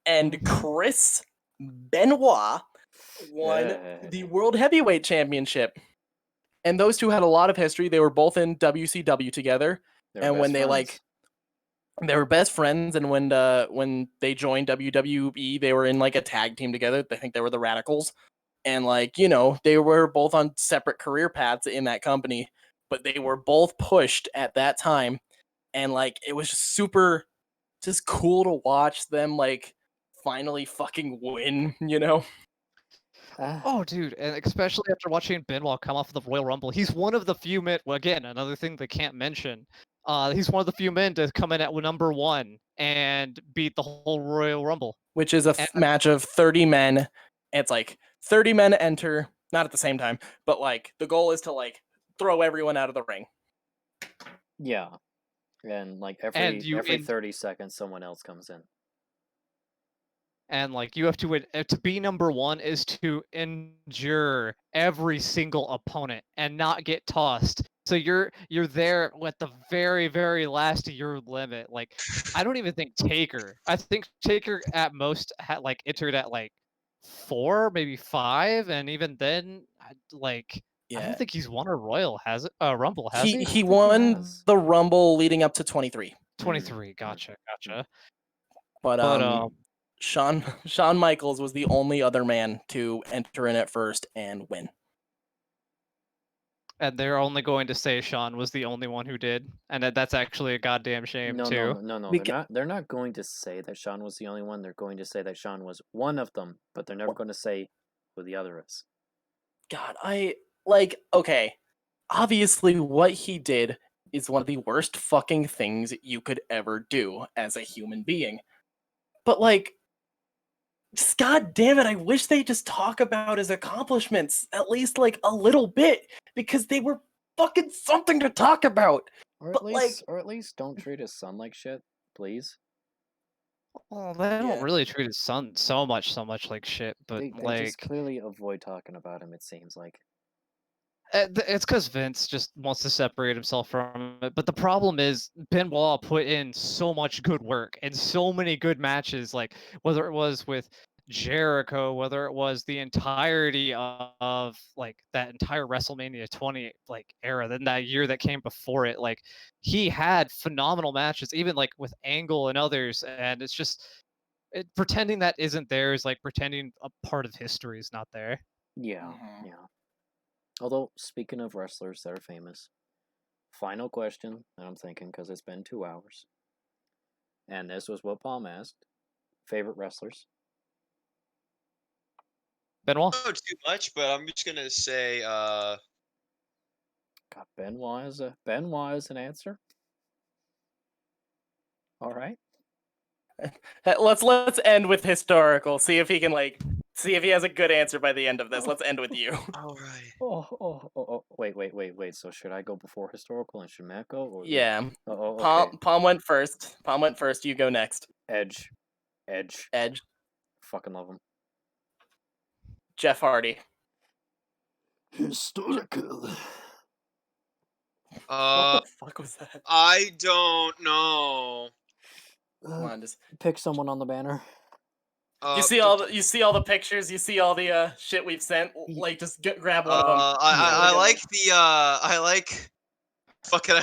And Chris Benoit won the World Heavyweight Championship. And those two had a lot of history. They were both in WCW together. And when they were best friends, and when they joined WWE, they were in like a tag team together. I think they were the Radicals. And they were both on separate career paths in that company, but they were both pushed at that time. And like it was just super just cool to watch them like finally fucking win, Oh, dude, and especially after watching Benoit come off of the Royal Rumble, he's one of the few men. Well, again, another thing they can't mention. He's one of the few men to come in at number 1 and beat the whole Royal Rumble, which is a match of 30 men. It's like 30 men enter, not at the same time, but like the goal is to like throw everyone out of the ring. Yeah, and like every 30 seconds, someone else comes in. And like you have to be number 1 is to endure every single opponent and not get tossed. So you're there at the very, very last of your limit. Like I don't even think Taker. I think Taker at most had like entered at like 4, maybe 5, and even then, like I don't think he's won a Rumble, has he? He won the Rumble leading up to 23. 23. Gotcha. But Shawn Michaels was the only other man to enter in at first and win. And they're only going to say Shawn was the only one who did, and that's actually a goddamn shame too. No. They're not going to say that Shawn was the only one. They're going to say that Shawn was one of them, but they're never going to say who the other is. God, okay. Obviously, what he did is one of the worst fucking things you could ever do as a human being. But like, just god damn it, I wish they just talk about his accomplishments at least like a little bit, because they were fucking something to talk about. Or But like, at least don't treat his son like shit, please. Well, they don't Yeah. really treat his son so much like shit, but They just like clearly avoid talking about him, it seems like. it's because Vince just wants to separate himself from it. But the problem is Benoit put in so much good work and so many good matches, like whether it was with Jericho, whether it was the entirety of like that entire WrestleMania 20 like era, then that year that came before it, like he had phenomenal matches, even like with Angle and others, and it's just pretending that isn't there is like pretending a part of history is not there. Yeah, Mhm. yeah. Although, speaking of wrestlers that are famous, final question that I'm thinking, because it's been 2 hours. And this was what Palm asked. Favorite wrestlers? Benoit. Not too much, but I'm just gonna say God, Benoit is an answer. All right. Let's end with historical. See if he has a good answer by the end of this. Let's end with you. all right. Oh. Wait. So should I go before historical and should Matt go? Or Yeah. Oh, okay. Palm went first. You go next. Edge. Edge. Fucking love him. Jeff Hardy. Historical. What the fuck was that? I don't know. Come on, just Pick someone on the banner. you see all the pictures. You see all the shit we've sent. Like, just grab one of them. I like fucking.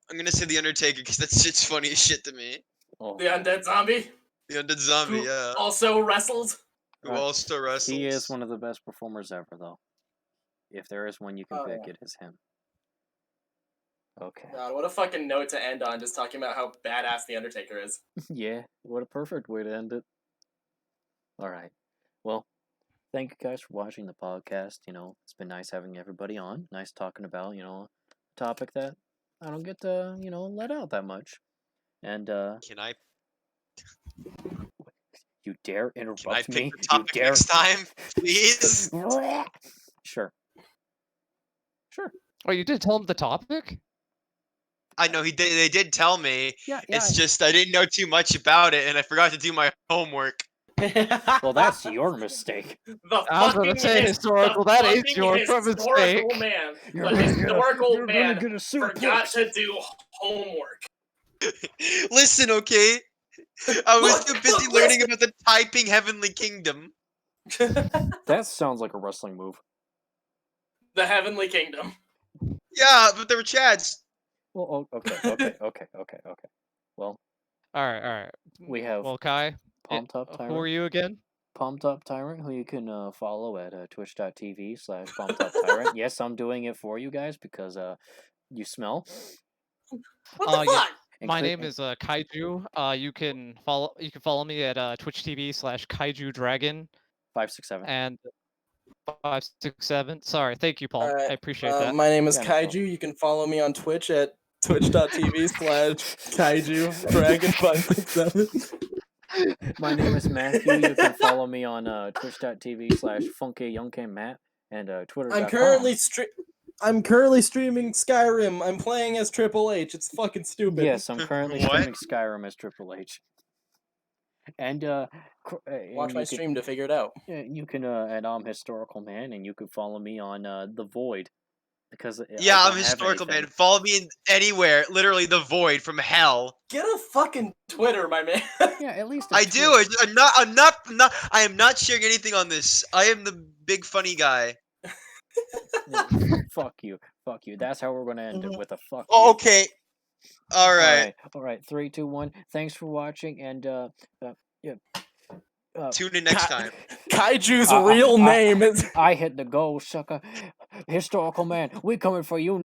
I'm gonna say the Undertaker because that shit's funny as shit to me. Oh, The undead zombie. The Undead Zombie, Who yeah. also wrestled. Who also wrestles. He is one of the best performers ever, though. If there is one you can pick, yeah. it is him. Okay. God, what a fucking note to end on, just talking about how badass the Undertaker is. Yeah, what a perfect way to end it. All right. Well, thank you guys for watching the podcast. It's been nice having everybody on. Nice talking about, a topic that I don't get to, let out that much. And, Can I you dare interrupt Can I pick me? the topic You dare... next time, please? Sure. Oh, you did tell him the topic? I know they did tell me. Yeah. It's just I didn't know too much about it, and I forgot to do my homework. Well, that's your mistake. I was going to say historical. That is your mistake. Man. You're The historical gonna man get a suplex. forgot to do homework. Listen, okay? I was too busy learning about the typing Heavenly Kingdom. That sounds like a wrestling move. The Heavenly Kingdom. Yeah, but there were Chads. Well, okay. Well, All right. we have Well, Kai, Pumped Up Tyrant. who are you again? Pumped Up Tyrant, who you can follow at twitch.tv/PumpedUpTyrant. Yes, I'm doing it for you guys because you smell. What the fuck? My name is Kaiju. You can follow me at Twitch TV/Kaiju Dragon 567. and 567. Sorry, thank you, Paul. Alright, I appreciate that. My name is Yeah, no Kaiju. problem. You can follow me on Twitch at twitch.tv/Kaiju Dragon 567. My name is Matthew. You can follow me on twitch.tv/FunkyYoungKMatt and Twitter. I'm currently streaming Skyrim. I'm playing as Triple H. It's fucking stupid. Yes, I'm currently What? streaming Skyrim as Triple H. And Watch my stream to figure it out. You can and I'm Historical Man, and you can follow me on The Void. Because Yeah, I'm Historical Man. Follow me in anywhere. Literally the void from hell. Get a fucking Twitter, my man. Yeah, at least I do. I am not sharing anything on this. I am the big funny guy. Fuck you. That's how we're gonna end it, with a fuck. Oh, you. okay. All right. All right. 3, 2, 1. Thanks for watching, and yeah. Tune in next time. Kaiju's real name is. I hit the goal, sucker. Historical Man, we coming for you.